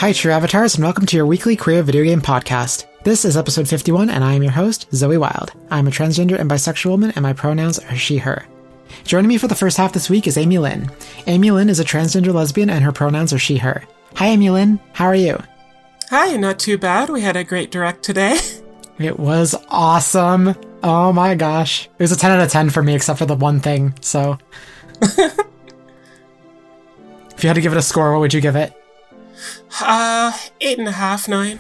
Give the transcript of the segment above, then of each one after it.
Hi, True Avatars, and welcome to your weekly queer video game podcast. This is episode 51, and I am your host, Zoe Wild. I'm a transgender and bisexual woman, and my pronouns are she, her. Joining me for the first half this week is Amy-Lynn. Amy-Lynn is a transgender lesbian, and her pronouns are she, her. Hi, Amy-Lynn. How are you? Hi, not too bad. We had a great direct today. It was awesome. Oh my gosh. It was a 10 out of 10 for me, except for the one thing, so. If you had to give it a score, what would you give it? 8.5, 9.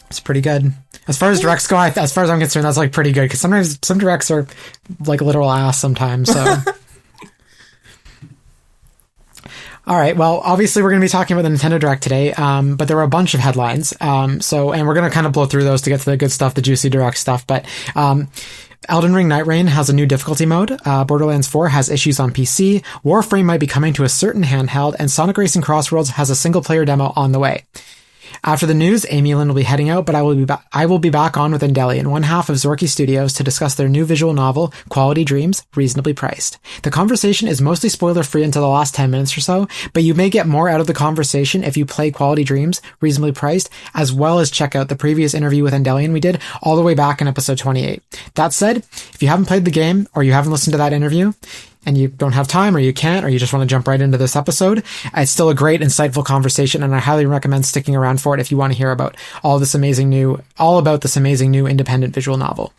It's pretty good. As far as directs go, as far as I'm concerned, that's like pretty good, because sometimes some directs are like literal ass sometimes, so. Alright, well, obviously we're going to be talking about the Nintendo Direct today, but there were a bunch of headlines, and we're going to kind of blow through those to get to the good stuff, the juicy Direct stuff, but, Elden Ring Night Rain has a new difficulty mode, Borderlands 4 has issues on PC, Warframe might be coming to a certain handheld, and Sonic Racing Crossworlds has a single-player demo on the way. After the news, Amy-Lynn will be heading out, but I will be back on with Endellion, one half of Zorkie Studios, to discuss their new visual novel, Quality Dreams, Reasonably Priced. The conversation is mostly spoiler-free until the last 10 minutes or so, but you may get more out of the conversation if you play Quality Dreams, Reasonably Priced, as well as check out the previous interview with Endellion we did all the way back in episode 28. That said, if you haven't played the game, or you haven't listened to that interview, and you don't have time, or you can't, or you just want to jump right into this episode, it's still a great, insightful conversation, and I highly recommend sticking around for it if you want to hear about all about this amazing new independent visual novel.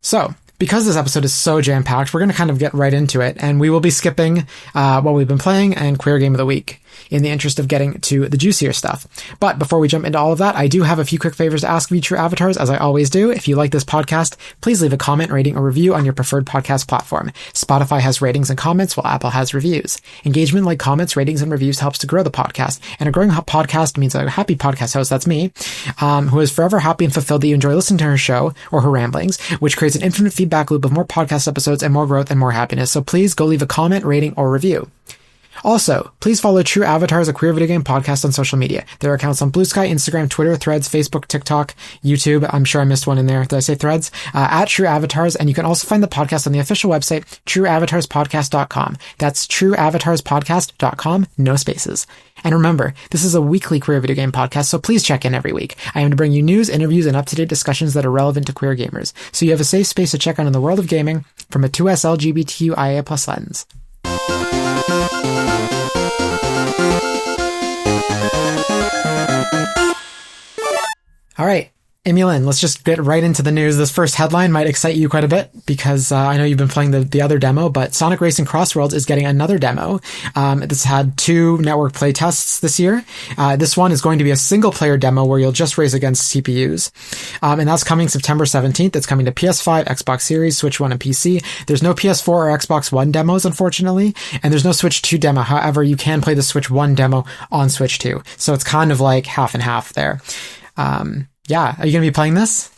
So, because this episode is so jam-packed, we're going to kind of get right into it, and we will be skipping what we've been playing and Queer Game of the Week, in the interest of getting to the juicier stuff. But before we jump into all of that, I do have a few quick favors to ask of you, True Avatars, as I always do. If you like this podcast, please leave a comment, rating, or review on your preferred podcast platform. Spotify has ratings and comments, while Apple has reviews. Engagement like comments, ratings, and reviews helps to grow the podcast, and a growing podcast means a happy podcast host, that's me, who is forever happy and fulfilled that you enjoy listening to her show, or her ramblings, which creates an infinite feedback loop of more podcast episodes and more growth and more happiness. So please go leave a comment, rating, or review. Also, please follow True Avatars, a queer video game podcast, on social media. There are accounts on Blue Sky, Instagram, Twitter, Threads, Facebook, TikTok, YouTube. I'm sure I missed one in there. Did I say Threads? At True Avatars, and you can also find the podcast on the official website, trueavatarspodcast.com. That's trueavatarspodcast.com, no spaces. And remember, this is a weekly queer video game podcast, so please check in every week. I aim to bring you news, interviews, and up-to-date discussions that are relevant to queer gamers, so you have a safe space to check on in the world of gaming from a 2S LGBTQIA+ lens. All right, Amy-Lynn, let's just get right into the news. This first headline might excite you quite a bit because I know you've been playing the other demo, but Sonic Racing Crossworlds is getting another demo. This had 2 network play tests this year. This one is going to be a single-player demo where you'll just race against CPUs. And that's coming September 17th. It's coming to PS5, Xbox Series, Switch 1, and PC. There's no PS4 or Xbox One demos, unfortunately, and there's no Switch 2 demo. However, you can play the Switch 1 demo on Switch 2. So it's kind of like half and half there. Yeah, are you going to be playing this?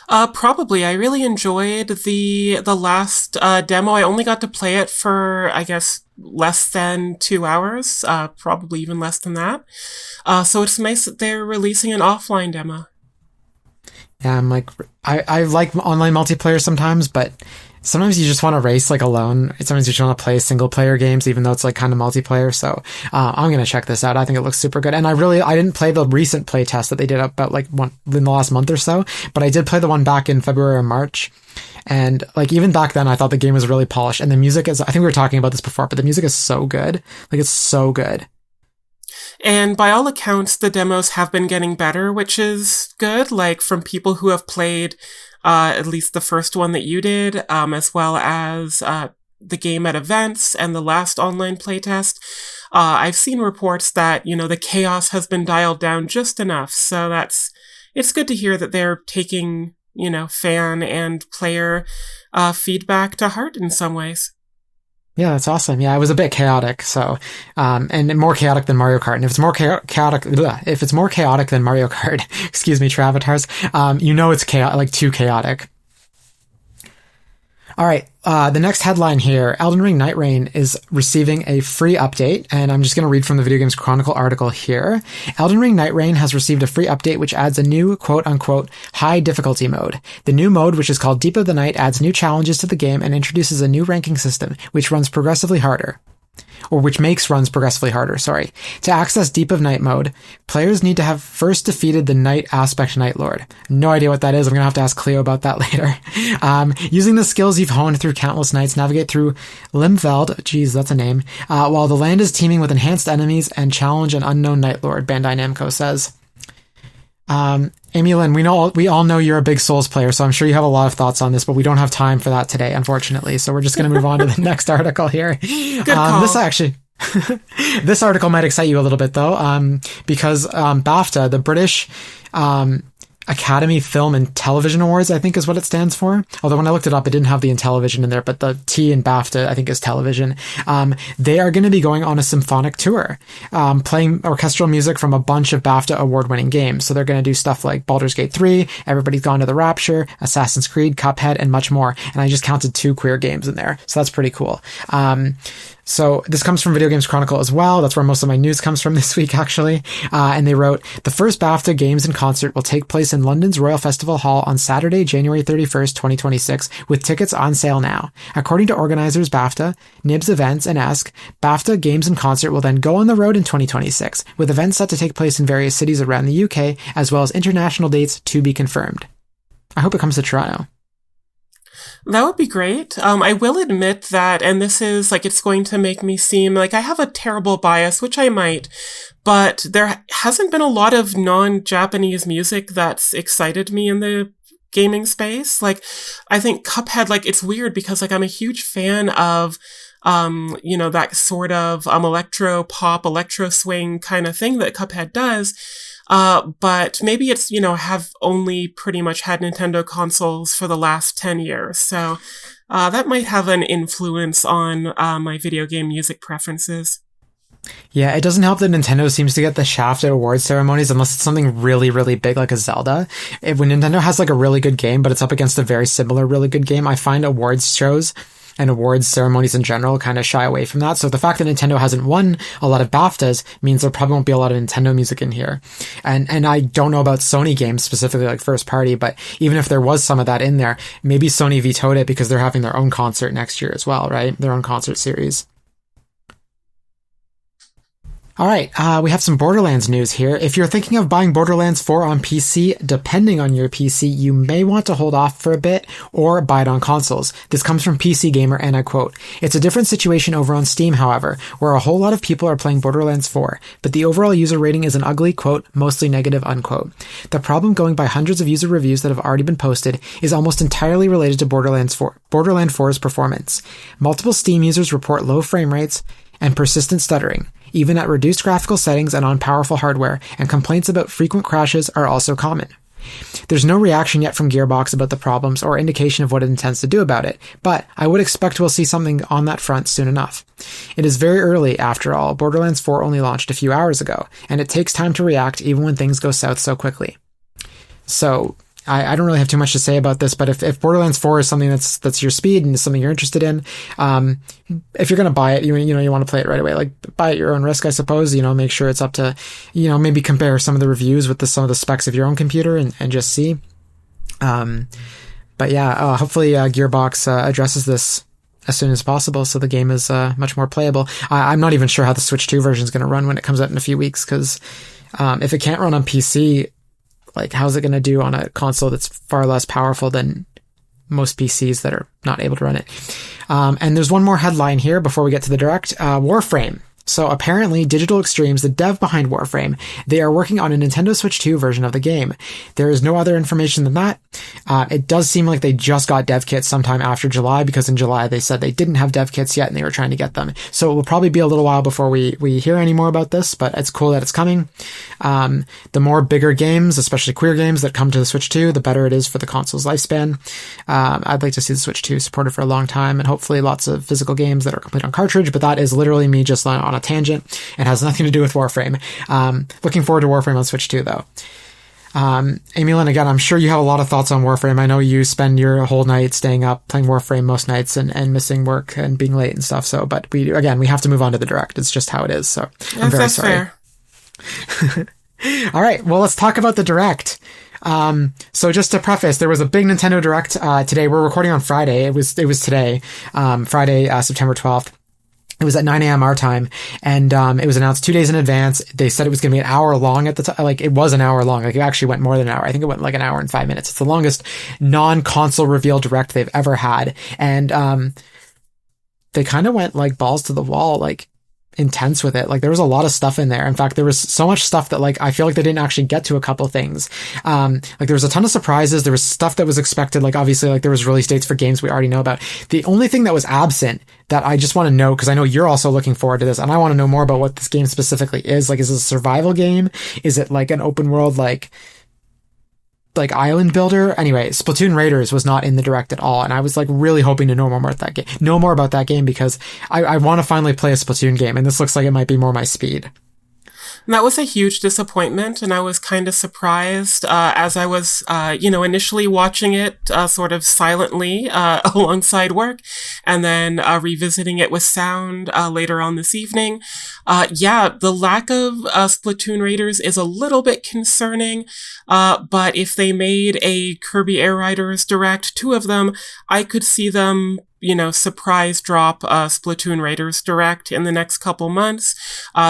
Probably. I really enjoyed the last demo. I only got to play it for, I guess, less than 2 hours, probably even less than that. So it's nice that they're releasing an offline demo. Yeah, I like online multiplayer sometimes, but sometimes you just want to race like alone. Sometimes you just want to play single player games, even though it's like kind of multiplayer. So, I'm going to check this out. I think it looks super good. And I didn't play the recent play test that they did about like in the last month or so, but I did play the one back in February or March. And like even back then, I thought the game was really polished, and the music is, I think we were talking about this before, but the music is so good. Like it's so good. And by all accounts, the demos have been getting better, which is good. Like from people who have played at least the first one that you did, as well as the game at events and the last online playtest. I've seen reports that, the chaos has been dialed down just enough. So it's good to hear that they're taking, fan and player feedback to heart in some ways. Yeah, that's awesome. Yeah, it was a bit chaotic. So, and more chaotic than Mario Kart. And if it's more chaotic than Mario Kart, excuse me, True Avatars, it's too chaotic. All right. The next headline here, Elden Ring Night Rain is receiving a free update, and I'm just going to read from the Video Games Chronicle article here. Elden Ring Night Rain has received a free update which adds a new quote-unquote high difficulty mode. The new mode, which is called Deep of the Night, adds new challenges to the game and introduces a new ranking system, which runs progressively harder. which makes runs progressively harder, sorry. To access Deep of Night mode, players need to have first defeated the Night Aspect Night Lord. No idea what that is. I'm going to have to ask Cleo about that later. Using the skills you've honed through countless nights, navigate through Limfeld, geez, that's a name, while the land is teeming with enhanced enemies and challenge an unknown Night Lord, Bandai Namco says. Amy-Lynn, we all know you're a big Souls player, so I'm sure you have a lot of thoughts on this, but we don't have time for that today, unfortunately. So we're just going to move on to the next article here. Good call. This article might excite you a little bit though, because BAFTA, the British Academy Film and Television Awards, I think is what it stands for. Although when I looked it up, it didn't have the Intellivision in there, but the T in BAFTA, I think, is television. They are going to be going on a symphonic tour, playing orchestral music from a bunch of BAFTA award-winning games. So they're going to do stuff like Baldur's Gate 3, Everybody's Gone to the Rapture, Assassin's Creed, Cuphead, and much more. And I just counted 2 queer games in there. So that's pretty cool. So this comes from Video Games Chronicle as well. That's where most of my news comes from this week, actually. And they wrote, the first BAFTA Games in Concert will take place in London's Royal Festival Hall on Saturday, January 31st, 2026, with tickets on sale now. According to organizers BAFTA, Nibbles Events, and Esk, BAFTA Games in Concert will then go on the road in 2026, with events set to take place in various cities around the UK, as well as international dates to be confirmed. I hope it comes to Toronto. That would be great. I will admit that, and this is it's going to make me seem like I have a terrible bias, which I might, but there hasn't been a lot of non-Japanese music that's excited me in the gaming space. I think Cuphead, it's weird because I'm a huge fan of that sort of electro pop, electro swing kind of thing that Cuphead does. But maybe it's, have only pretty much had Nintendo consoles for the last 10 years. So, that might have an influence on, my video game music preferences. Yeah, it doesn't help that Nintendo seems to get the shaft at award ceremonies unless it's something really, really big like a Zelda. When Nintendo has a really good game, but it's up against a very similar really good game, I find awards shows and awards ceremonies in general kind of shy away from that. So the fact that Nintendo hasn't won a lot of BAFTAs means there probably won't be a lot of Nintendo music in here. And I don't know about Sony games specifically, first party, but even if there was some of that in there, maybe Sony vetoed it because they're having their own concert next year as well, right? Their own concert series. All right, we have some Borderlands news here. If you're thinking of buying Borderlands 4 on PC, depending on your PC, you may want to hold off for a bit or buy it on consoles. This comes from PC Gamer, and I quote, "It's a different situation over on Steam, however, where a whole lot of people are playing Borderlands 4, but the overall user rating is an ugly, quote, mostly negative, unquote. The problem, going by hundreds of user reviews that have already been posted, is almost entirely related to Borderlands 4's performance. Multiple Steam users report low frame rates and persistent stuttering, even at reduced graphical settings and on powerful hardware, and complaints about frequent crashes are also common. There's no reaction yet from Gearbox about the problems or indication of what it intends to do about it, but I would expect we'll see something on that front soon enough. It is very early, after all. Borderlands 4 only launched a few hours ago, and it takes time to react even when things go south so quickly." So, I don't really have too much to say about this, but if Borderlands 4 is something that's your speed and is something you're interested in, if you're going to buy it, you want to play it right away. Buy at your own risk, I suppose, make sure it's up to, maybe compare some of the reviews with some of the specs of your own computer and just see. But yeah, hopefully, Gearbox, addresses this as soon as possible so the game is, much more playable. I'm not even sure how the Switch 2 version is going to run when it comes out in a few weeks, because, if it can't run on PC, how's it going to do on a console that's far less powerful than most PCs that are not able to run it? And there's one more headline here before we get to the direct. Warframe. So apparently Digital Extremes, the dev behind Warframe, they are working on a Nintendo Switch 2 version of the game. There is no other information than that. It does seem like they just got dev kits sometime after July, because in July they said they didn't have dev kits yet and they were trying to get them. So it will probably be a little while before we hear any more about this, but it's cool that it's coming. The more bigger games, especially queer games that come to the Switch 2, the better it is for the console's lifespan. I'd like to see the Switch 2 supported for a long time, and hopefully lots of physical games that are complete on cartridge, but that is literally me just on a tangent. It has nothing to do with Warframe. Looking forward to Warframe on Switch 2, though. Amy-Lynn, again, I'm sure you have a lot of thoughts on Warframe. I know you spend your whole night staying up playing Warframe most nights and missing work and being late and stuff. So, but we have to move on to the direct. It's just how it is. So I'm very sorry. Fair. All right. Well, let's talk about the direct. So just to preface, there was a big Nintendo Direct, today. We're recording on Friday. It was today, Friday, September 12th. It It was at 9 a.m. our time, and it was announced 2 days in advance. They said it was going to be an hour long at the time. Like, it was an hour long. Like, it actually went more than an hour. I think it went like an hour and 5 minutes. It's the longest non-console reveal direct they've ever had. And they kind of went like balls to the wall, like intense with it. Like, there was a lot of stuff in there. In fact, there was so much stuff that like I feel like they didn't actually get to a couple things. Like, there was a ton of surprises. There was stuff that was expected. Like, obviously, like there was release dates for games we already know about. The only thing that was absent that I just want to know, because I know you're also looking forward to this, and I want to know more about what this game specifically is. Like, is it a survival game? Is it like an open world like island builder? Anyway, Splatoon Raiders was not in the direct at all, and I was like really hoping to know more about that game because I want to finally play a Splatoon game, and this looks like it might be more my speed. And that was a huge disappointment, and I was kind of surprised as I was, initially watching it sort of silently alongside work, and then revisiting it with sound later on this evening. The lack of Splatoon Raiders is a little bit concerning, but if they made a Kirby Air Riders Direct, 2 of them, I could see them surprise drop Splatoon Raiders Direct in the next couple months.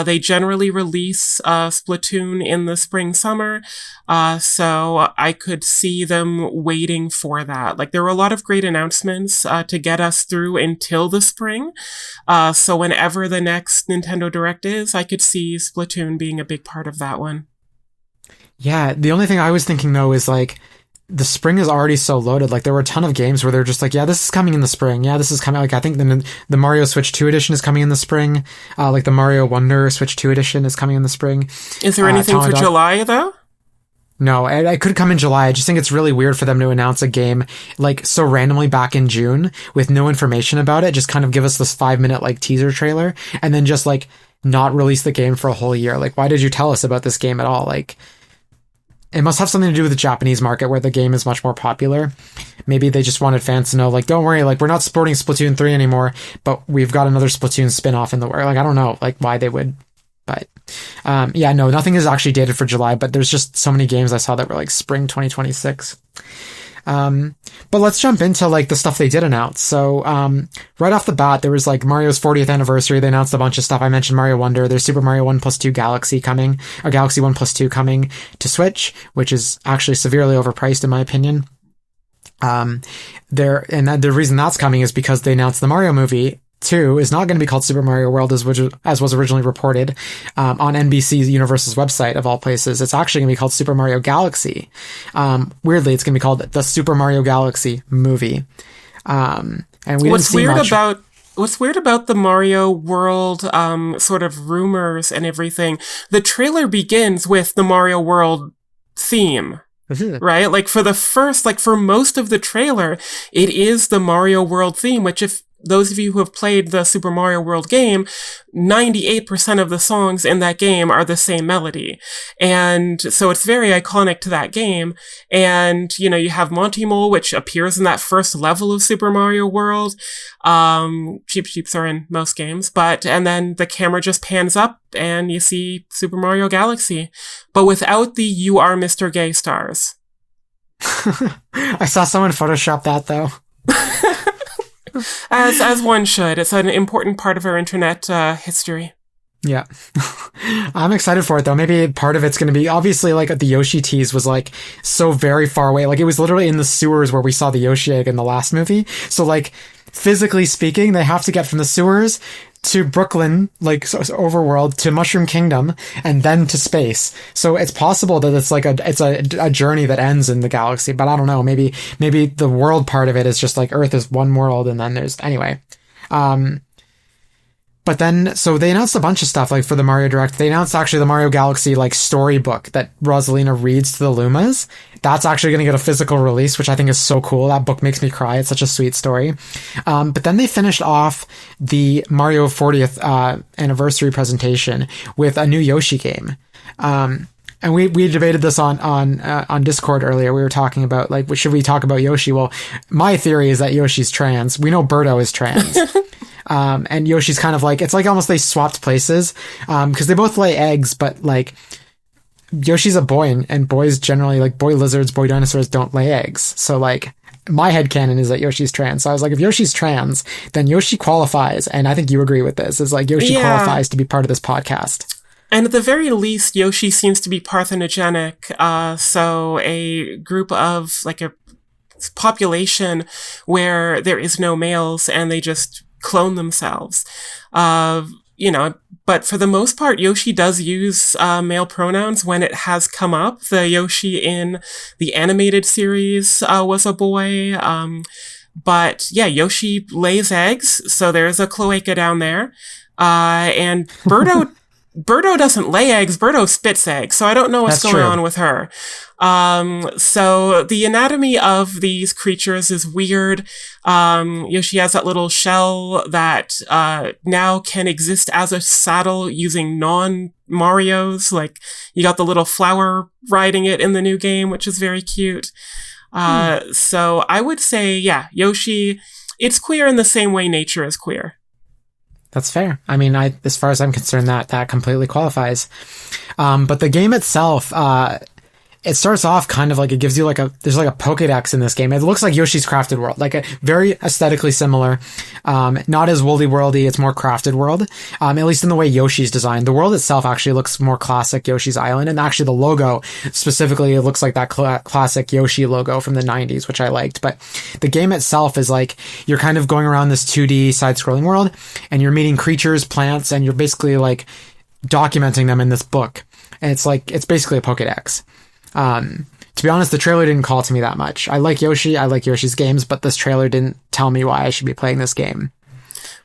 They generally release Splatoon in the spring, summer. So I could see them waiting for that. Like, there were a lot of great announcements to get us through until the spring. So whenever the next Nintendo Direct is, I could see Splatoon being a big part of that one. Yeah, the only thing I was thinking though is like, the spring is already so loaded. Like, there were a ton of games where they're just like, yeah, this is coming in the spring. Yeah, this is coming. Like, I think the Mario Switch 2 edition is coming in the spring. Like, the Mario Wonder Switch 2 edition is coming in the spring. Is there anything for July, though? No, it could come in July. I just think it's really weird for them to announce a game, like, so randomly back in June with no information about it. Just kind of give us this 5-minute, like, teaser trailer and then just, like, not release the game for a whole year. Like, why did you tell us about this game at all? Like, it must have something to do with the Japanese market where the game is much more popular. Maybe they just wanted fans to know, like, don't worry, like, we're not supporting Splatoon 3 anymore, but we've got another Splatoon spin-off in the works. Like, I don't know, like, why they would, but, no, nothing is actually dated for July, but there's just so many games I saw that were, like, spring 2026. But let's jump into like the stuff they did announce. So, right off the bat, there was like Mario's 40th anniversary. They announced a bunch of stuff. I mentioned Mario Wonder. There's Super Mario 1+2 Galaxy coming, or Galaxy 1+2 coming to Switch, which is actually severely overpriced in my opinion. The reason that's coming is because they announced the Mario movie 2 is not going to be called Super Mario World as was originally reported on NBC Universal's website of all places. It's actually going to be called Super Mario Galaxy. Weirdly, it's going to be called the Super Mario Galaxy movie. And we didn't see much. What's weird about the Mario World sort of rumors and everything, the trailer begins with the Mario World theme. Right? Like for most of the trailer, it is the Mario World theme, which if those of you who have played the Super Mario World game, 98% of the songs in that game are the same melody. And so it's very iconic to that game. And, you have Monty Mole, which appears in that first level of Super Mario World. Cheep Cheeps are in most games, and then the camera just pans up and you see Super Mario Galaxy, but without the "You Are Mr. Gay" stars. I saw someone Photoshop that though. As one should. It's an important part of our internet history. Yeah. I'm excited for it though. Maybe part of it's going to be, obviously, like the Yoshi tease was like so very far away. Like it was literally in the sewers where we saw the Yoshi egg in the last movie. So like physically speaking, they have to get from the sewers to Brooklyn, like overworld, to Mushroom Kingdom, and then to space. So it's possible that it's like a journey that ends in the galaxy, but I don't know. Maybe the world part of it is just like Earth is one world, and then there's anyway. But then, so they announced a bunch of stuff, like for the Mario Direct. They announced actually the Mario Galaxy, like, storybook that Rosalina reads to the Lumas. That's actually going to get a physical release, which I think is so cool. That book makes me cry. It's such a sweet story. But then they finished off the Mario 40th anniversary presentation with a new Yoshi game. And we debated this on Discord earlier. We were talking about, like, should we talk about Yoshi? Well, my theory is that Yoshi's trans. We know Birdo is trans. And Yoshi's kind of like, it's like almost they swapped places, because they both lay eggs, but like Yoshi's a boy and boys generally, like boy lizards, boy dinosaurs don't lay eggs. So like, my headcanon is that Yoshi's trans. So I was like, if Yoshi's trans, then Yoshi qualifies. And I think you agree with this. It's like Yoshi qualifies to be part of this podcast. And at the very least, Yoshi seems to be parthenogenic. So a group of like a population where there is no males and they just clone themselves. But for the most part, Yoshi does use male pronouns when it has come up. The Yoshi in the animated series was a boy. But yeah, Yoshi lays eggs, so there's a cloaca down there. And Birdo doesn't lay eggs, Birdo spits eggs, so I don't know what's going on with her. So the anatomy of these creatures is weird. Yoshi has that little shell that now can exist as a saddle using non-Marios. Like, you got the little flower riding it in the new game, which is very cute. So I would say, yeah, Yoshi, it's queer in the same way nature is queer. That's fair. I mean, as far as I'm concerned, that completely qualifies. But the game itself, it starts off kind of like it gives you there's like a Pokédex in this game. It looks like Yoshi's Crafted World, like a very aesthetically similar, not as Woolly Worldy. It's more Crafted World, at least in the way Yoshi's designed. The world itself actually looks more classic Yoshi's Island. And actually the logo specifically, it looks like that classic Yoshi logo from the 90s, which I liked. But the game itself is like, you're kind of going around this 2D side-scrolling world and you're meeting creatures, plants, and you're basically like documenting them in this book. And it's basically a Pokédex. To be honest, the trailer didn't call to me that much. I like Yoshi, I like Yoshi's games, but this trailer didn't tell me why I should be playing this game.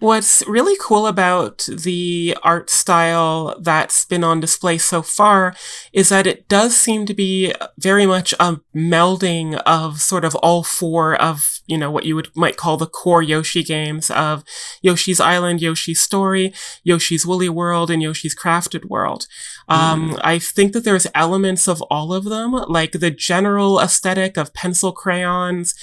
What's really cool about the art style that's been on display so far is that it does seem to be very much a melding of sort of all four of, what you might call the core Yoshi games of Yoshi's Island, Yoshi's Story, Yoshi's Woolly World, and Yoshi's Crafted World. I think that there's elements of all of them, like the general aesthetic of pencil crayons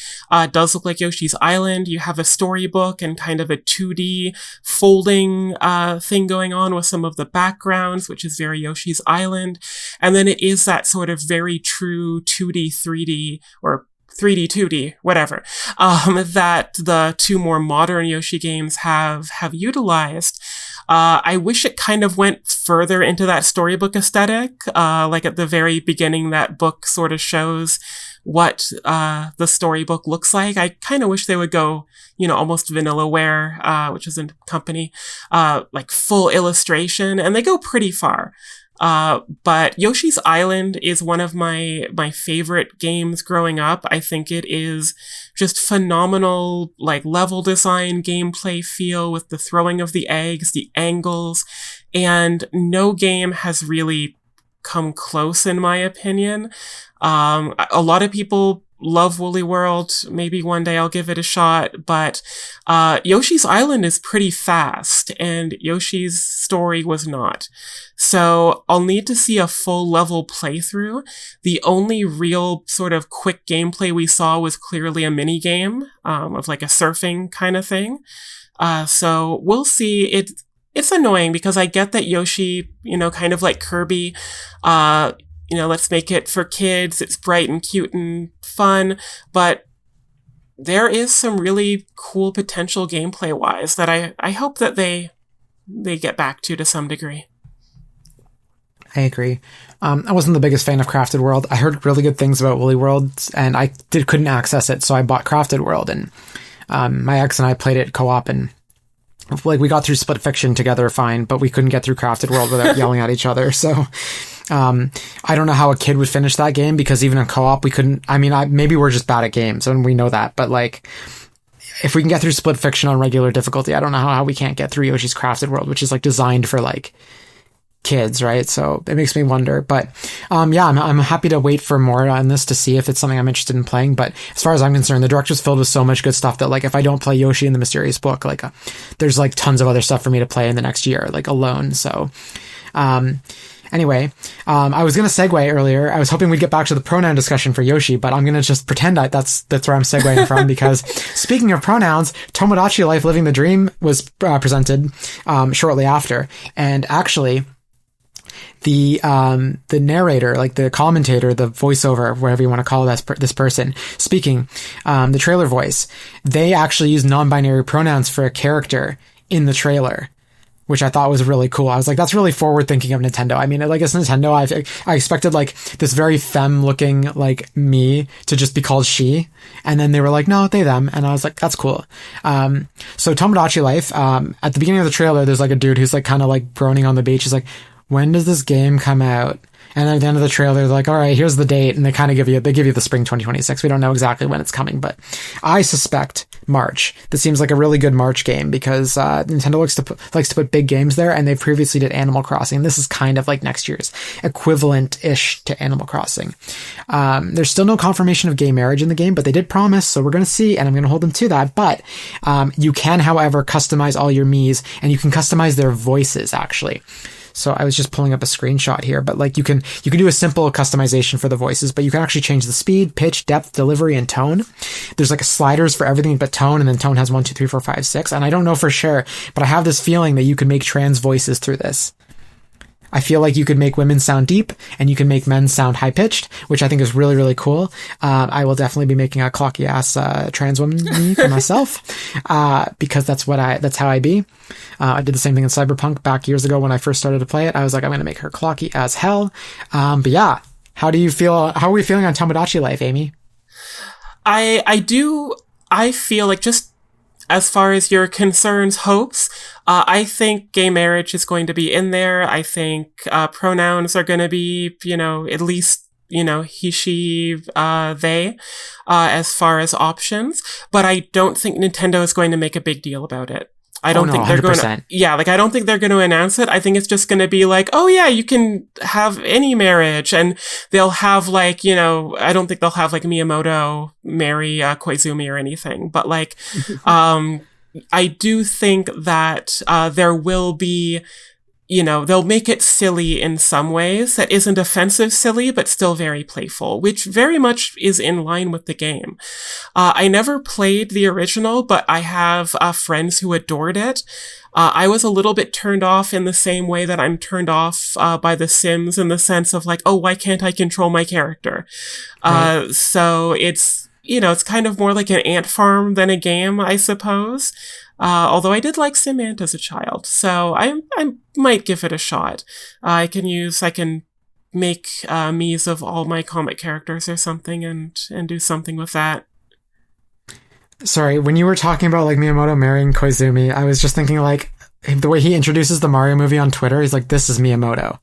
does look like Yoshi's Island. You have a storybook and kind of a 2D folding thing going on with some of the backgrounds, which is very Yoshi's Island. And then it is that sort of very true 2D, 3D, or 3D, 2D, whatever, that the two more modern Yoshi games have utilized. I wish it kind of went further into that storybook aesthetic. Like at the very beginning, that book sort of shows what the storybook looks like. I kind of wish they would go, almost Vanillaware, which is a company, like full illustration, and they go pretty far. But Yoshi's Island is one of my favorite games growing up. I think it is just phenomenal, like level design, gameplay feel with the throwing of the eggs, the angles, and no game has really come close in my opinion. A lot of people love Woolly World. Maybe one day I'll give it a shot, but Yoshi's Island is pretty fast and Yoshi's Story was not. So I'll need to see a full level playthrough. The only real sort of quick gameplay we saw was clearly a mini game of like a surfing kind of thing. So we'll see. It's annoying because I get that Yoshi, kind of like Kirby, let's make it for kids. It's bright and cute and fun, but there is some really cool potential gameplay wise that I hope that they get back to some degree. I agree. I wasn't the biggest fan of Crafted World. I heard really good things about Woolly World and I couldn't access it. So I bought Crafted World and, my ex and I played it co-op and like we got through Split Fiction together fine, but we couldn't get through Crafted World without yelling at each other. So, I don't know how a kid would finish that game because even in co-op, we couldn't, maybe we're just bad at games and we know that, but like, if we can get through Split Fiction on regular difficulty, I don't know how we can't get through Yoshi's Crafted World, which is like designed for like kids, right? So it makes me wonder, but, I'm happy to wait for more on this to see if it's something I'm interested in playing. But as far as I'm concerned, the director's filled with so much good stuff that like, if I don't play Yoshi in the Mysterious Book, like, there's like tons of other stuff for me to play in the next year, like alone. So, anyway, I was going to segue earlier. I was hoping we'd get back to the pronoun discussion for Yoshi, but I'm going to just pretend that's where I'm segueing from because speaking of pronouns, Tomodachi Life Living the Dream was presented shortly after. And actually, the narrator, like the commentator, the voiceover, whatever you want to call this person speaking, the trailer voice, they actually use non-binary pronouns for a character in the trailer, which I thought was really cool. I was like, that's really forward thinking of Nintendo. I mean, like, as Nintendo, I expected like this very femme looking like me to just be called she. And then they were like, no, they, them. And I was like, that's cool. So Tomodachi Life, at the beginning of the trailer, there's like a dude who's like kind of like groaning on the beach. He's like, when does this game come out? And at the end of the trailer, they're like, all right, here's the date. And they kind of give you the spring 2026. We don't know exactly when it's coming, but I suspect March. This seems like a really good March game because Nintendo likes to put big games there, and they previously did Animal Crossing. This is kind of like next year's equivalent-ish to Animal Crossing. There's still no confirmation of gay marriage in the game, but they did promise, so we're going to see, and I'm going to hold them to that. But you can, however, customize all your Miis, and you can customize their voices, actually. So I was just pulling up a screenshot here, but like you can do a simple customization for the voices, but you can actually change the speed, pitch, depth, delivery, and tone. There's like sliders for everything but tone, and then tone has 1, 2, 3, 4, 5, 6. And I don't know for sure, but I have this feeling that you could make trans voices through this. I feel like you could make women sound deep and you can make men sound high pitched, which I think is really, really cool. I will definitely be making a clocky ass, trans woman for myself, because that's how I be. I did the same thing in Cyberpunk back years ago when I first started to play it. I was like, I'm going to make her clocky as hell. But yeah, how are we feeling on Tomodachi Life, Amy? I feel like, just as far as your concerns, hopes, I think gay marriage is going to be in there. I think pronouns are going to be, at least, he, she, they, as far as options. But I don't think Nintendo is going to make a big deal about it. I don't think they're 100%. Going to, I don't think they're going to announce it. I think it's just going to be like, oh yeah, you can have any marriage, and they'll have like, I don't think they'll have like Miyamoto marry Koizumi or anything, but like, I do think that there will be, they'll make it silly in some ways that isn't offensive silly, but still very playful, which very much is in line with the game. I never played the original, but I have friends who adored it. I was a little bit turned off in the same way that I'm turned off by The Sims, in the sense of like, oh, why can't I control my character? Right. So it's, it's kind of more like an ant farm than a game, I suppose. Although I did like SimAnt as a child, so I might give it a shot. I can make Miis of all my comic characters or something, and do something with that. Sorry, when you were talking about like Miyamoto marrying Koizumi, I was just thinking like the way he introduces the Mario movie on Twitter. He's like, "This is Miyamoto."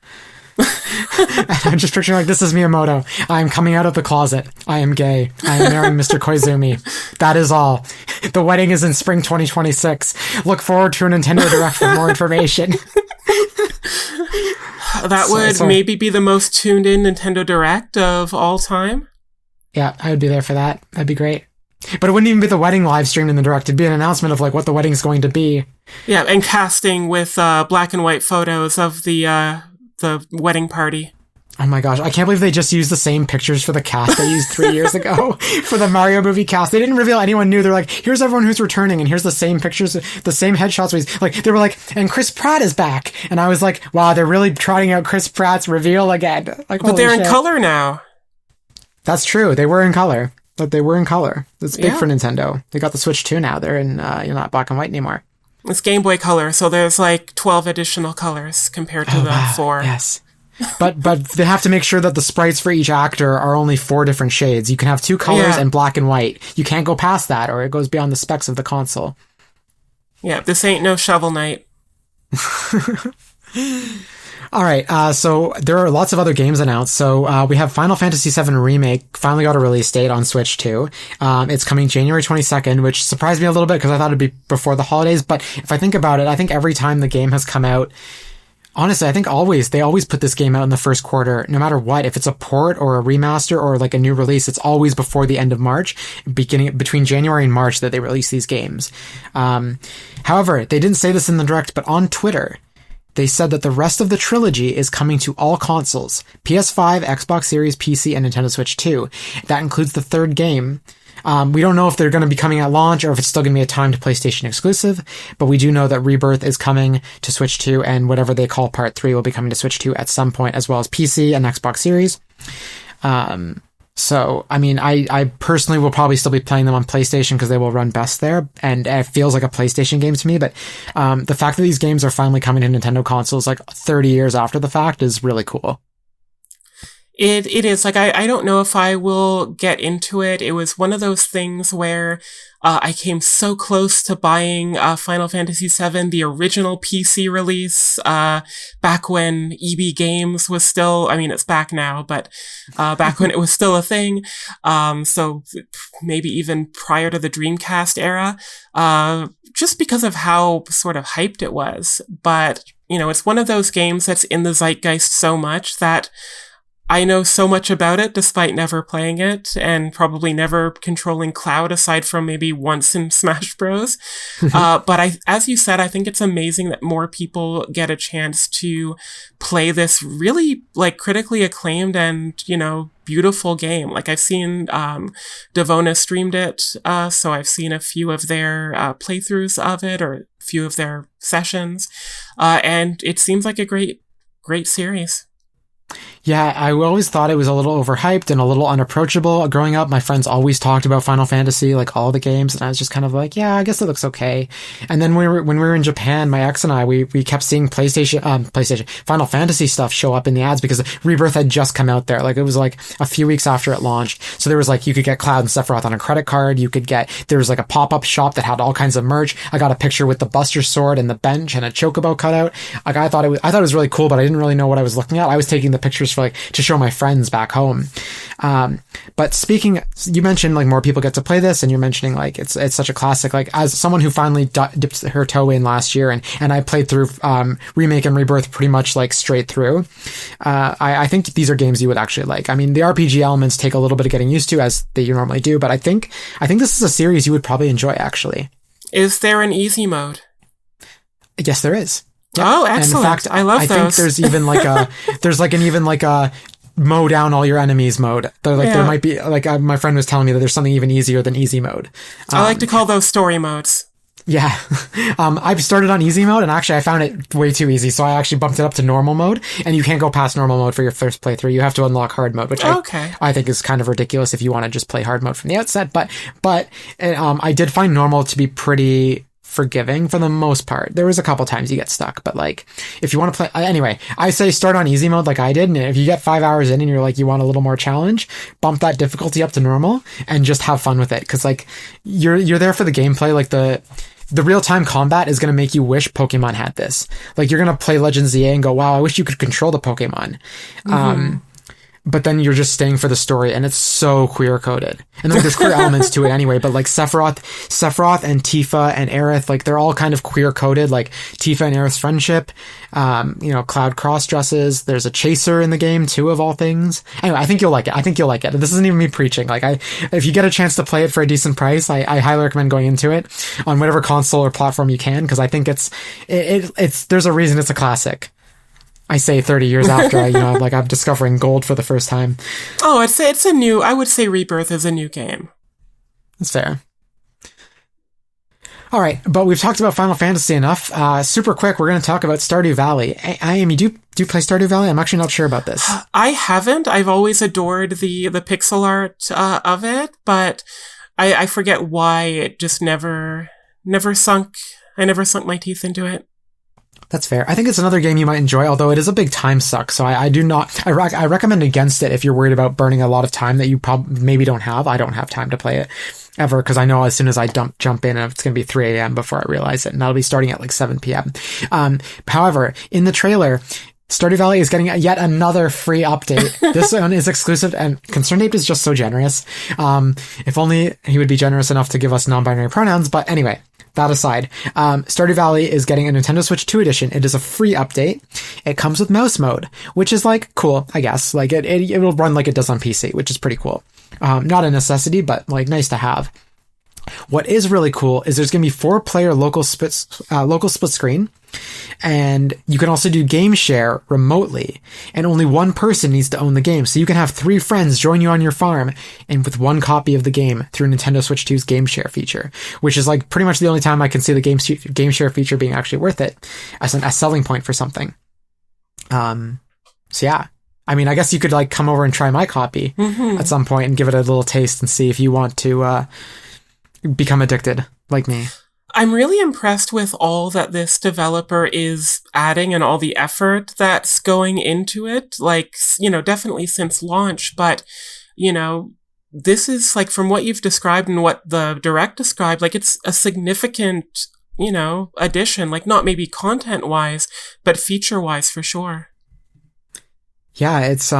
And I'm just picturing like, this is Miyamoto. I'm coming out of the closet. I am gay. I am marrying Mr. Koizumi. That is all. The wedding is in spring 2026. Look forward to a Nintendo Direct for more information. That would maybe be the most tuned in Nintendo Direct of all time. Yeah, I would be there for that. That'd be great. But it wouldn't even be the wedding live streamed in the Direct. It'd be an announcement of like what the wedding's going to be. Yeah, and casting with black and white photos of the wedding party. Oh my gosh, I can't believe they just used the same pictures for the cast they used 3 years ago for the Mario movie cast. They didn't reveal anyone new. They're like, here's everyone who's returning, and here's the same pictures, the same headshots. Like, they were like, and Chris Pratt is back. And I was like, wow, they're really trotting out Chris Pratt's reveal again. Like, but they're in color now. That's true. They were in color. But they were in color. That's big for Nintendo. They got the Switch 2 now. They're in, not black and white anymore. It's Game Boy Color, so there's like 12 additional colors compared to the 4. Yes. But they have to make sure that the sprites for each actor are only 4 different shades. You can have 2 colors and black and white. You can't go past that, or it goes beyond the specs of the console. Yeah, this ain't no Shovel Knight. All right, so there are lots of other games announced. So we have Final Fantasy VII Remake finally got a release date on Switch 2. It's coming January 22nd, which surprised me a little bit because I thought it'd be before the holidays. But if I think about it, I think every time the game has come out, honestly, I think they always put this game out in the first quarter, no matter what. If it's a port or a remaster or like a new release, it's always before the end of March, between January and March that they release these games. However, they didn't say this in the Direct, but on Twitter, they said that the rest of the trilogy is coming to all consoles, PS5, Xbox Series, PC, and Nintendo Switch 2. That includes the third game, We don't know if they're going to be coming at launch or if it's still going to be a timed PlayStation exclusive, but we do know that Rebirth is coming to Switch 2, and whatever they call Part 3 will be coming to Switch 2 at some point, as well as PC and Xbox Series. So, I mean, I personally will probably still be playing them on PlayStation because they will run best there, and it feels like a PlayStation game to me, but the fact that these games are finally coming to Nintendo consoles like 30 years after the fact is really cool. It is. Like, I don't know if I will get into it. It was one of those things where I came so close to buying Final Fantasy VII, the original PC release, back when EB Games was still, I mean, it's back now, but back when it was still a thing. So maybe even prior to the Dreamcast era, just because of how sort of hyped it was. But, you know, it's one of those games that's in the zeitgeist so much that I know so much about it despite never playing it and probably never controlling Cloud aside from maybe once in Smash Bros. But as you said, I think it's amazing that more people get a chance to play this really like critically acclaimed and, you know, beautiful game. Like I've seen, Devona streamed it. So I've seen a few of their, playthroughs of it or a few of their sessions. And it seems like a great series. Yeah, I always thought it was a little overhyped and a little unapproachable. Growing up, my friends always talked about Final Fantasy, like all the games, and I was just kind of like, yeah, I guess it looks okay. And then when we were in Japan, my ex and I, we kept seeing PlayStation, Final Fantasy stuff show up in the ads because Rebirth had just come out there. Like, it was like a few weeks after it launched. So there was like, you could get Cloud and Sephiroth on a credit card. There was like a pop-up shop that had all kinds of merch. I got a picture with the Buster Sword and the bench and a chocobo cutout. Like, I thought it was really cool, but I didn't really know what I was looking at. I was taking the pictures for like to show my friends back home. But you mentioned like more people get to play this, and you're mentioning like it's such a classic. Like, as someone who finally dipped her toe in last year, and I played through Remake and Rebirth pretty much like straight through. I think these are games you would actually like. I mean, the RPG elements take a little bit of getting used to, as they normally do, but I think this is a series you would probably enjoy. Actually, is there an easy mode? Yes, there is. Yep. Oh, excellent. And in fact, I love those. I think there's even like a mow down all your enemies mode. There might be like, my friend was telling me that there's something even easier than easy mode. I like to call those story modes. Yeah. I've started on easy mode, and actually I found it way too easy. So I actually bumped it up to normal mode, and you can't go past normal mode for your first playthrough. You have to unlock hard mode, which I think is kind of ridiculous if you want to just play hard mode from the outset. But I did find normal to be pretty forgiving for the most part. There was a couple times you get stuck, but like, if you want to play, anyway, I say start on easy mode like I did, and if you get 5 hours in and you're like, you want a little more challenge, bump that difficulty up to normal and just have fun with it. Cause like, you're there for the gameplay. Like the real-time combat is going to make you wish Pokemon had this. Like, you're going to play Legends ZA and go, wow, I wish you could control the Pokemon. Mm-hmm. But then you're just staying for the story, and it's so queer-coded. And like, there's queer elements to it anyway, but like Sephiroth and Tifa and Aerith, like, they're all kind of queer-coded, like Tifa and Aerith's friendship. Cloud cross-dresses. There's a chaser in the game, too, of all things. Anyway, I think you'll like it. This isn't even me preaching. Like, if you get a chance to play it for a decent price, I highly recommend going into it on whatever console or platform you can, because I think there's a reason it's a classic. I say 30 years after I'm discovering gold for the first time. Oh, I would say Rebirth is a new game. That's fair. All right, but we've talked about Final Fantasy enough. Super quick, we're going to talk about Stardew Valley. Amy, do you play Stardew Valley? I'm actually not sure about this. I haven't. I've always adored the pixel art of it, but I forget why it just never sunk. I never sunk my teeth into it. That's fair. I think it's another game you might enjoy, although it is a big time suck. So I recommend against it if you're worried about burning a lot of time that you maybe don't have. I don't have time to play it ever, because I know as soon as I jump in, it's going to be 3 a.m. before I realize it, and that'll be starting at like 7 p.m. However, in the trailer, Stardew Valley is getting yet another free update. This one is exclusive, and ConcernedApe is just so generous. If only he would be generous enough to give us non-binary pronouns, but anyway. That aside, Stardew Valley is getting a Nintendo Switch 2 edition. It is a free update. It comes with mouse mode, which is like cool, I guess. Like it will run like it does on PC, which is pretty cool. Not a necessity, but like nice to have. What is really cool is there's going to be 4-player local split screen. And you can also do game share remotely, and only one person needs to own the game. So you can have 3 friends join you on your farm and with 1 copy of the game through Nintendo Switch 2's game share feature, which is like pretty much the only time I can see the game share feature being actually worth it as a selling point for something. So yeah, I mean, I guess you could like come over and try my copy at some point and give it a little taste and see if you want to become addicted like me. I'm really impressed with all that this developer is adding and all the effort that's going into it. Like, you know, definitely since launch, but, you know, this is like from what you've described and what the Direct described, like it's a significant, you know, addition, like not maybe content wise, but feature wise for sure. Yeah, it's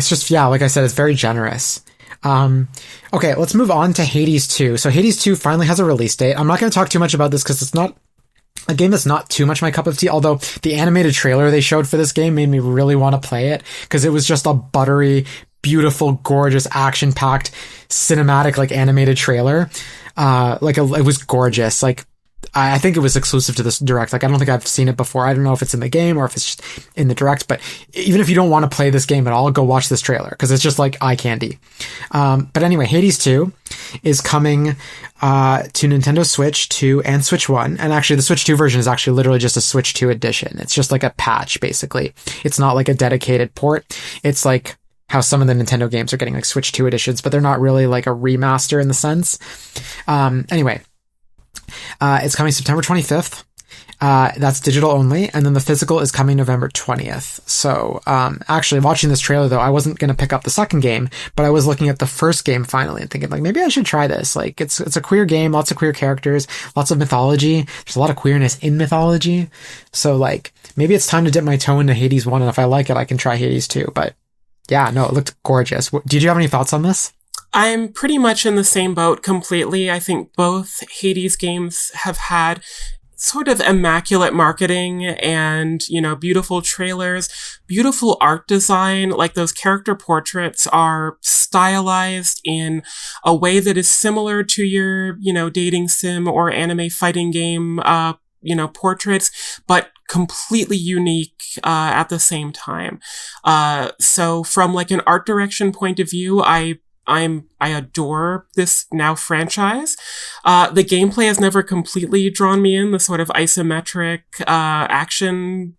just, yeah, like I said, it's very generous. Okay, let's move on to Hades 2. So Hades 2 finally has a release date. I'm not going to talk too much about this because it's not a game that's not too much my cup of tea, although the animated trailer they showed for this game made me really want to play it because it was just a buttery, beautiful, gorgeous, action-packed, cinematic, like, animated trailer. It was gorgeous. Like, I think it was exclusive to this Direct. Like, I don't think I've seen it before. I don't know if it's in the game or if it's just in the Direct, but even if you don't want to play this game at all, go watch this trailer because it's just like eye candy. But anyway, Hades 2 is coming to Nintendo Switch 2 and Switch 1. And actually, the Switch 2 version is actually literally just a Switch 2 edition. It's just like a patch, basically. It's not like a dedicated port. It's like how some of the Nintendo games are getting like Switch 2 editions, but they're not really like a remaster in the sense. Anyway. It's coming September 25th. That's digital only. And then the physical is coming November 20th. So, actually watching this trailer though, I wasn't going to pick up the second game, but I was looking at the first game finally and thinking like, maybe I should try this. Like it's a queer game, lots of queer characters, lots of mythology. There's a lot of queerness in mythology. So like, maybe it's time to dip my toe into Hades 1. And if I like it, I can try Hades 2. But yeah, no, it looked gorgeous. Did you have any thoughts on this? I'm pretty much in the same boat completely. I think both Hades games have had sort of immaculate marketing and, you know, beautiful trailers, beautiful art design. Like those character portraits are stylized in a way that is similar to your, you know, dating sim or anime fighting game, you know, portraits, but completely unique at the same time. So from like an art direction point of view, I adore this now franchise. The gameplay has never completely drawn me in, the sort of isometric action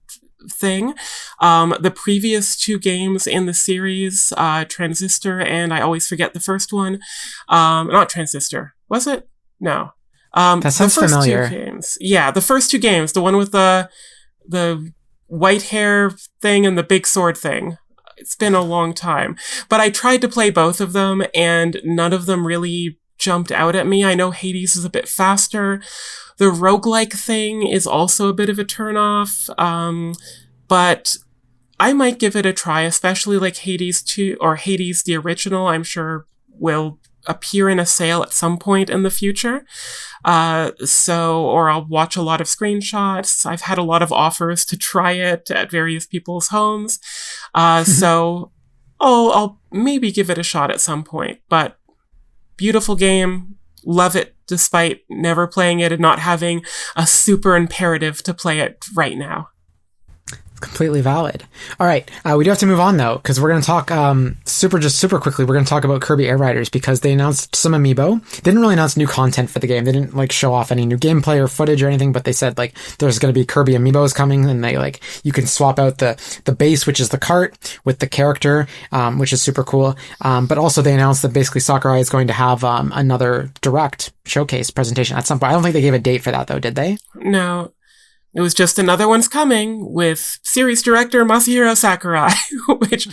thing. The previous 2 games in the series, Transistor and I always forget the first one. Not Transistor. Was it? No. That sounds the first familiar. 2 games. Yeah, the first 2 games. The one with the white hair thing and the big sword thing. It's been a long time, but I tried to play both of them and none of them really jumped out at me. I know Hades is a bit faster. The roguelike thing is also a bit of a turnoff. But I might give it a try, especially like Hades 2 or Hades the original, I'm sure will appear in a sale at some point in the future. Or I'll watch a lot of screenshots. I've had a lot of offers to try it at various people's homes. So I'll maybe give it a shot at some point, but beautiful game. Love it despite never playing it and not having a super imperative to play it right now. Completely valid. All right. We do have to move on though, because we're going to talk super quickly. We're going to talk about Kirby Air Riders because they announced some amiibo. They didn't really announce new content for the game. They didn't like show off any new gameplay or footage or anything, but they said like there's going to be Kirby amiibos coming and they like you can swap out the base, which is the cart, with the character, which is super cool. But also they announced that basically Sakurai is going to have another direct showcase presentation at some point. I don't think they gave a date for that though, did they? No. It was just another one's coming with series director Masahiro Sakurai, which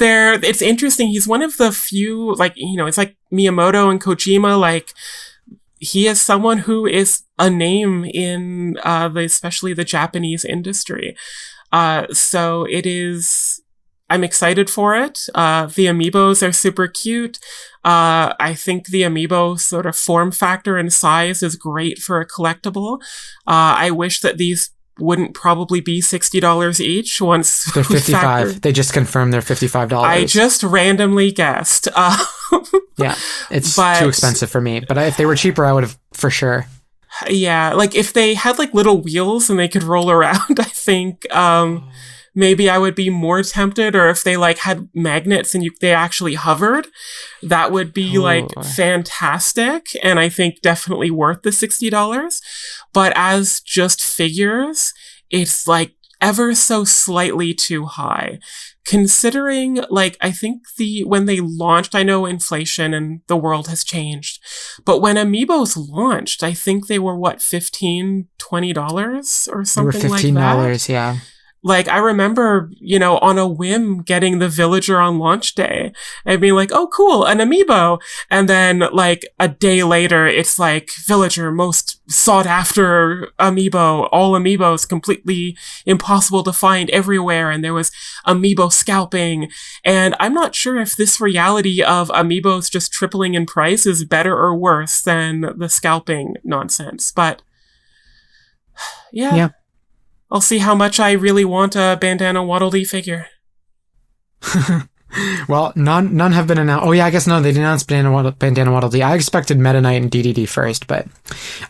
it's interesting. He's one of the few, like, you know, it's like Miyamoto and Kojima, like, he is someone who is a name in, especially the Japanese industry. So I'm excited for it. The amiibos are super cute. I think the amiibo sort of form factor and size is great for a collectible. I wish that these wouldn't probably be $60 each once they're $55. They just confirmed they're $55. I just randomly guessed. Yeah, it's too expensive for me. But if they were cheaper, I would have for sure. Yeah, like if they had like little wheels and they could roll around, I think maybe I would be more tempted. Or if they like had magnets and they actually hovered, that would be like fantastic. And I think definitely worth the $60. But as just figures, it's like ever so slightly too high. Considering, like, I think when they launched, I know inflation and the world has changed, but when Amiibos launched, I think they were, $15, $20 or something like that? They were $15, yeah. Like, I remember, on a whim getting the Villager on launch day and being like, oh, cool, an Amiibo. And then, like, a day later, it's like, Villager, most sought after Amiibo, all Amiibos, completely impossible to find everywhere. And there was Amiibo scalping. And I'm not sure if this reality of Amiibos just tripling in price is better or worse than the scalping nonsense. But, yeah. I'll see how much I really want a Bandana Waddle Dee figure. Well, none have been announced. Oh yeah, I guess no, they didn't announce Bandana Waddle Dee. I expected Meta Knight and DDD first, but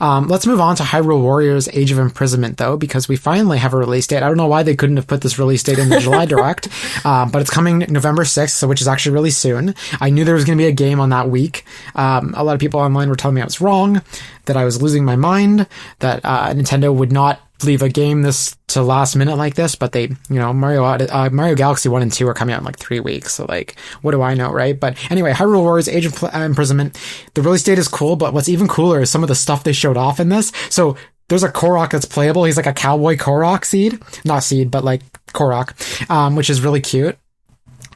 let's move on to Hyrule Warriors Age of Imprisonment, though, because we finally have a release date. I don't know why they couldn't have put this release date in the July Direct, but it's coming November 6th, so which is actually really soon. I knew there was going to be a game on that week. A lot of people online were telling me I was wrong, that I was losing my mind, that Nintendo would not leave a game this to last minute like this, but they, Mario Galaxy 1 and 2 are coming out in like 3 weeks, so like, what do I know, right? But anyway, Hyrule Warriors Age of Imprisonment, the release date is cool, but what's even cooler is some of the stuff they showed off in this. So there's a Korok that's playable. He's like a cowboy Korok not seed, but like Korok, which is really cute.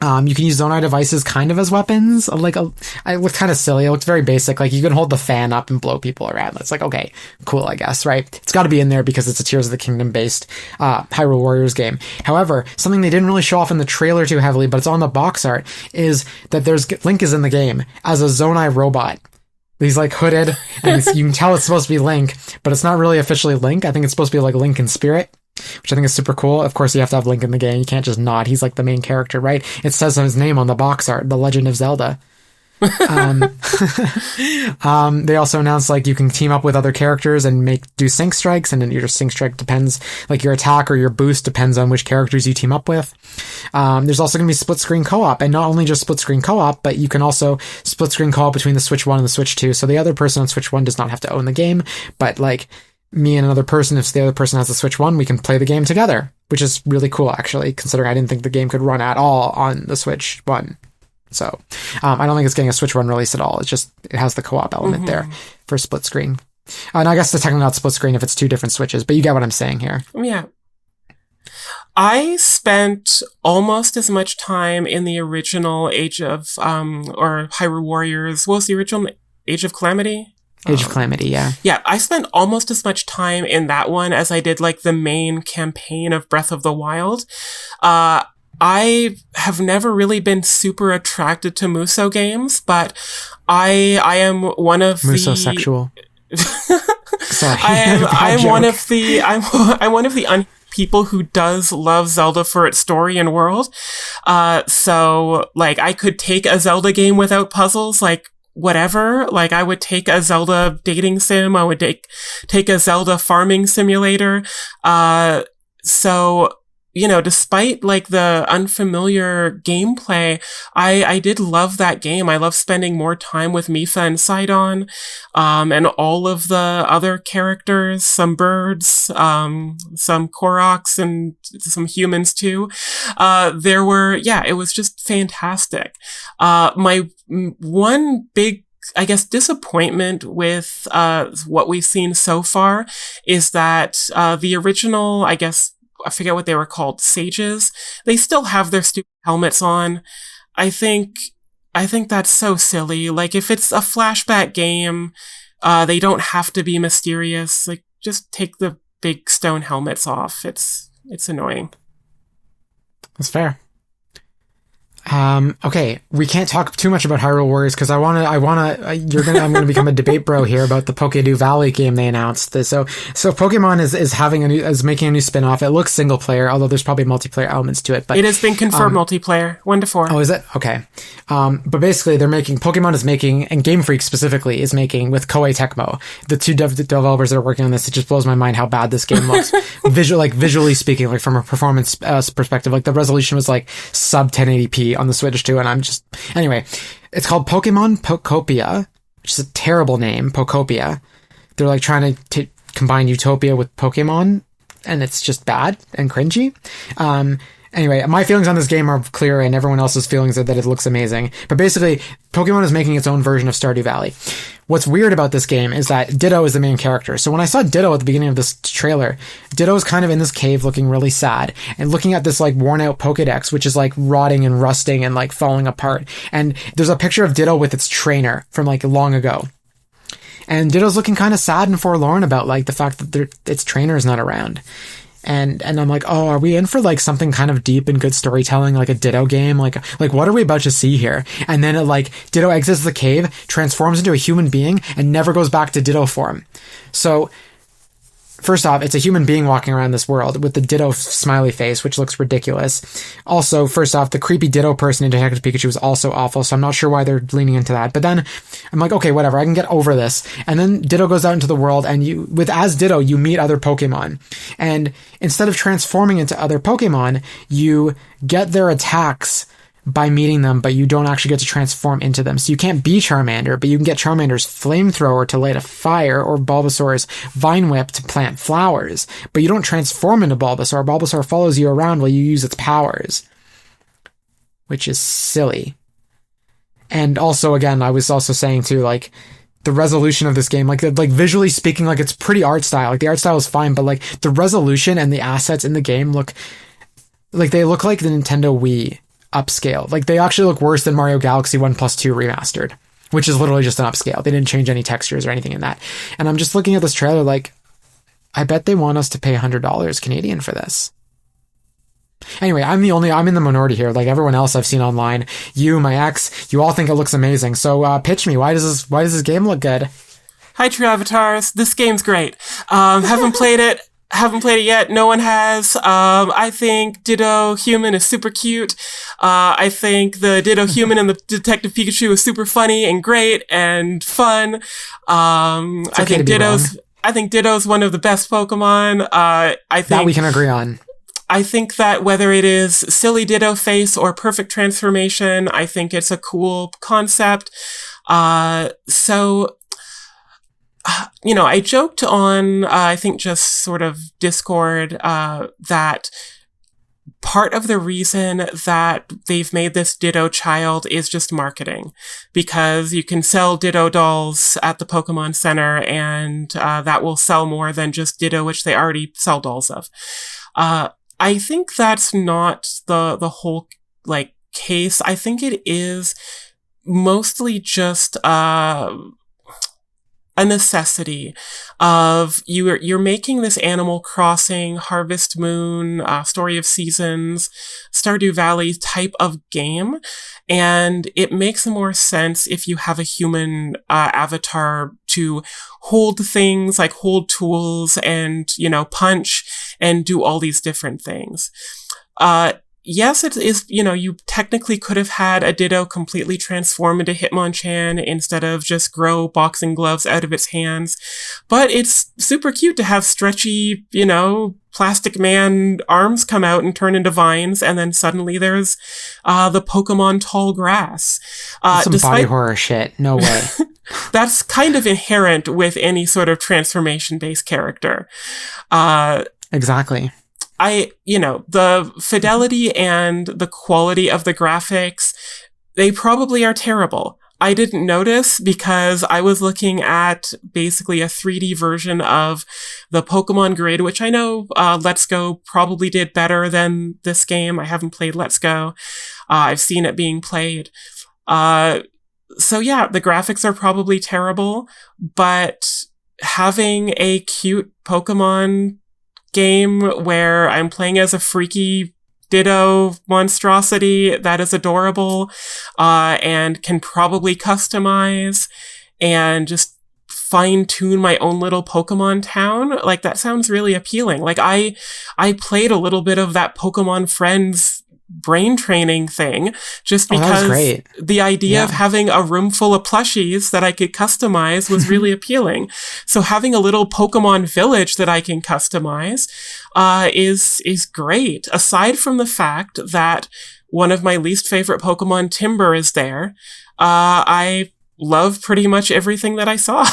You can use Zonai devices kind of as weapons. It looks kind of silly. It looks very basic. Like, you can hold the fan up and blow people around. It's like, okay, cool, I guess, right? It's got to be in there because it's a Tears of the Kingdom based Hyrule Warriors game. However, something they didn't really show off in the trailer too heavily, but it's on the box art, is that Link is in the game as a Zonai robot. He's like hooded, and you can tell it's supposed to be Link, but it's not really officially Link. I think it's supposed to be like Link in spirit, which I think is super cool. Of course, you have to have Link in the game. You can't just nod. He's like the main character, right? It says his name on the box art, The Legend of Zelda. They also announced like you can team up with other characters and do sync strikes, and then your sync strike depends, like your attack or your boost depends on which characters you team up with. There's also going to be split screen co-op, and not only just split screen co-op, but you can also split screen co-op between the Switch 1 and the Switch 2. So the other person on Switch 1 does not have to own the game, but like me and another person, if the other person has the Switch 1, we can play the game together, which is really cool, actually, considering I didn't think the game could run at all on the Switch 1. So, I don't think it's getting a Switch 1 release at all. It's just, it has the co-op element there for split screen. And I guess it's technically not split screen if it's two different Switches, but you get what I'm saying here. Yeah. I spent almost as much time in the original Age of, or Hyrule Warriors. What was the original? Age of Calamity? Age of Calamity, yeah. Yeah, I spent almost as much time in that one as I did, like, the main campaign of Breath of the Wild. I have never really been super attracted to Musou games, but I am one of Musou-sexual. Sorry. I'm one of the people who does love Zelda for its story and world. So, like, I could take a Zelda game without puzzles, like, whatever. Like, I would take a Zelda dating sim. I would take a Zelda farming simulator. So, despite like the unfamiliar gameplay, I did love that game. I love spending more time with Mipha and Sidon, and all of the other characters, some birds, some Koroks, and some humans too. It was just fantastic. My one big, I guess, disappointment with what we've seen so far is that the original, I forget what they were called, sages, they still have their stupid helmets on. I think that's so silly. Like, if it's a flashback game, they don't have to be mysterious. Like, just take the big stone helmets off. It's annoying. That's fair. Okay, we can't talk too much about Hyrule Warriors because I'm gonna become a debate bro here about the Pokédew Valley game they announced. So Pokemon is making a new spin-off. It looks single player, although there's probably multiplayer elements to it. But it has been confirmed multiplayer, 1 to 4. Oh, is it? Okay. But basically Pokemon is making, and Game Freak specifically is making with Koei Tecmo, the two developers that are working on this. It just blows my mind how bad this game looks. Visually speaking, like from a performance perspective, like the resolution was like sub 1080p on the Switch too, and anyway, it's called Pokemon Pokopia, which is a terrible name, Pokopia. They're like trying to combine Utopia with Pokemon, and it's just bad and cringy. Anyway, my feelings on this game are clear, and everyone else's feelings are that it looks amazing. But basically, Pokemon is making its own version of Stardew Valley. What's weird about this game is that Ditto is the main character. So when I saw Ditto at the beginning of this trailer, Ditto is kind of in this cave looking really sad and looking at this like worn out Pokedex, which is like rotting and rusting and like falling apart. And there's a picture of Ditto with its trainer from like long ago. And Ditto's looking kind of sad and forlorn about like the fact that its trainer is not around. And I'm like, oh, are we in for like something kind of deep and good storytelling, like a Ditto game? Like what are we about to see here? And then Ditto exits the cave, transforms into a human being, and never goes back to Ditto form. So, first off, it's a human being walking around this world with the Ditto smiley face, which looks ridiculous. Also, first off, the creepy Ditto person in Detective Pikachu was also awful, so I'm not sure why they're leaning into that. But then I'm like, okay, whatever, I can get over this. And then Ditto goes out into the world, and as Ditto, you meet other Pokemon. And instead of transforming into other Pokemon, you get their attacks by meeting them, but you don't actually get to transform into them. So you can't be Charmander, but you can get Charmander's flamethrower to light a fire, or Bulbasaur's vine whip to plant flowers. But you don't transform into Bulbasaur. Bulbasaur follows you around while you use its powers, which is silly. And also, again, I was also saying too, like, the resolution of this game, like visually speaking, like it's pretty art style. Like the art style is fine, but like the resolution and the assets in the game look like the Nintendo Wii upscale. Like they actually look worse than Mario Galaxy 1+2 remastered, which is literally just an upscale. They didn't change any textures or anything in that. And I'm just looking at this trailer like, I bet they want us to pay $100 Canadian for this. Anyway, I'm in the minority here. Like everyone else I've seen online, you, my ex, you all think it looks amazing. So pitch me. Why does this game look good? Hi, True Avatars. This game's great. Haven't played it. Haven't played it yet. No one has. I think Ditto Human is super cute. I think the Ditto Human and the Detective Pikachu is super funny and great and fun. I think Ditto's one of the best Pokemon. I think that we can agree on. I think that whether it is silly Ditto face or perfect transformation, I think it's a cool concept. I joked on, I think just sort of Discord, that part of the reason that they've made this Ditto child is just marketing, because you can sell Ditto dolls at the Pokemon Center, and that will sell more than just Ditto, which they already sell dolls of. I think that's not the whole, case. I think it is mostly just, a necessity of you're making this Animal Crossing, Harvest Moon, Story of Seasons, Stardew Valley type of game, and it makes more sense if you have a human avatar to hold things, like hold tools and, punch and do all these different things. Yes, it is, you technically could have had a Ditto completely transform into Hitmonchan instead of just grow boxing gloves out of its hands. But it's super cute to have stretchy, plastic man arms come out and turn into vines, and then suddenly there's the Pokemon tall grass. Some body horror shit. No way. That's kind of inherent with any sort of transformation-based character. Exactly. The fidelity and the quality of the graphics, they probably are terrible. I didn't notice because I was looking at basically a 3D version of the Pokemon Grid, which I know Let's Go probably did better than this game. I haven't played Let's Go. I've seen it being played. So yeah, the graphics are probably terrible, but having a cute Pokemon game where I'm playing as a freaky Ditto monstrosity that is adorable, and can probably customize and just fine-tune my own little Pokemon town. Like, that sounds really appealing. Like, I played a little bit of that Pokemon Friends brain training thing just because the idea of having a room full of plushies that I could customize was really appealing. So having a little Pokemon village that I can customize is great. Aside from the fact that one of my least favorite Pokemon, Timber, is there, I love pretty much everything that I saw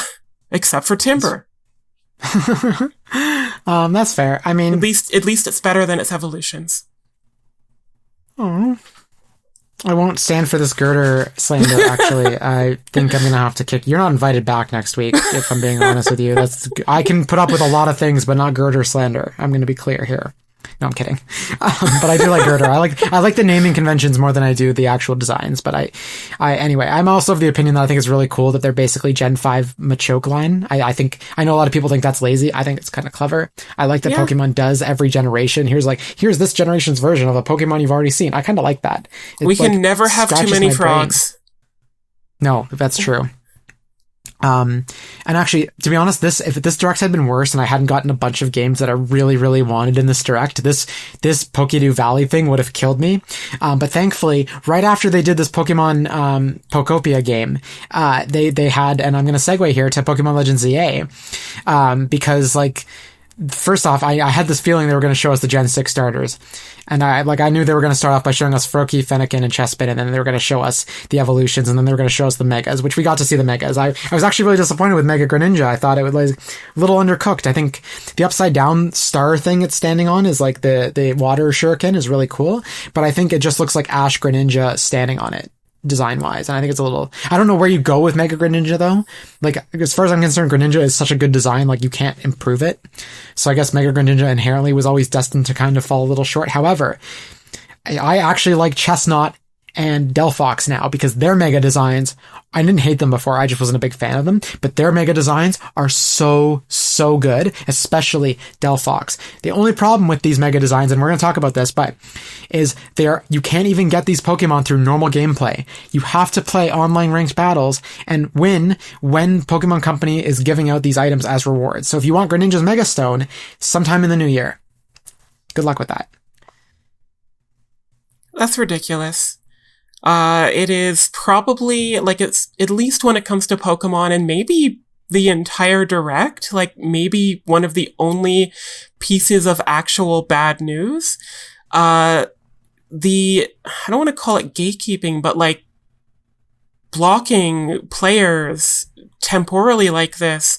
except for Timber. That's fair. I mean, at least it's better than its evolutions. Oh, I won't stand for this girder slander, actually. I think I'm going to have to kick... You're not invited back next week, if I'm being honest with you. I can put up with a lot of things, but not girder slander. I'm going to be clear here. No, I'm kidding. But I do like girder. I like the naming conventions more than I do the actual designs. But anyway, I'm also of the opinion that I think it's really cool that they're basically Gen 5 Machoke line. I know a lot of people think that's lazy. I think it's kind of clever. I like that Pokemon does every generation. Here's this generation's version of a Pokemon you've already seen. I kind of like that. We can never have too many frogs. No, that's true. And actually, to be honest, if this direct had been worse and I hadn't gotten a bunch of games that I really, really wanted in this direct, this Pokédew Valley thing would have killed me. But thankfully, right after they did this Pokemon, Pokopia game, they had, and I'm going to segue here to Pokemon Legends ZA, because like, first off, I had this feeling they were going to show us the Gen 6 starters. And I knew they were going to start off by showing us Froakie, Fennekin, and Chespin, and then they were going to show us the evolutions, and then they were going to show us the Megas, which we got to see the Megas. I was actually really disappointed with Mega Greninja. I thought it was like a little undercooked. I think the upside down star thing it's standing on is like the water shuriken is really cool, but I think it just looks like Ash Greninja standing on it, design-wise, and I think it's a little... I don't know where you go with Mega Greninja, though. Like, as far as I'm concerned, Greninja is such a good design, like, you can't improve it. So I guess Mega Greninja inherently was always destined to kind of fall a little short. However, I actually like Chestnut and Delphox now, because their Mega designs... I didn't hate them before, I just wasn't a big fan of them, but their Mega designs are so good, especially Delphox. The only problem with these Mega designs, and we're going to talk about this, but is you can't even get these Pokemon through normal gameplay. You have to play online ranked battles and win when Pokemon Company is giving out these items as rewards. So if you want Greninja's Mega Stone, sometime in the new year. Good luck with that. That's ridiculous. It is probably, like, it's, at least when it comes to Pokemon, and maybe the entire direct, like, maybe one of the only pieces of actual bad news. I don't want to call it gatekeeping, but, like, blocking players temporally like this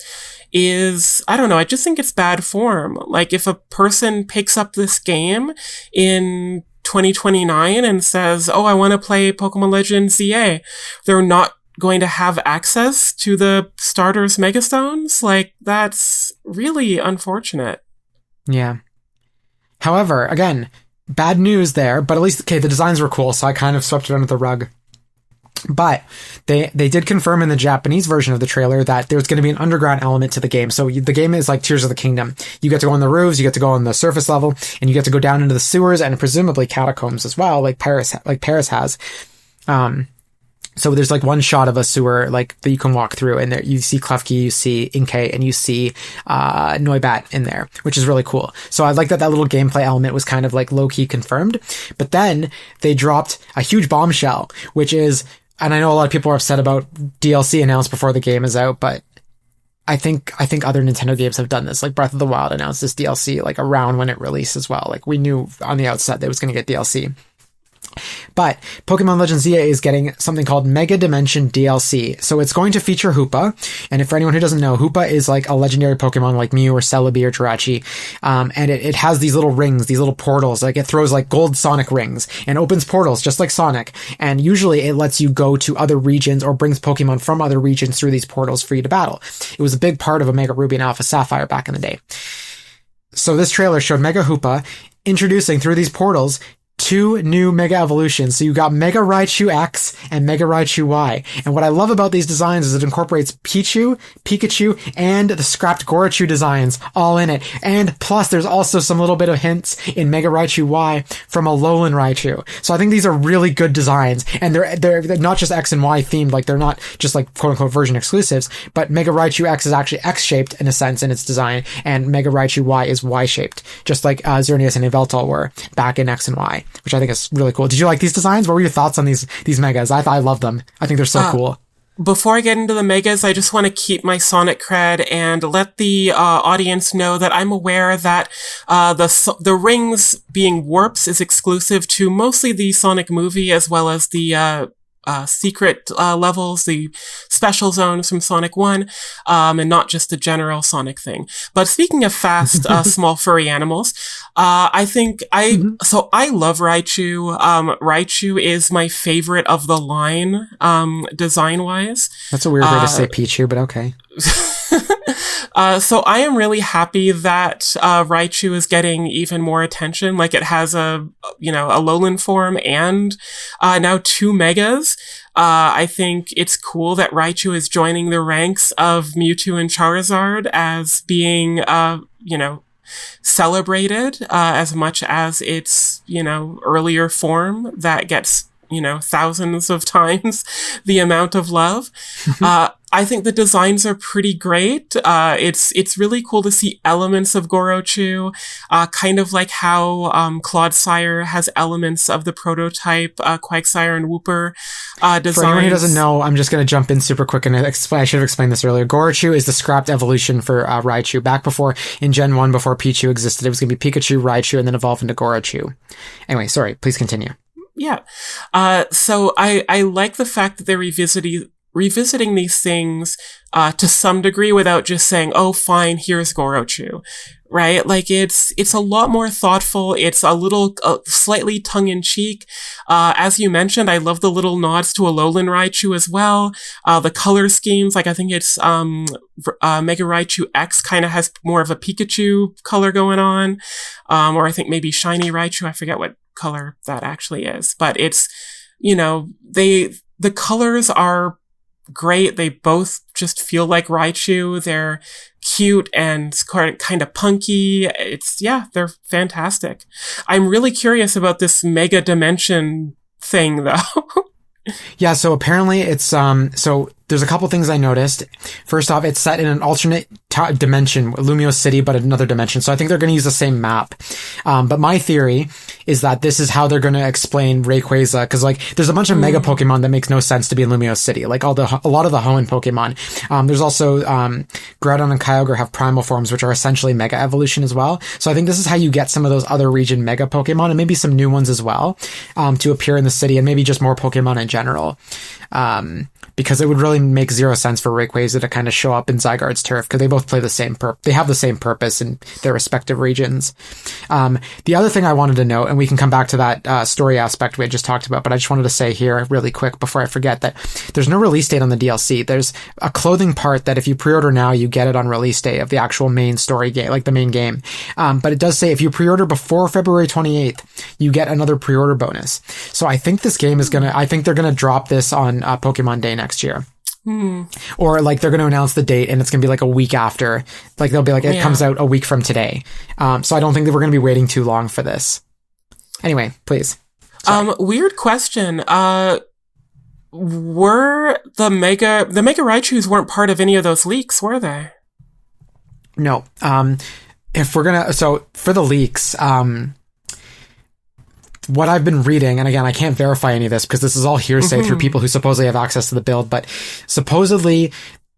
is, I don't know, I just think it's bad form. Like, if a person picks up this game in 2029 and says, oh, I want to play Pokemon Legends ZA, they're not going to have access to the starters Megastones? Like, that's really unfortunate. Yeah. However, again, bad news there, but at least, okay, the designs were cool, so I kind of swept it under the rug. But they did confirm in the Japanese version of the trailer that there's going to be an underground element to the game. So the game is like Tears of the Kingdom. You get to go on the roofs, you get to go on the surface level, and you get to go down into the sewers and presumably catacombs as well, like Paris has. So there's like one shot of a sewer like that you can walk through, and there you see Klefki, you see Inkay, and you see Noibat in there, which is really cool. So I like that little gameplay element was kind of like low-key confirmed. But then they dropped a huge bombshell, which is, and I know a lot of people are upset about DLC announced before the game is out, but I think other Nintendo games have done this. Like Breath of the Wild announced this DLC like around when it released as well. Like we knew on the outset that it was going to get DLC. But Pokemon Legends ZA is getting something called Mega Dimension DLC. So it's going to feature Hoopa. And for anyone who doesn't know, Hoopa is like a legendary Pokemon like Mew or Celebi or Jirachi. And it has these little rings, these little portals. Like it throws like gold Sonic rings and opens portals just like Sonic. And usually it lets you go to other regions or brings Pokemon from other regions through these portals for you to battle. It was a big part of Omega Ruby and Alpha Sapphire back in the day. So this trailer showed Mega Hoopa introducing through these portals two new Mega Evolutions. So you got Mega Raichu X and Mega Raichu Y. And what I love about these designs is it incorporates Pichu, Pikachu, and the scrapped Gorachu designs all in it. And plus, there's also some little bit of hints in Mega Raichu Y from a Alolan Raichu. So I think these are really good designs. And they're not just X and Y themed, like they're not just like quote unquote version exclusives, but Mega Raichu X is actually X-shaped in a sense in its design, and Mega Raichu Y is Y-shaped, just like Xerneas and Yveltal were back in X and Y, which I think is really cool. Did you like these designs? What were your thoughts on these Megas? I love them. I think they're so cool. Before I get into the Megas, I just want to keep my Sonic cred and let the audience know that I'm aware that the rings being warps is exclusive to mostly the Sonic movie as well as the secret levels, the special zones from Sonic 1, and not just the general Sonic thing. But speaking of fast, small furry animals, I think so I love Raichu. Raichu is my favorite of the line, design-wise. That's a weird way to say Pichu, but okay. So I am really happy that Raichu is getting even more attention. Like it has a Alolan form and now two Megas. I think it's cool that Raichu is joining the ranks of Mewtwo and Charizard as being celebrated as much as its earlier form that gets thousands of times the amount of love. I think the designs are pretty great. It's really cool to see elements of Gorochu, kind of like how Clodsire has elements of the prototype Quagsire and Wooper designs. For anyone who doesn't know, I'm just going to jump in super quick and explain. I should have explained this earlier. Gorochu is the scrapped evolution for Raichu. Back before, in Gen 1, before Pichu existed, it was going to be Pikachu, Raichu, and then evolve into Gorochu. Anyway, sorry, please continue. Yeah. So I like the fact that they're revisiting these things to some degree without just saying, oh, fine, here's Gorochu, right? Like it's a lot more thoughtful. It's a little slightly tongue-in-cheek. As you mentioned, I love the little nods to Alolan Raichu as well. The color schemes, like I think it's Mega Raichu X kind of has more of a Pikachu color going on, or I think maybe Shiny Raichu. I forget what color that actually is, but it's the colors are great. They both just feel like Raichu. They're cute and kind of punky. They're fantastic. I'm really curious about this Mega Dimension thing though. Yeah, so apparently it's so there's a couple things I noticed. First off, it's set in an alternate dimension, Lumiose City, but another dimension. So I think they're going to use the same map. But my theory is that this is how they're going to explain Rayquaza, because like there's a bunch of Mega Pokemon that makes no sense to be in Lumiose City, like a lot of the Hoenn Pokemon. There's also Groudon and Kyogre have primal forms, which are essentially Mega Evolution as well. So I think this is how you get some of those other region Mega Pokemon, and maybe some new ones as well, to appear in the city, and maybe just more Pokemon in general. Because it would really make zero sense for Rayquaza to kind of show up in Zygarde's turf, because they both play the same they have the same purpose in their respective regions. The other thing I wanted to note, and we can come back to that story aspect we had just talked about, but I just wanted to say here really quick before I forget that there's no release date on the DLC. There's a clothing part that if you pre-order now, you get it on release day of the actual main story game, like the main game. But it does say if you pre-order before February 28th, you get another pre-order bonus. So I think this game is I think they're gonna drop this on Pokemon Day next year. Or like they're going to announce the date and it's going to be like a week after. Like they'll be like, it comes out a week from today. So I don't think that we're going to be waiting too long for this. Anyway, please. Weird question. Were the Mega Raichus weren't part of any of those leaks, were they? No. If we're going to, so for the leaks, what I've been reading, and again, I can't verify any of this because this is all hearsay through people who supposedly have access to the build, but supposedly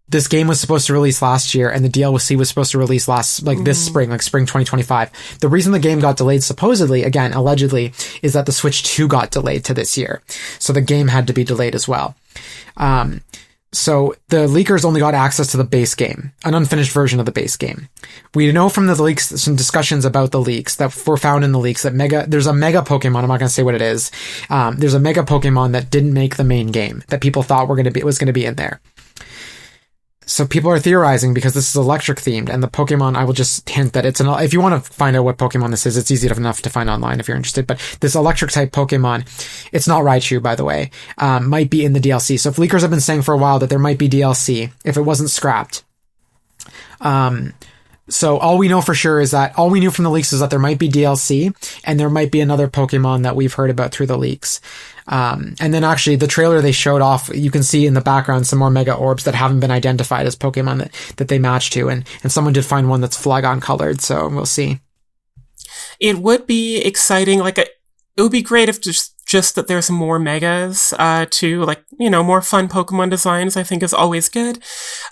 this game was supposed to release last year and the DLC was supposed to release this spring, like spring 2025. The reason the game got delayed, supposedly, again, allegedly, is that the Switch 2 got delayed to this year. So the game had to be delayed as well. So the leakers only got access to the base game, an unfinished version of the base game. We know from the leaks, some discussions about the leaks that were found in the leaks that there's a Mega Pokemon, I'm not going to say what it is. There's a Mega Pokemon that didn't make the main game that people thought was going to be in there. So people are theorizing because this is electric themed, and the Pokemon, I will just hint that if you want to find out what Pokemon this is, it's easy enough to find online if you're interested. But this electric type Pokemon, it's not Raichu, by the way, might be in the DLC. So if leakers have been saying for a while that there might be DLC if it wasn't scrapped. So all we know for sure is that all we knew from the leaks is that there might be DLC and there might be another Pokemon that we've heard about through the leaks. And then actually the trailer they showed off, you can see in the background some more Mega Orbs that haven't been identified as Pokemon that they match to. And someone did find one that's Flygon colored. So we'll see. It would be exciting. It would be great if just that there's more megas, too, more fun Pokemon designs, I think is always good.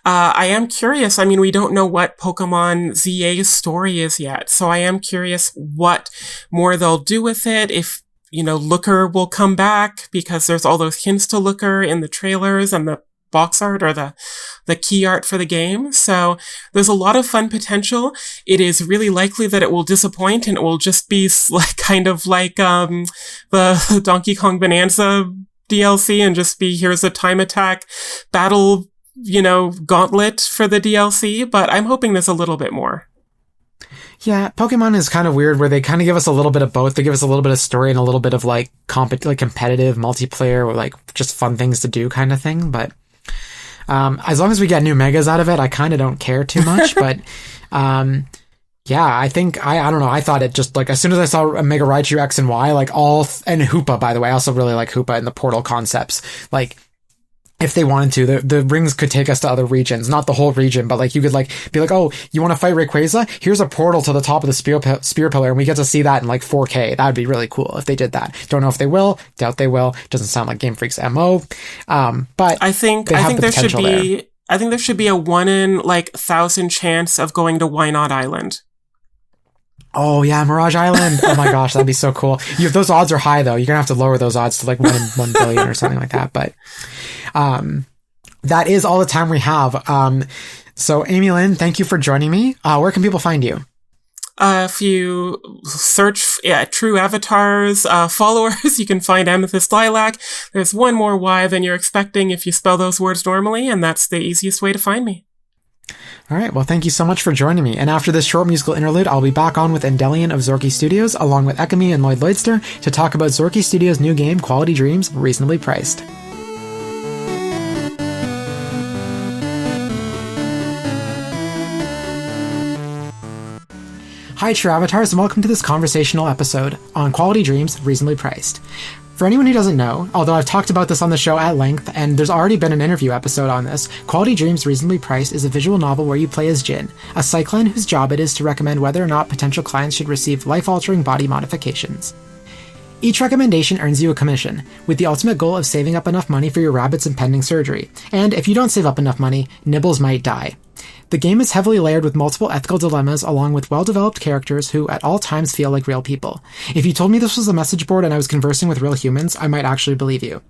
I am curious. I mean, we don't know what Pokemon ZA's story is yet. So I am curious what more they'll do with it. If, Looker will come back because there's all those hints to Looker in the trailers and the box art or the key art for the game. So there's a lot of fun potential. It is really likely that it will disappoint and it will just be the Donkey Kong Bonanza DLC and just be, here's a time attack battle, gauntlet for the DLC. But I'm hoping there's a little bit more. Yeah, Pokemon is kind of weird where they kind of give us a little bit of both. They give us a little bit of story and a little bit of competitive multiplayer or just fun things to do kind of thing. But as long as we get new megas out of it, I kind of don't care too much. But yeah, I think I don't know. I thought it just as soon as I saw a Mega Raichu X and Y, and Hoopa, by the way, I also really like Hoopa and the portal concepts. If they wanted to, the rings could take us to other regions, not the whole region, but you could be oh, you want to fight Rayquaza? Here's a portal to the top of the spear pillar, and we get to see that in 4K. That would be really cool if they did that. Don't know if they will. Doubt they will. Doesn't sound like Game Freak's MO. But I think there should be a 1 in 1,000 chance of going to Why Not Island. Oh yeah, Mirage Island. Oh my gosh, that'd be so cool. Those odds are high though. You're gonna have to lower those odds to 1 in 1 billion or something like that. But that is all the time we have. So Amy-Lynn, thank you for joining me. Where can people find you? If you search True Avatars followers, you can find Amethyst Lilac. There's one more Y than you're expecting if you spell those words normally, and that's the easiest way to find me. All right, well, thank you so much for joining me. And after this short musical interlude, I'll be back on with Endellion of Zorkie Studios, along with Ekamy and Lloyd Lloydster, to talk about Zorkie Studios' new game, Quality Dreams, Reasonably Priced. Hi, True Avatars, and welcome to this conversational episode on Quality Dreams, Reasonably Priced. For anyone who doesn't know, although I've talked about this on the show at length, and there's already been an interview episode on this, Quality Dreams Reasonably Priced is a visual novel where you play as Jin, a psychline whose job it is to recommend whether or not potential clients should receive life-altering body modifications. Each recommendation earns you a commission, with the ultimate goal of saving up enough money for your rabbit's impending surgery, and if you don't save up enough money, Nibbles might die. The game is heavily layered with multiple ethical dilemmas along with well-developed characters who at all times feel like real people. If you told me this was a message board and I was conversing with real humans, I might actually believe you.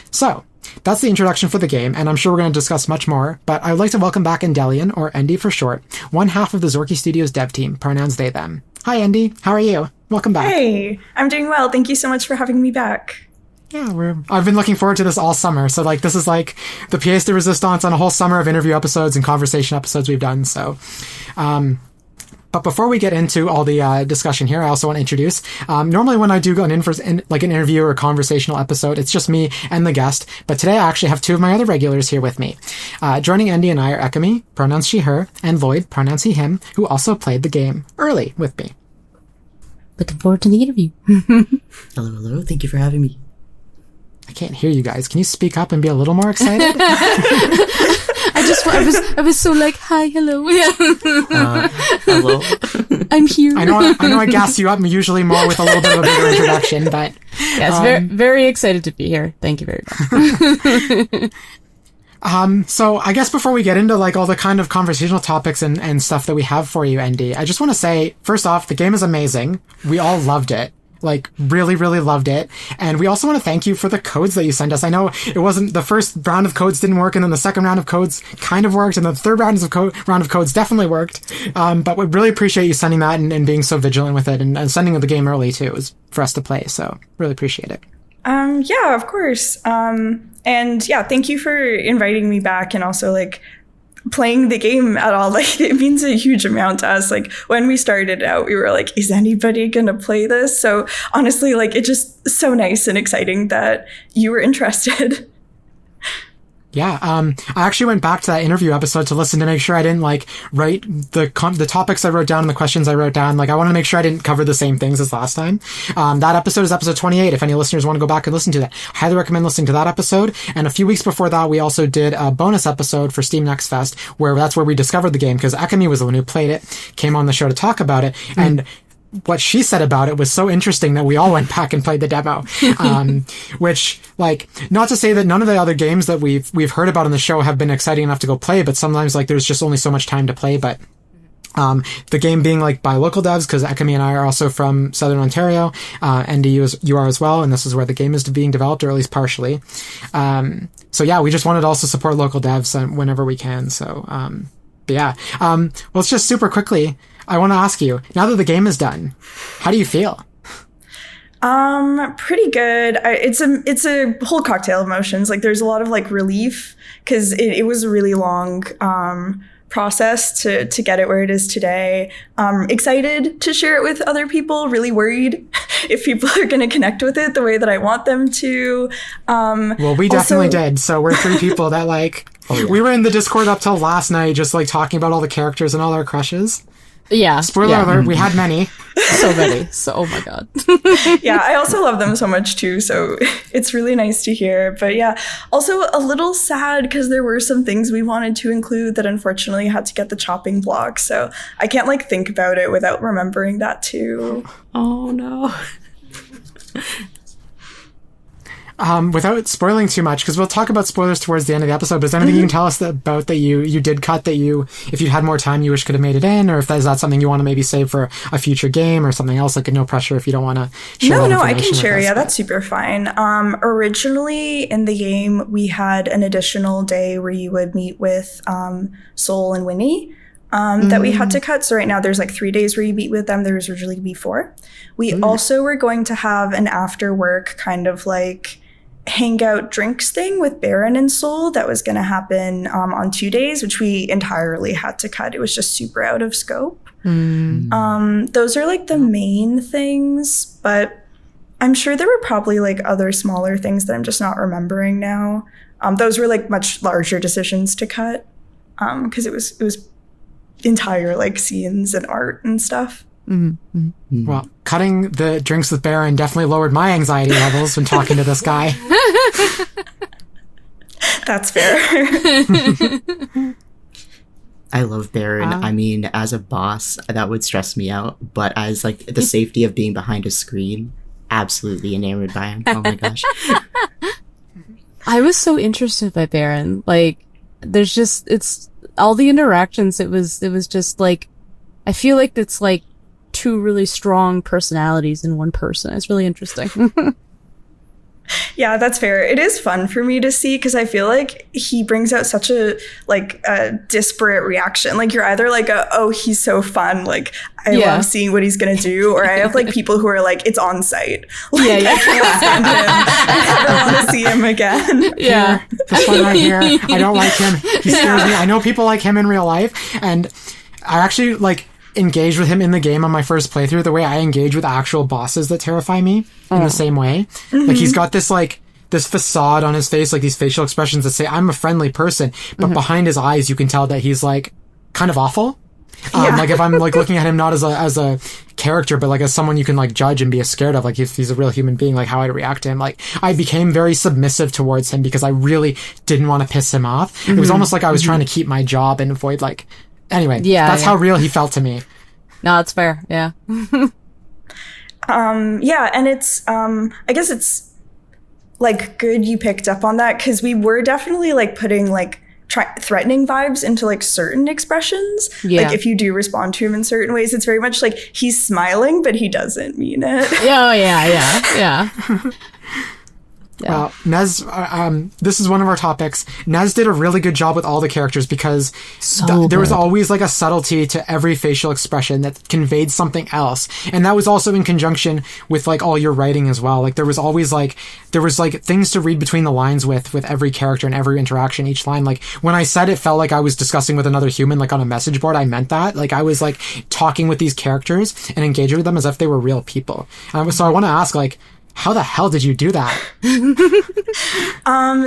So, that's the introduction for the game, and I'm sure we're going to discuss much more, but I would like to welcome back Endellion, or Endy for short, one half of the Zorkie Studios dev team, pronouns they, them. Hi, Endy. How are you? Welcome back. Hey, I'm doing well. Thank you so much for having me back. Yeah, I've been looking forward to this all summer. So this is the pièce de résistance on a whole summer of interview episodes and conversation episodes we've done. So, but before we get into all the discussion here, I also want to introduce. Normally, when I do an interview or a conversational episode, it's just me and the guest. But today, I actually have two of my other regulars here with me. Joining Endy and I are Ekamy, pronouns she, her, and Lloyd, pronouns he, him, who also played the game early with me. Looking forward to the interview. Hello. Thank you for having me. I can't hear you guys. Can you speak up and be a little more excited? I was so hi, hello. Hello. I'm here. I know I gassed you up usually more with a little bit of a bigger introduction, but yes, very, very excited to be here. Thank you very much. So I guess before we get into all the kind of conversational topics and stuff that we have for you, Endy, I just want to say, first off, the game is amazing. We all loved it. Really, really loved it. And we also want to thank you for the codes that you sent us. I know it wasn't the first round of codes didn't work, and then the second round of codes kind of worked, and the third round of codes definitely worked. But we really appreciate you sending that and being so vigilant with it and sending the game early too. It was for us to play. So really appreciate it. Yeah, of course. And yeah, thank you for inviting me back and also playing the game at all. Like, it means a huge amount to us. Like, when we started out, we were like, is anybody gonna play this? So honestly, like, it's just so nice and exciting that you were interested. Yeah, I actually went back to that interview episode to listen to make sure I didn't like write the topics I wrote down and the questions I wrote down. Like, I want to make sure I didn't cover the same things as last time. That episode is episode 28. If any listeners want to go back and listen to that, highly recommend listening to that episode. And a few weeks before that, we also did a bonus episode for Steam Next Fest, where that's where we discovered the game because Ekamy was the one who played it, came on the show to talk about it, and what she said about it was so interesting that we all went back and played the demo. Which, like, not to say that none of the other games that we've heard about on the show have been exciting enough to go play, but sometimes, like, there's just only so much time to play. But the game being, like, by local devs, because Ekamy and I are also from Southern Ontario, and you are as well, and this is where the game is being developed, or at least partially. So yeah, we just wanted to also support local devs whenever we can. So, but yeah. Well, it's just super quickly, I want to ask you, now that the game is done, how do you feel? Pretty good. It's a whole cocktail of emotions. Like, there's a lot of like relief because it was a really long process to get it where it is today. Excited to share it with other people, really worried if people are going to connect with it the way that I want them to. Well, we definitely did. So we're 3 people that like, we were in the Discord up till last night, just like talking about all the characters and all our crushes. Yeah. Spoiler alert, we had many. So many. So, oh my God. Yeah, I also love them so much too, so it's really nice to hear. But yeah, also a little sad because there were some things we wanted to include that unfortunately had to get the chopping block. So I can't like think about it without remembering that too. Oh no. Without spoiling too much, because we'll talk about spoilers towards the end of the episode, but is there anything you can tell us about that you did cut that if you had more time, you wish could have made it in, or if is that something you want to maybe save for a future game or something else? Like, no pressure if you don't want to share. No, I can share. Yeah, that's super fine. Originally in the game, we had an additional day where you would meet with Soul and Winnie. That we had to cut. So right now there's like 3 days where you meet with them. There was originally to be 4. We also were going to have an after work kind of like hangout drinks thing with Baron and Soul that was going to happen on 2 days, which we entirely had to cut. It was just super out of scope. Those are like the main things, but I'm sure there were probably like other smaller things that I'm just not remembering now. Those were like much larger decisions to cut because it was entire like scenes and art and stuff. Well, cutting the drinks with Baron definitely lowered my anxiety levels when talking to this guy. That's fair. I love Baron. I mean, as a boss, that would stress me out. But as like the safety of being behind a screen, absolutely enamored by him. Oh my gosh. I was so interested by Baron. Like, there's just, it's all the interactions. It was just like, I feel like it's like 2 really strong personalities in one person. It's really interesting. Yeah, that's fair. It is fun for me to see because I feel like he brings out such a like a disparate reaction. Like, you're either like oh, he's so fun, like I love seeing what he's gonna do, or I have like people who are like, it's on site. Like, I can't stand him. I never want to see him again. Yeah. This one right here, I don't like him. He scares me. I know people like him in real life, and I actually like engage with him in the game on my first playthrough the way I engage with actual bosses that terrify me in the same way. Like, he's got this like this facade on his face, like these facial expressions that say I'm a friendly person, but behind his eyes you can tell that he's like kind of awful. Like, if I'm like looking at him not as a character, but like as someone you can like judge and be scared of, like if he's a real human being, like how I'd react to him. Like, I became very submissive towards him because I really didn't want to piss him off. It was almost like I was trying to keep my job and avoid like. Anyway, that's how real he felt to me. No, that's fair. Yeah. Yeah, and it's I guess it's like good you picked up on that because we were definitely like putting like threatening vibes into like certain expressions. Like, if you do respond to him in certain ways, it's very much like he's smiling, but he doesn't mean it. Yeah. Well, Nez, this is one of our topics. Nez did a really good job with all the characters because there was always like a subtlety to every facial expression that conveyed something else. And that was also in conjunction with like all your writing as well. Like there was always like things to read between the lines with every character and every interaction, each line. Like when I said it felt like I was discussing with another human, like on a message board, I meant that. Like I was like talking with these characters and engaging with them as if they were real people. So I want to ask, like, how the hell did you do that?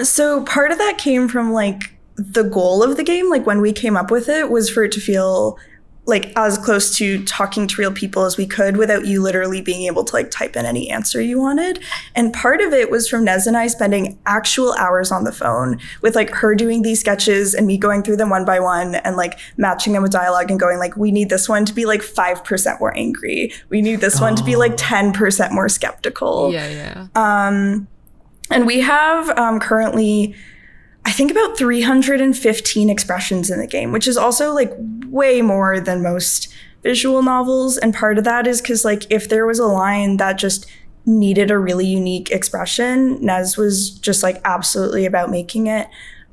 So part of that came from like the goal of the game. Like when we came up with it was for it to feel like as close to talking to real people as we could without you literally being able to like type in any answer you wanted. And part of it was from Nez and I spending actual hours on the phone with like her doing these sketches and me going through them one by one and like matching them with dialogue and going like, we need this one to be like 5% more angry. We need this one to be like 10% more skeptical. Yeah. And we have currently, I think, about 315 expressions in the game, which is also like way more than most visual novels. And part of that is because like if there was a line that just needed a really unique expression, Nez was just like absolutely about making it.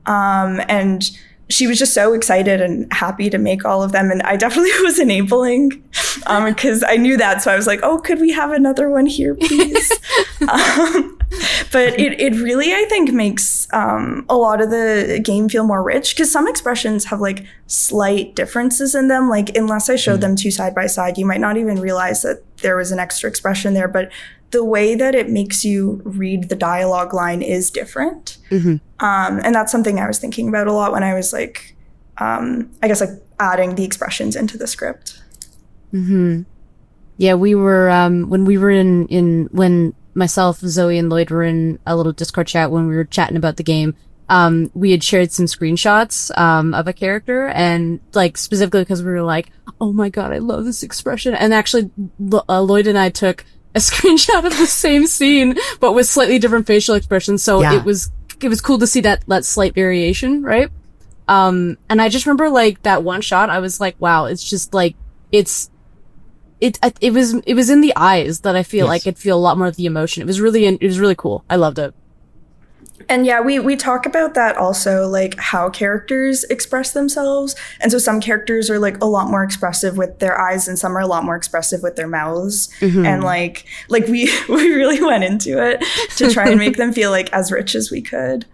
And she was just so excited and happy to make all of them. And I definitely was enabling because I knew that. So I was like, oh, could we have another one here, please? But it really, I think, makes a lot of the game feel more rich because some expressions have like slight differences in them. Like unless I showed them two side by side, you might not even realize that there was an extra expression there. But the way that it makes you read the dialogue line is different. And that's something I was thinking about a lot when I was like, I guess like adding the expressions into the script. Yeah, we were, when we were when myself, Zoe, and Lloyd were in a little Discord chat when we were chatting about the game, we had shared some screenshots of a character, and like specifically because we were like, oh my god, I love this expression. And actually, Lloyd and I took a screenshot of the same scene, but with slightly different facial expressions. So it was cool to see that slight variation, right? And I just remember like that one shot, I was like, wow, it's just like, it was in the eyes that I feel like I'd feel a lot more of the emotion. It was really cool. I loved it. And yeah, we talk about that also, like how characters express themselves. And so some characters are like a lot more expressive with their eyes and some are a lot more expressive with their mouths. And like we really went into it to try and make them feel like as rich as we could.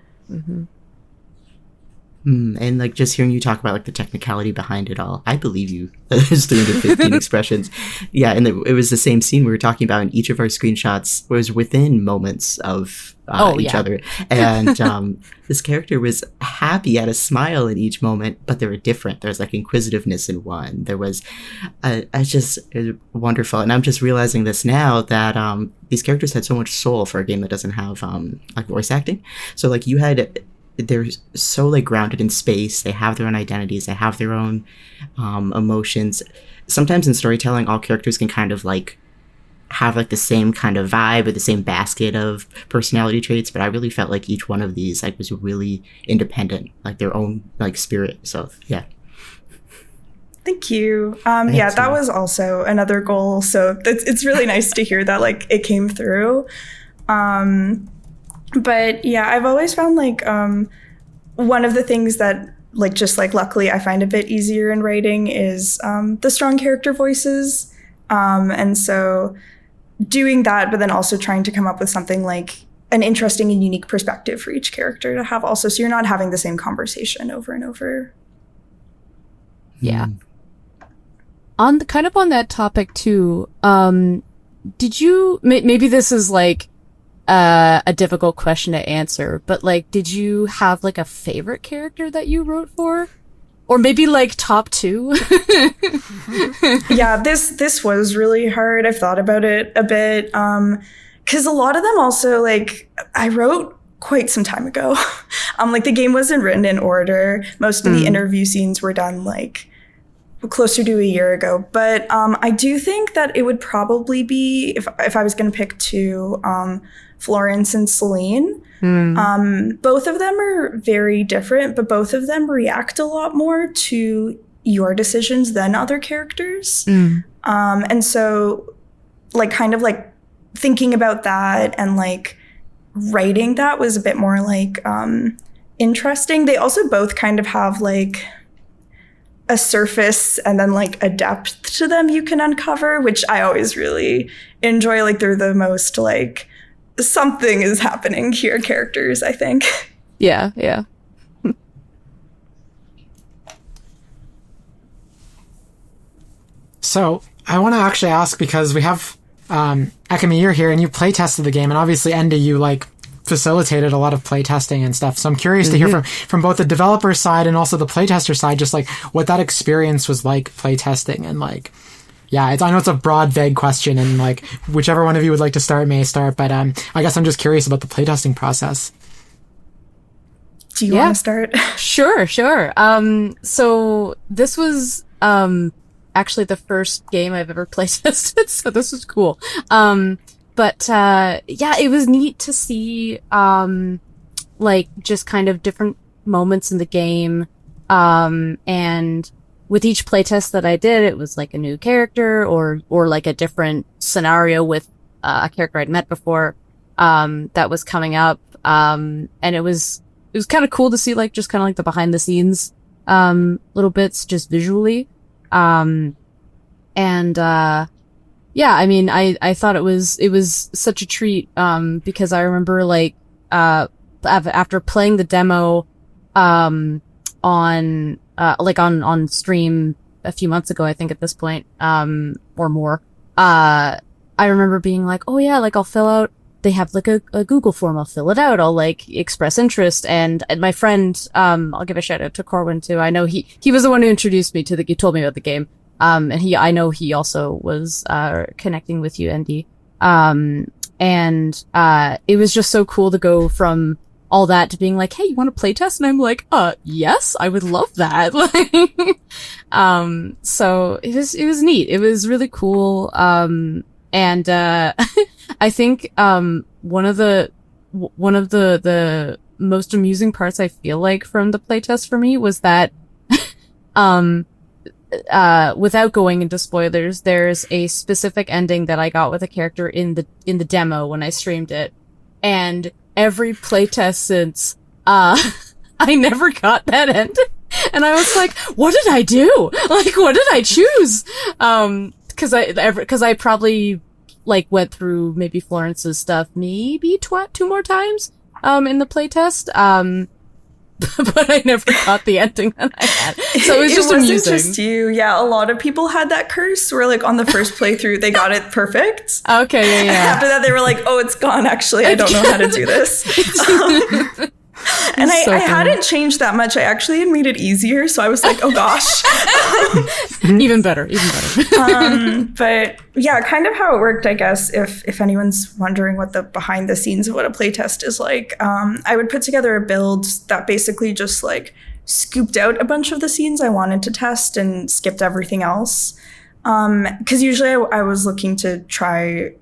And like just hearing you talk about like the technicality behind it all, I believe you. There's 315 expressions. Yeah, and it was the same scene we were talking about, and each of our screenshots was within moments of each other. And this character was happy, had a smile in each moment, but they were different. There's like inquisitiveness in one. There was, it was wonderful. And I'm just realizing this now that these characters had so much soul for a game that doesn't have like voice acting. So like they're so like grounded in space. They have their own identities. They have their own emotions. Sometimes in storytelling, all characters can kind of like have like the same kind of vibe or the same basket of personality traits, but I really felt like each one of these like was really independent, like their own like spirit. So yeah. Thank you. Yeah, that was also another goal. So it's really nice to hear that like it came through. But yeah, I've always found like one of the things that like just like luckily I find a bit easier in writing is the strong character voices. And so doing that, but then also trying to come up with something like an interesting and unique perspective for each character to have also, so you're not having the same conversation over and over. Yeah. On that topic too, did you, maybe this is like a difficult question to answer, but like, did you have like a favorite character that you wrote for? Or maybe like top two? Yeah, this was really hard. I've thought about it a bit. 'Cause a lot of them also like I wrote quite some time ago. Like the game wasn't written in order. Most of the interview scenes were done like closer to a year ago. But I do think that it would probably be, if I was going to pick two, Florence and Celine. Both of them are very different, but both of them react a lot more to your decisions than other characters. And so like kind of like thinking about that and like writing that was a bit more like interesting. They also both kind of have like a surface and then like a depth to them you can uncover, which I always really enjoy. Like they're the most like something is happening here characters, I think. Yeah. So I want to actually ask, because we have Ekamy, you're here and you play tested the game, and obviously Enda, you like facilitated a lot of playtesting and stuff. So I'm curious to hear from both the developer side and also the playtester side, just like what that experience was like playtesting. And like, yeah, I know it's a broad, vague question, and like whichever one of you would like to start may start. But I guess I'm just curious about the playtesting process. Do you want to start? Sure. So this was actually the first game I've ever playtested, so this was cool. But it was neat to see like just kind of different moments in the game. And with each playtest that I did, it was like a new character or like a different scenario with a character I'd met before that was coming up. And it was kind of cool to see like just kind of like the behind the scenes little bits just visually. I mean, I thought it was such a treat, because I remember like, after playing the demo, on stream a few months ago, I think at this point, or more, I remember being like, oh yeah, like I'll fill out, they have like a Google form, I'll fill it out, I'll like express interest, and my friend, I'll give a shout out to Corwin too. I know he was the one who introduced me to he told me about the game. And I know he also was, connecting with you, Andy. It was just so cool to go from all that to being like, hey, you want to playtest? And I'm like, yes, I would love that. So it was neat. It was really cool. I think, one of the most amusing parts I feel like from the playtest for me was that, without going into spoilers, there's a specific ending that I got with a character in the demo when I streamed it. And every playtest since, I never got that ending. And I was like, what did I do? Like, what did I choose? Cause I probably, like, went through maybe Florence's stuff maybe 2 more times, in the playtest. But I never got the ending that I had. So it was just amusing. It wasn't just you. Yeah, a lot of people had that curse where, like, on the first playthrough, they got it perfect. Okay, yeah. After that, they were like, oh, it's gone, actually. I don't know how to do this. And I hadn't changed that much. I actually had made it easier. So I was like, oh, gosh. Even better. But yeah, kind of how it worked, I guess, if anyone's wondering what the behind the scenes of what a playtest is like, I would put together a build that basically just like scooped out a bunch of the scenes I wanted to test and skipped everything else. Because usually I was looking to try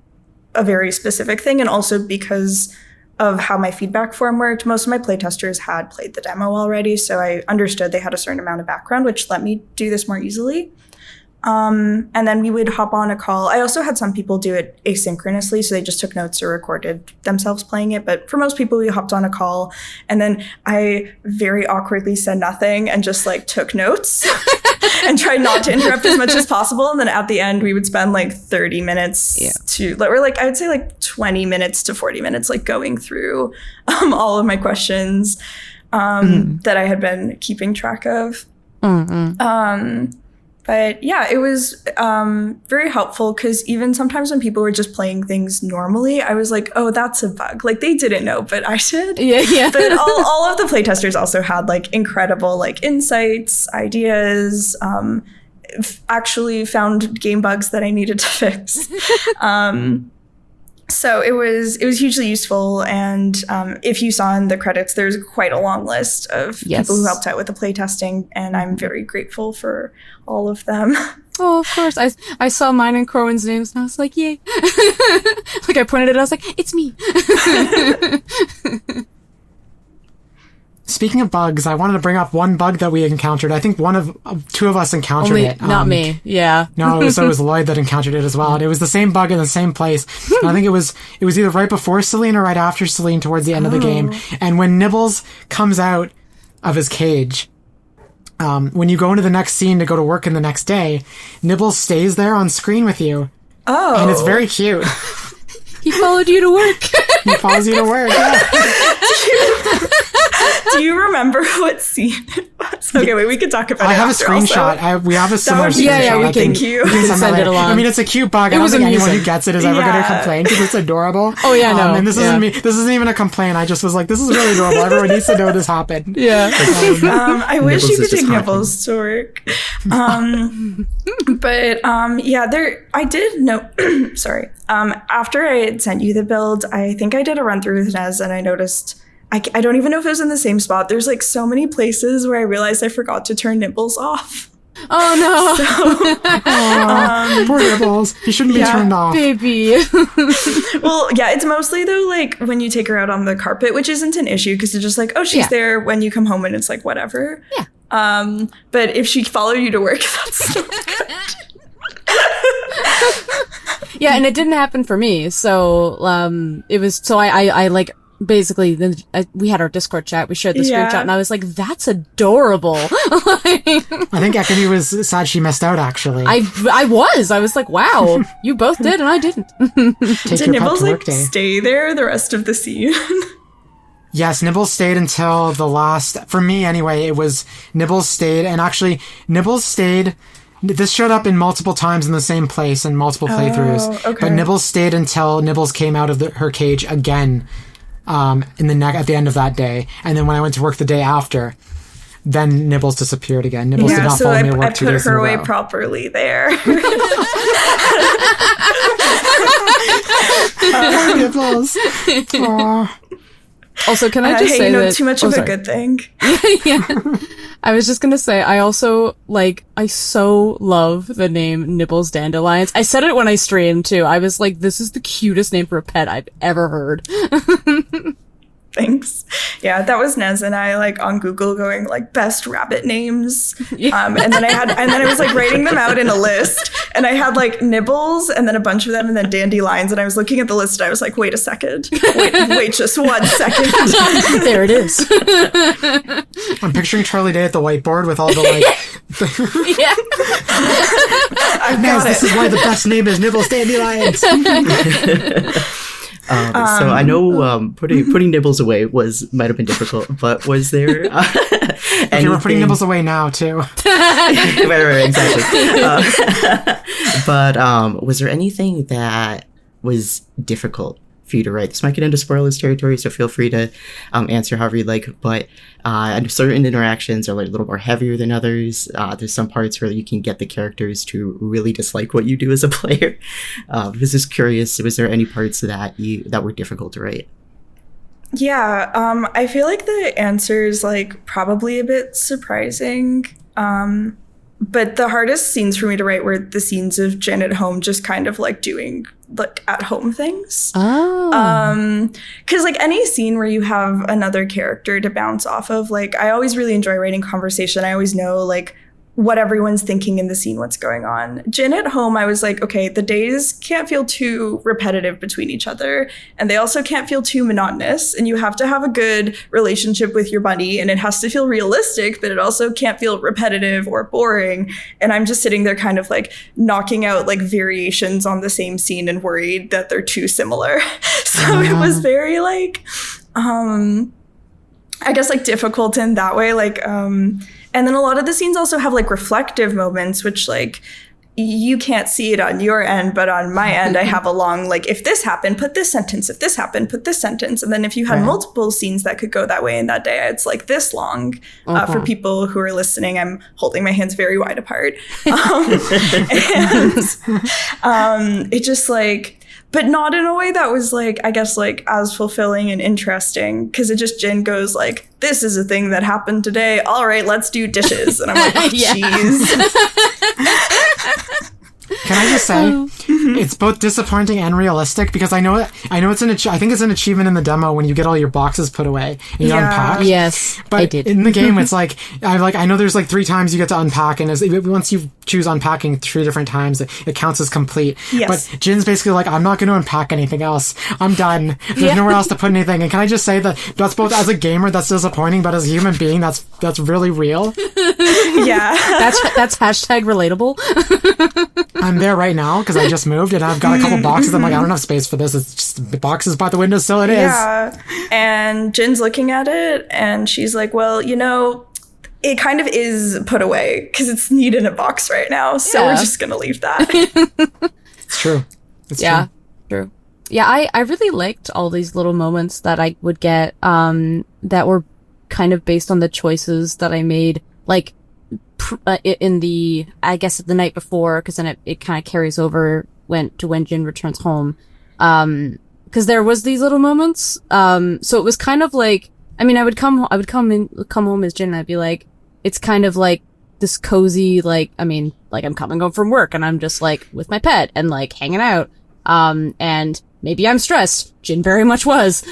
a very specific thing, and also because of how my feedback form worked, most of my playtesters had played the demo already, so I understood they had a certain amount of background, which let me do this more easily. And then we would hop on a call. I also had some people do it asynchronously, so they just took notes or recorded themselves playing it. But for most people, we hopped on a call, and then I very awkwardly said nothing and just like took notes and tried not to interrupt as much as possible. And then at the end, we would spend like 30 minutes or like, I would say like 20 minutes to 40 minutes, like going through all of my questions that I had been keeping track of. But yeah, it was very helpful, because even sometimes when people were just playing things normally, I was like, oh, that's a bug. Like, they didn't know, but I did. Yeah. But all of the playtesters also had like incredible like insights, ideas, actually found game bugs that I needed to fix. So it was hugely useful, and if you saw in the credits, there's quite a long list of people who helped out with the playtesting, and I'm very grateful for all of them. Oh, of course. I saw mine and Corwin's names, and I was like, yay. Like, I pointed it out, I was like, it's me. Speaking of bugs, I wanted to bring up one bug that we encountered. I think two of us encountered Only, it. not me. Yeah. No, it was Lloyd that encountered it as well. And it was the same bug in the same place. And I think it was either right before Celine or right after Celine towards the end of the game. And when Nibbles comes out of his cage, when you go into the next scene to go to work in the next day, Nibbles stays there on screen with you. Oh. And it's very cute. He followed you to work. He follows you to work, yeah. Do you remember what scene it was? Okay, wait, we can talk about it. I have a after screenshot. also. We have a similar screenshot. Yeah, we can. Thank you. We can Send it along. I mean, it's a cute bug. I don't think anyone who gets it is ever going to complain because it's adorable. Oh, yeah, no. And this isn't me. This isn't even a complaint. I just was like, this is really adorable. Everyone needs to know this happened. Yeah. I wish Nibbles you could is just take hot. Nibbles to work. I did know. Sorry. After I had sent you the build, I think I did a run through with Nez, and I noticed. I don't even know if it was in the same spot. There's like so many places where I realized I forgot to turn Nibbles off. Oh no. Poor Nibbles. He shouldn't be turned off. Baby. Well, yeah, it's mostly though like when you take her out on the carpet, which isn't an issue because it's just like, oh, she's there when you come home and it's like whatever. Yeah. But if she followed you to work, that's not good. Yeah, and it didn't happen for me. So it was I like basically we had our Discord chat. We shared the screenshot, and I was like, "That's adorable." Mm-hmm. I think Ekamy was sad she missed out. Actually, I was like, "Wow, you both did, and I didn't." Take Did your pet Nibbles to like work day. stay there the rest of the scene? Yes, Nibbles stayed until the last. For me, anyway, it was Nibbles stayed, and actually Nibbles stayed. This showed up in multiple times in the same place in multiple playthroughs. Okay. But Nibbles stayed until Nibbles came out of her cage again at the end of that day. And then when I went to work the day after, then Nibbles disappeared again. Nibbles did not follow me to work I 2 put days in her a away row. properly there. Nibbles. Aw. Also, can I just say that too much of a good thing. Yeah. I was just gonna say, I also, I so love the name Nibbles Dandelions. I said it when I streamed, too. I was like, this is the cutest name for a pet I've ever heard. Thanks. Yeah, that was Nez and I on Google going best rabbit names. And then I was writing them out in a list, and I had Nibbles and then a bunch of them and then dandelions, and I was looking at the list and I was like, wait a second. Wait just 1 second. There it is. I'm picturing Charlie Day at the whiteboard with all the Yeah. I've Nez, got this it. is why the best name is Nibbles Dandelions. So I know putting Nibbles away might have been difficult, but was there Okay, we're putting Nibbles away now too. right, exactly. But was there anything that was difficult for you to write? This might get into spoilers territory, so feel free to answer however you like. But certain interactions are a little more heavier than others. There's some parts where you can get the characters to really dislike what you do as a player. I was just curious, was there any parts that were difficult to write? Yeah, I feel like the answer is probably a bit surprising. But the hardest scenes for me to write were the scenes of Jen at home, just kind of doing at home things. Oh. Because any scene where you have another character to bounce off of, I always really enjoy writing conversation. I always know what everyone's thinking in the scene, what's going on. Jen at home, I was like, okay, the days can't feel too repetitive between each other, and they also can't feel too monotonous, and you have to have a good relationship with your bunny, and it has to feel realistic, but it also can't feel repetitive or boring. And I'm just sitting there kind of knocking out variations on the same scene and worried that they're too similar. So it was very I guess difficult in that way. And then a lot of the scenes also have reflective moments, which you can't see it on your end, but on my end, I have a long, if this happened, put this sentence. If this happened, put this sentence. And then if you had multiple scenes that could go that way in that day, it's this long. For people who are listening, I'm holding my hands very wide apart. It just but not in a way that was I guess as fulfilling and interesting, because it just Jen goes this is a thing that happened today. All right, let's do dishes. And I'm like, oh, Yeah. jeez. Can I just say, it's both disappointing and realistic because I know it's I think it's an achievement in the demo when you get all your boxes put away and you unpack. Yes, but I did. In the game, it's like I know there's like 3 times you get to unpack, and once you choose unpacking 3 different times, it counts as complete. Yes. But Jin's basically like, I'm not going to unpack anything else. I'm done. There's nowhere else to put anything. And can I just say that's both as a gamer that's disappointing, but as a human being that's really real. Yeah. That's hashtag relatable. I'm there right now because I just moved and I've got a couple boxes. I'm like, I don't have space for this. It's just the boxes by the window, so it is. Yeah. And Jin's looking at it and she's like, well, it kind of is put away because it's neat in a box right now. So we're just going to leave that. It's true. It's true. Yeah, I really liked all these little moments that I would get that were kind of based on the choices that I made, like in the, I guess the night before, because then it kind of carries over when Jin returns home. Because there was these little moments. So it was kind of like, I mean, I would come home as Jin and I'd be like, it's kind of like this cozy, like, I mean, like I'm coming home from work and I'm just like with my pet and like hanging out. And maybe I'm stressed. Jin very much was.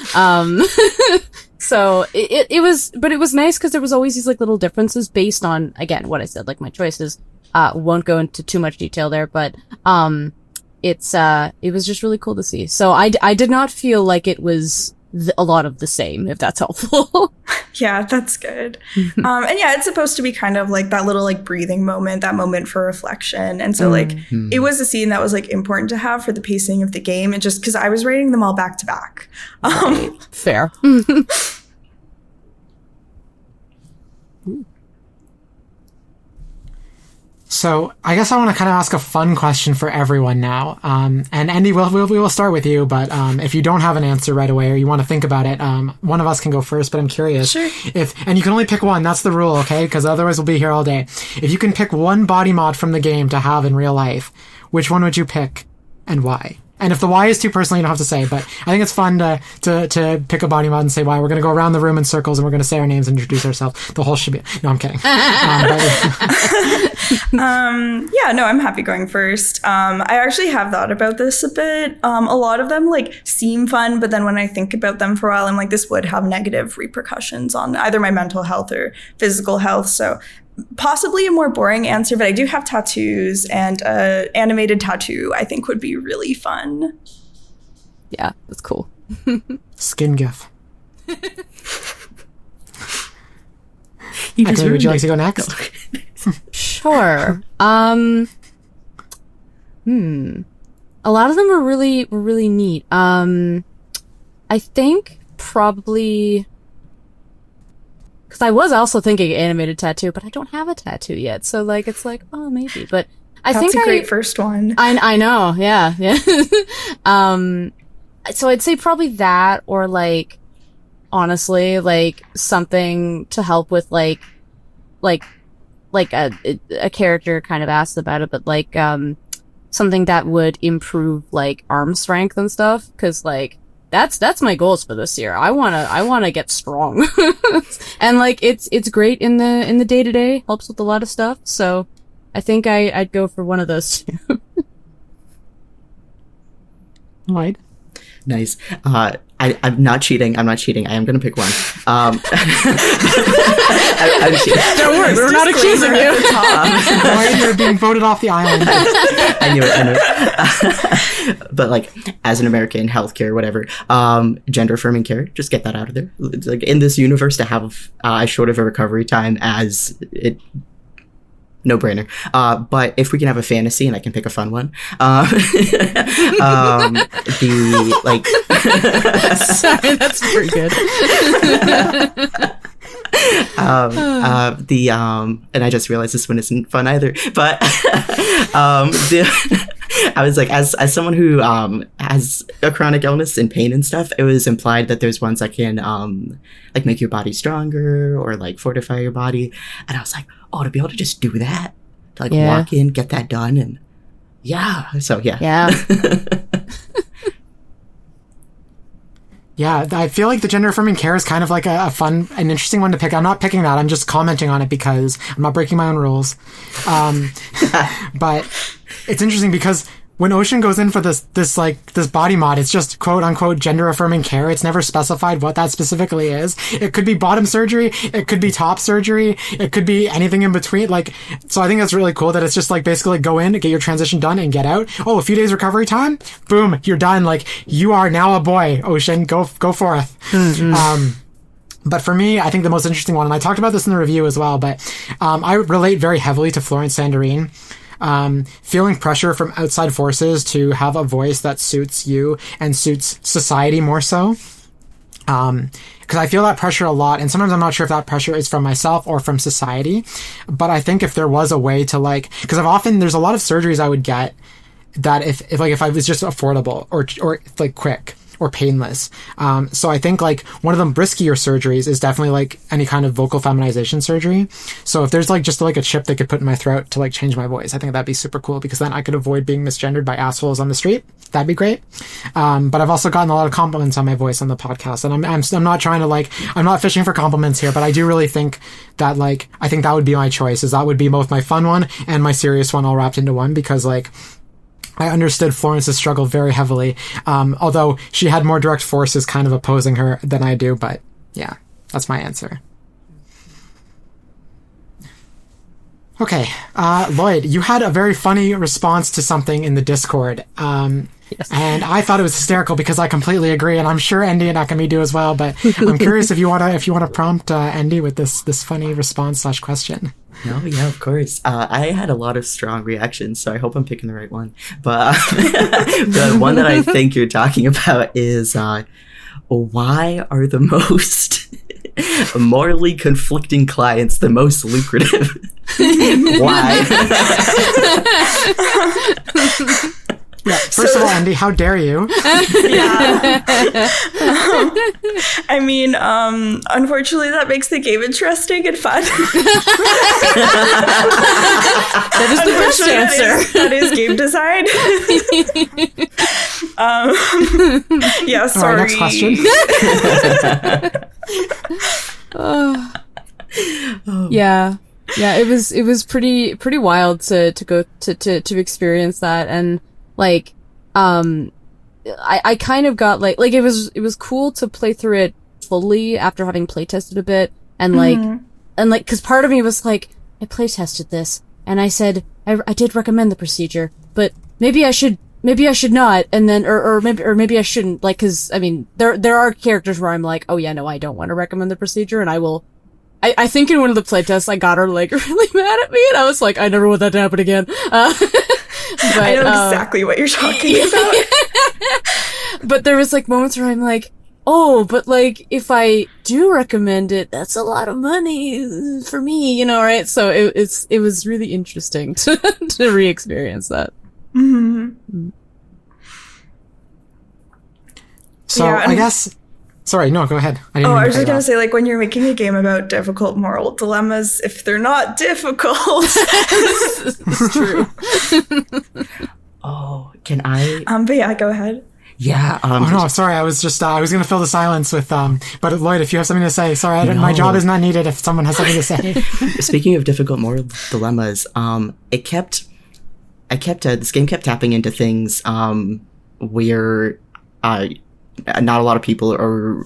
So it was nice because there was always these like little differences based on, again, what I said, like my choices. Won't go into too much detail there, but, it was just really cool to see. So I did not feel like it was a lot of the same, if that's helpful. Yeah, that's good. And yeah, it's supposed to be kind of like that little like breathing moment, that moment for reflection. And so like it was a scene that was like important to have for the pacing of the game, and just because I was rating them all back to back. Fair. So I guess I want to kind of ask a fun question for everyone now. And Andy, we will start with you, but if you don't have an answer right away or you want to think about it, one of us can go first, but I'm curious. Sure. And you can only pick one, that's the rule, okay? Because otherwise we'll be here all day. If you can pick one body mod from the game to have in real life, which one would you pick and why? And if the why is too personal, you don't have to say, but I think it's fun to pick a body mod and say why. We're going to go around the room in circles and we're going to say our names and introduce ourselves. The whole should be... No, I'm kidding. Yeah, no, I'm happy going first. I actually have thought about this a bit. A lot of them like seem fun, but then when I think about them for a while, I'm like, this would have negative repercussions on either my mental health or physical health. So possibly a more boring answer, but I do have tattoos, and animated tattoo I think would be really fun. Yeah, that's cool. Skin gif. Ekamy, would you like to go next? Sure. A lot of them were really neat. I think probably because I was also thinking animated tattoo, but I don't have a tattoo yet, so like it's like, oh, maybe. But I think that's a great first one. I know, yeah. So I'd say probably that, or like honestly, like something to help with like a character kind of asked about it, but like something that would improve like arm strength and stuff, because like that's my goals for this year. I wanna get strong. And like it's great in the day-to-day, helps with a lot of stuff, so I think I'd go for one of those two. Lloyd? Nice. I'm not cheating. I am going to pick one. I'm cheating. Don't worry, we're not accusing you. Lloyd, you're being voted off the island. I knew it. But like, as an American, healthcare, whatever, gender affirming care, just get that out of there. It's like in this universe, to have as short of a recovery time as it. No brainer. But if we can have a fantasy and I can pick a fun one, the like. Sorry, that's pretty good. And I just realized this one isn't fun either. But I was like, as someone who has a chronic illness and pain and stuff, it was implied that there's ones that can like make your body stronger or like fortify your body, and I was like, oh, to be able to just do that, to like walk in, get that done, and yeah. Yeah, I feel like the gender affirming care is kind of like a fun and interesting one to pick. I'm not picking that. I'm just commenting on it because I'm not breaking my own rules. But it's interesting because when Ocean goes in for this body mod, it's just quote unquote gender affirming care. It's never specified what that specifically is. It could be bottom surgery. It could be top surgery. It could be anything in between. Like, so I think that's really cool that it's just like basically go in, get your transition done and get out. Oh, a few days recovery time. Boom. You're done. Like, you are now a boy, Ocean. Go forth. Mm-hmm. But for me, I think the most interesting one, and I talked about this in the review as well, but I relate very heavily to Florence Sanderine. Feeling pressure from outside forces to have a voice that suits you and suits society more so. Because I feel that pressure a lot, and sometimes I'm not sure if that pressure is from myself or from society. But I think if there was a way to because there's a lot of surgeries I would get that if I was just affordable or like quick or painless. So I think like one of the riskier surgeries is definitely like any kind of vocal feminization surgery. So if there's like just like a chip they could put in my throat to like change my voice, I think that'd be super cool because then I could avoid being misgendered by assholes on the street. That'd be great. But I've also gotten a lot of compliments on my voice on the podcast, and I'm not trying to I'm not fishing for compliments here, but I do really think that I think that would be my choice, is that would be both my fun one and my serious one all wrapped into one, because I understood Florence's struggle very heavily, although she had more direct forces kind of opposing her than I do, but yeah, that's my answer. Okay, Lloyd, you had a very funny response to something in the Discord, yes. And I thought it was hysterical because I completely agree, and I'm sure Andy and Ekamy do as well, but I'm curious if you want to prompt Andy with this funny response / question. No, yeah, of course. I had a lot of strong reactions, so I hope I'm picking the right one. But the one that I think you're talking about is, why are the most morally conflicting clients the most lucrative? Why? Yeah, first of all, Andy, how dare you? Yeah. I mean, unfortunately, that makes the game interesting and fun. That is the best answer. That is game design. Yeah, sorry. All right, next question. Yeah. Yeah, it was pretty wild to go to experience that, and I kind of got like it was cool to play through it fully after having play tested a bit, and because part of me was like, I play tested this and I said I did recommend the procedure, but maybe I should not, and then or maybe I shouldn't, because I mean there are characters where I'm like, oh yeah, no, I don't want to recommend the procedure, and I will. I think in one of the playtests I got her really mad at me, and I was like, I never want that to happen again. But, I know exactly what you're talking about. But there was moments where I'm like, oh, but if I do recommend it, that's a lot of money for me, right? So it was really interesting to re-experience that. Mm-hmm. So yeah, I guess. Sorry, no, go ahead. I was just going to say, when you're making a game about difficult moral dilemmas, if they're not difficult. It's true. Oh, can I? But yeah, go ahead. Yeah. No, sorry. I was just, I was going to fill the silence with, but Lloyd, if you have something to say, sorry, my job is not needed if someone has something to say. Speaking of difficult moral dilemmas, this game kept tapping into things, where, not a lot of people are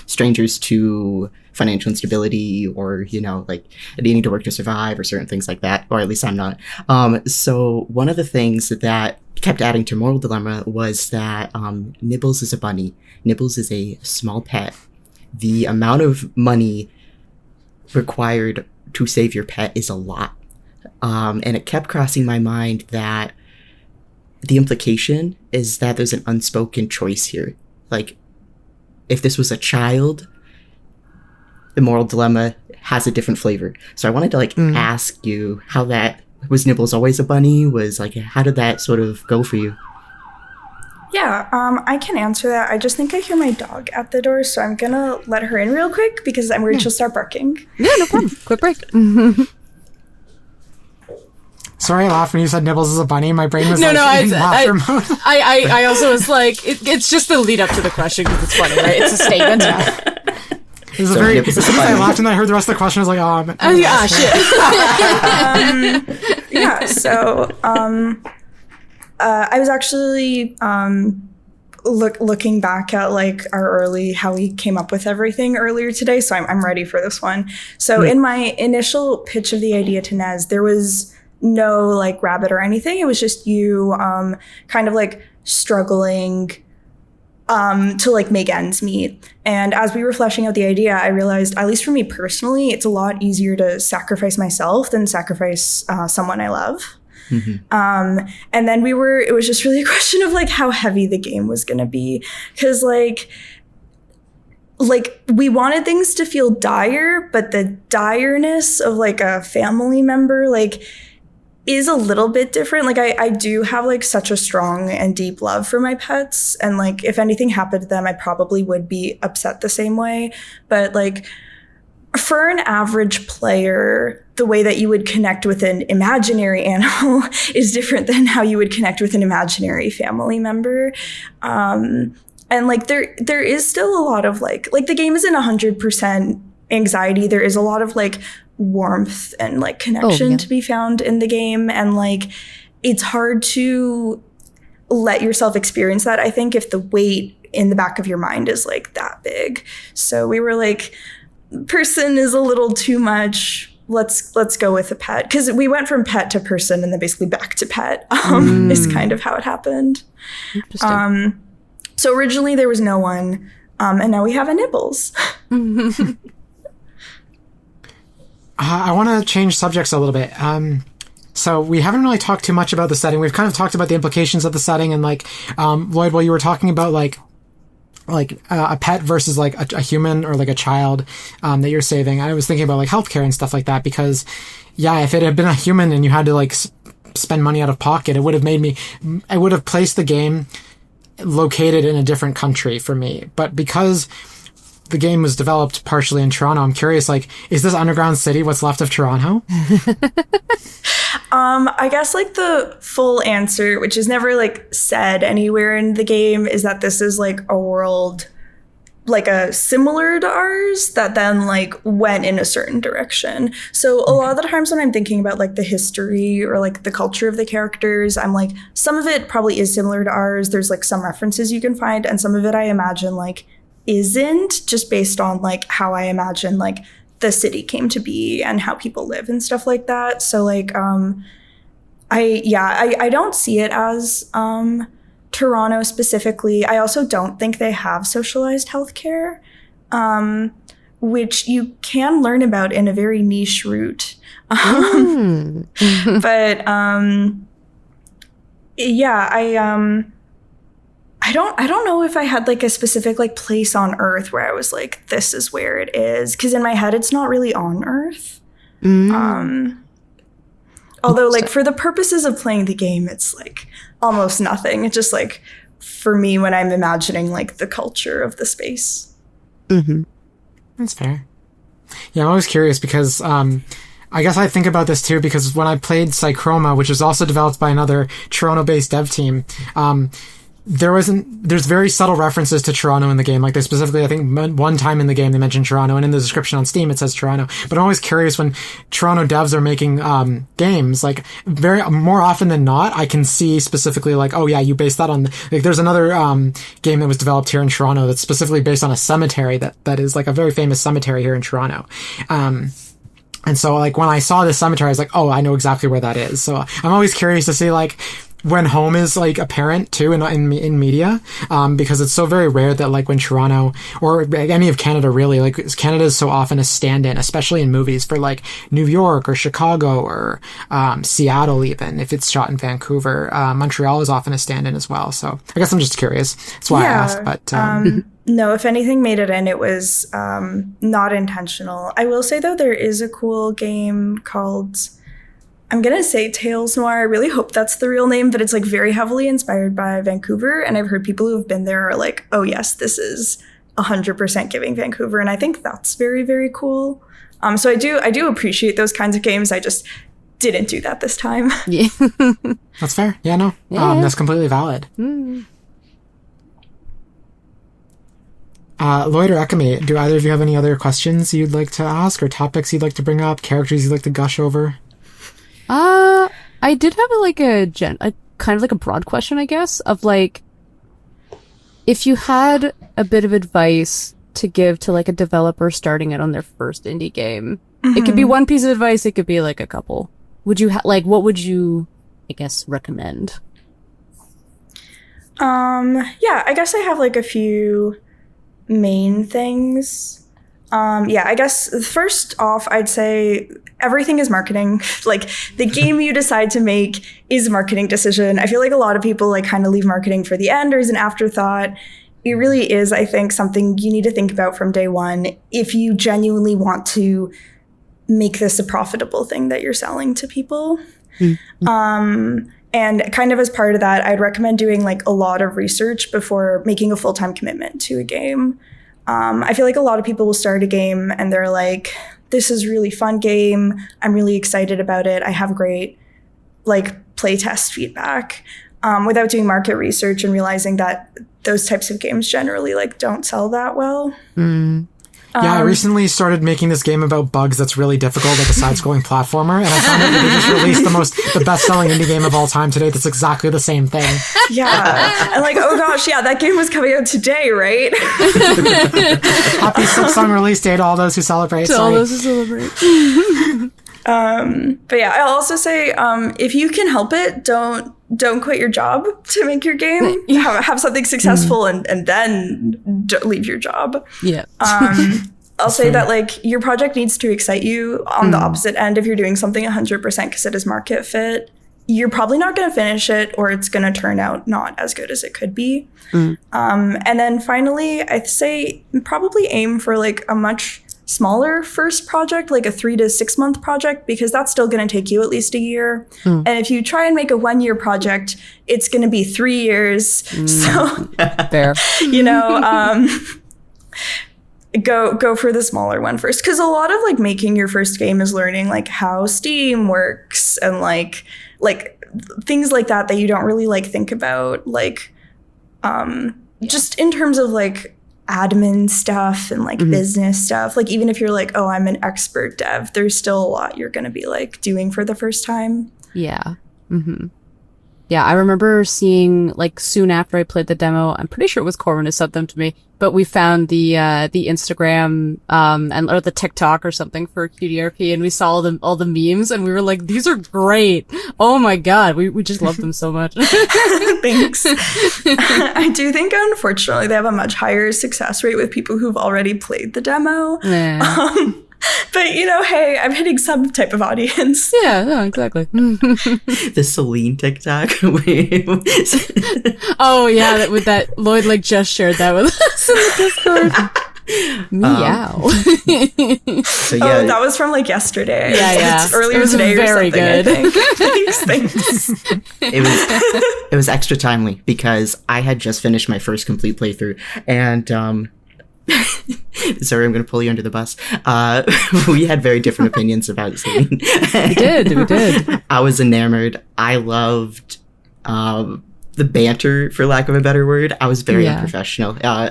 strangers to financial instability, or needing to work to survive, or certain things like that, or at least I'm not. So one of the things that kept adding to moral dilemma was that Nibbles is a bunny. Nibbles is a small pet. The amount of money required to save your pet is a lot, and it kept crossing my mind that the implication is that there's an unspoken choice here. If this was a child, the moral dilemma has a different flavor. So I wanted to ask you how that was. Nibbles always a bunny? How did that sort of go for you? Yeah, I can answer that. I just think I hear my dog at the door, so I'm gonna let her in real quick because I'm worried she'll start barking. Yeah, no problem. Quick break. Sorry, I laughed when you said Nibbles is a bunny. My brain was in laughter mode. I also was like, it's just the lead up to the question because it's funny, right? It's a statement. Yeah. It was I laughed and I heard the rest of the question. I was like, shit. Yeah, so I was actually looking back at like how we came up with everything earlier today, so I'm ready for this one. So in my initial pitch of the idea to Nez, there was no like rabbit or anything. It was just you kind of like struggling to like make ends meet. And as we were fleshing out the idea, I realized, at least for me personally, it's a lot easier to sacrifice myself than sacrifice someone I love. Mm-hmm. And then it was just really a question of like how heavy the game was going to be. Cause like we wanted things to feel dire, but the direness of like a family member, like, is a little bit different. Like I do have like such a strong and deep love for my pets. And like, if anything happened to them, I probably would be upset the same way. But like for an average player, the way that you would connect with an imaginary animal is different than how you would connect with an imaginary family member. And like, there is still a lot of like the game isn't 100% anxiety. There is a lot of like warmth and like connection to be found in the game, and like it's hard to let yourself experience that, I think, if the weight in the back of your mind is like that big. So we were like, person is a little too much, let's go with a pet, because we went from pet to person and then basically back to pet is kind of how it happened. So originally there was no one, and now we have a Nibbles. I want to change subjects a little bit. So we haven't really talked too much about the setting. We've kind of talked about the implications of the setting, and like, Lloyd, while you were talking about like a pet versus like a human or like a child that you're saving, I was thinking about like healthcare and stuff like that, because yeah, if it had been a human and you had to like spend money out of pocket, it would have placed the game located in a different country for me. But because the game was developed partially in Toronto, I'm curious, like, is this underground city what's left of Toronto? I guess like the full answer, which is never like said anywhere in the game, is that this is like a world like similar to ours that then like went in a certain direction. So a lot of the times when I'm thinking about like the history or like the culture of the characters, I'm like, some of it probably is similar to ours. There's like some references you can find, and some of it I imagine like isn't, just based on like how I imagine like the city came to be and how people live and stuff like that. So like I don't see it as Toronto specifically. I also don't think they have socialized healthcare, which you can learn about in a very niche route. But I don't know if I had like a specific like place on Earth where I was like, this is where it is, because in my head it's not really on Earth. Although like for the purposes of playing the game, it's like almost nothing. It's just like for me when I'm imagining like the culture of the space. That's fair. Yeah, I'm always curious because I guess I think about this too, because when I played Psychroma, which was also developed by another Toronto-based dev team, there's very subtle references to Toronto in the game. Like they specifically, I think one time in the game they mentioned Toronto, and in the description on Steam it says Toronto. But I'm always curious when Toronto devs are making games, like more often than not, I can see specifically like, oh yeah, you based that on like there's another game that was developed here in Toronto that's specifically based on a cemetery that is like a very famous cemetery here in Toronto. And so like when I saw this cemetery, I was like, oh, I know exactly where that is. So I'm always curious to see like when home is like apparent too in media, because it's so very rare that like when Toronto or any of Canada really, like Canada is so often a stand-in, especially in movies, for like New York or Chicago or Seattle, even if it's shot in Vancouver. Montreal is often a stand-in as well. So I guess I'm just curious. That's why I asked. But no, if anything made it in, it was not intentional. I will say though, there is a cool game called, I'm going to say Tales Noir. I really hope that's the real name, but it's like very heavily inspired by Vancouver. And I've heard people who have been there are like, oh yes, this is 100% giving Vancouver. And I think that's very, very cool. So I do appreciate those kinds of games. I just didn't do that this time. Yeah. That's fair. Yeah, no, that's completely valid. Lloyd or Ekamy, do either of you have any other questions you'd like to ask or topics you'd like to bring up, characters you'd like to gush over? I did have a kind of like a broad question, I guess, of like, if you had a bit of advice to give to like a developer starting out on their first indie game, it could be one piece of advice, it could be like a couple. Would you what would you, I guess, recommend? Yeah, I guess I have like a few main things. I guess first off, I'd say everything is marketing. Like the game you decide to make is a marketing decision. I feel like a lot of people like kind of leave marketing for the end or as an afterthought. It really is, I think, something you need to think about from day one if you genuinely want to make this a profitable thing that you're selling to people. And kind of as part of that, I'd recommend doing like a lot of research before making a full-time commitment to a game. I feel like a lot of people will start a game and they're like, this is a really fun game. I'm really excited about it. I have great like playtest feedback, without doing market research and realizing that those types of games generally like don't sell that well. Yeah, I recently started making this game about bugs that's really difficult, like a side-scrolling platformer, and I found out that they just released the best-selling indie game of all time today that's exactly the same thing. Yeah. And like, oh gosh, yeah, that game was coming out today, right? Happy 6-song release day to all those who celebrate. To all those who celebrate. But yeah, I'll also say, if you can help it, don't quit your job to make your game. Have something successful and then don't leave your job. Yeah. I'll say that like your project needs to excite you. On the opposite end, if you're doing something 100% because it is market fit, you're probably not going to finish it, or it's going to turn out not as good as it could be. And then finally, I'd say probably aim for like a much smaller first project, like a 3 to 6 month project, because that's still going to take you at least a year. And if you try and make a 1-year project, it's going to be 3 years. So, Fair. Go for the smaller one first, because a lot of like making your first game is learning like how Steam works and like things like that you don't really like think about, like just in terms of like admin stuff and like business stuff. Like even if you're like, oh, I'm an expert dev, there's still a lot you're going to be like doing for the first time. Yeah. Yeah, I remember seeing like soon after I played the demo, I'm pretty sure it was Corbin who sent them to me, but we found the Instagram or the TikTok or something for QDRP, and we saw all the memes, and we were like, these are great. Oh my god, we just love them so much. Thanks. I do think unfortunately they have a much higher success rate with people who've already played the demo. Yeah. But hey, I'm hitting some type of audience. Yeah, no, exactly. The Celine TikTok. Oh yeah, with that Lloyd like just shared that with us in the Discord. Meow. So yeah, oh, that was from like yesterday. Yeah. Earlier it was today very or something. good. I think. Thanks. it was extra timely because I had just finished my first complete playthrough, and sorry, I'm going to pull you under the bus. We had very different opinions about Celine. We did. I was enamored. I loved the banter, for lack of a better word. I was very unprofessional. I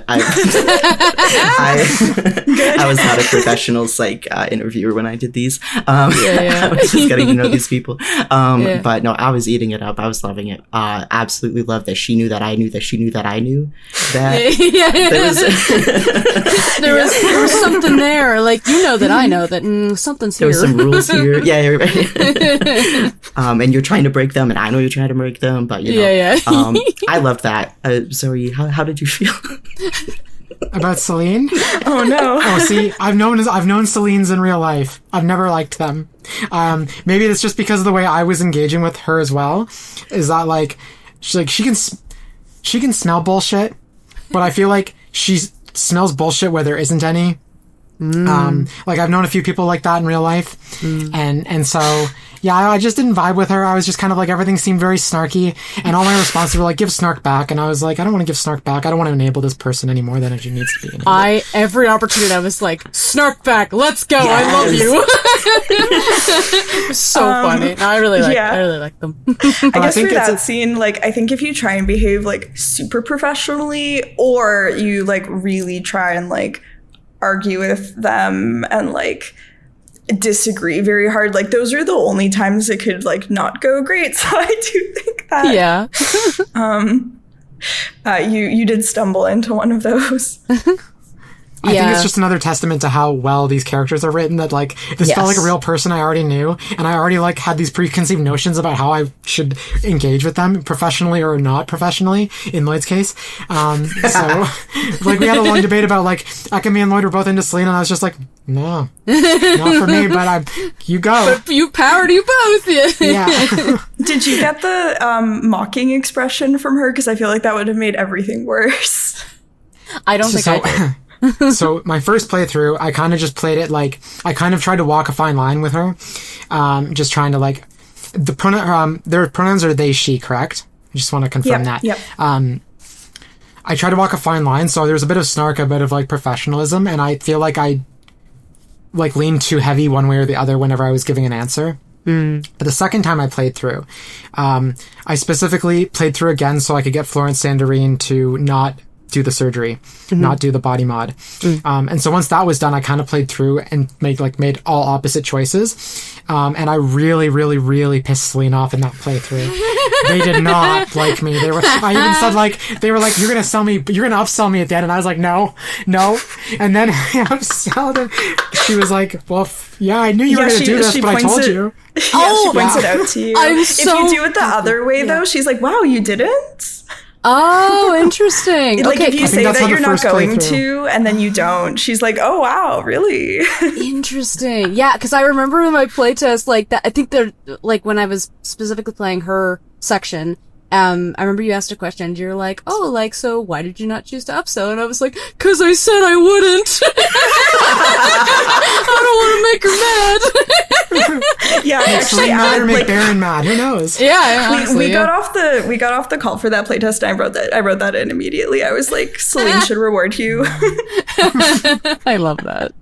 was not a professional psych interviewer when I did these. I was just getting to know these people. But no, I was eating it up. I was loving it. Absolutely loved that she knew that I knew that she knew that I knew that there was something there. Like, that I know that something's here. There was some rules here. Yeah, right. And you're trying to break them, and I know you're trying to break them, but I loved that. Zoe, how did you feel about Celine? Oh no! Oh, see, I've known Celines in real life. I've never liked them. Maybe it's just because of the way I was engaging with her as well. Is that like she can smell bullshit, but I feel like she smells bullshit where there isn't any. Like I've known a few people like that in real life, and so. Yeah, I just didn't vibe with her. I was just kind of like, everything seemed very snarky, and all my responses were like, give snark back, and I was like, I don't want to give snark back. I don't want to enable this person any more than it needs to be enabled. Every opportunity, I was like, snark back, let's go, yes. I love you. It was so funny. I really like them. I guess for that scene, like, I think if you try and behave like super professionally, or you like really try and like argue with them and like disagree very hard. Like, those are the only times it could, like, not go great. So I do think that. Yeah. You did stumble into one of those. I think it's just another testament to how well these characters are written, that, like, this felt like a real person I already knew, and I already, like, had these preconceived notions about how I should engage with them, professionally or not professionally, in Lloyd's case. So, like, we had a long debate about, like, Ekamy and Lloyd were both into Selena, and I was just like, no, not for me, but you go. But you power to you both. Yeah. Did you get the mocking expression from her? Because I feel like that would have made everything worse. I don't think I did. So my first playthrough, I kind of just played it like, I kind of tried to walk a fine line with her. Just trying to, like, their pronouns are they, she, correct? I just want to confirm that. Yep. I tried to walk a fine line, so there's a bit of snark, a bit of, like, professionalism, and I feel like I, like, leaned too heavy one way or the other whenever I was giving an answer. But the second time I played through, I specifically played through again so I could get Florence Sandarine to not do the surgery, not do the body mod. And so once that was done, I kind of played through and made all opposite choices. And I really, really, really pissed Selena off in that playthrough. They did not like me. I even said, like, they were like, you're going to upsell me at the end. And I was like, no. And then I upsold her. She was like, well, yeah, I knew you were going to do this, but I told you. Yeah, she points it out to you. If you do it the other way, though, she's like, wow, you didn't? Oh, interesting. Like, okay. if you say that you're not going to, and then you don't, she's like, oh, wow, really? Interesting. Yeah, because I remember in my playtest, like, that, I think they're, like, when I was specifically playing her section, I remember you asked a question, and you're like, oh, like, so why did you not choose to upsell? And I was like, because I said I wouldn't. I don't want to make her mad. Yeah, actually, make Baron mad. Who knows? Yeah, we got off the call for that playtest, and I wrote that in immediately. I was like, Celine should reward you. I love that.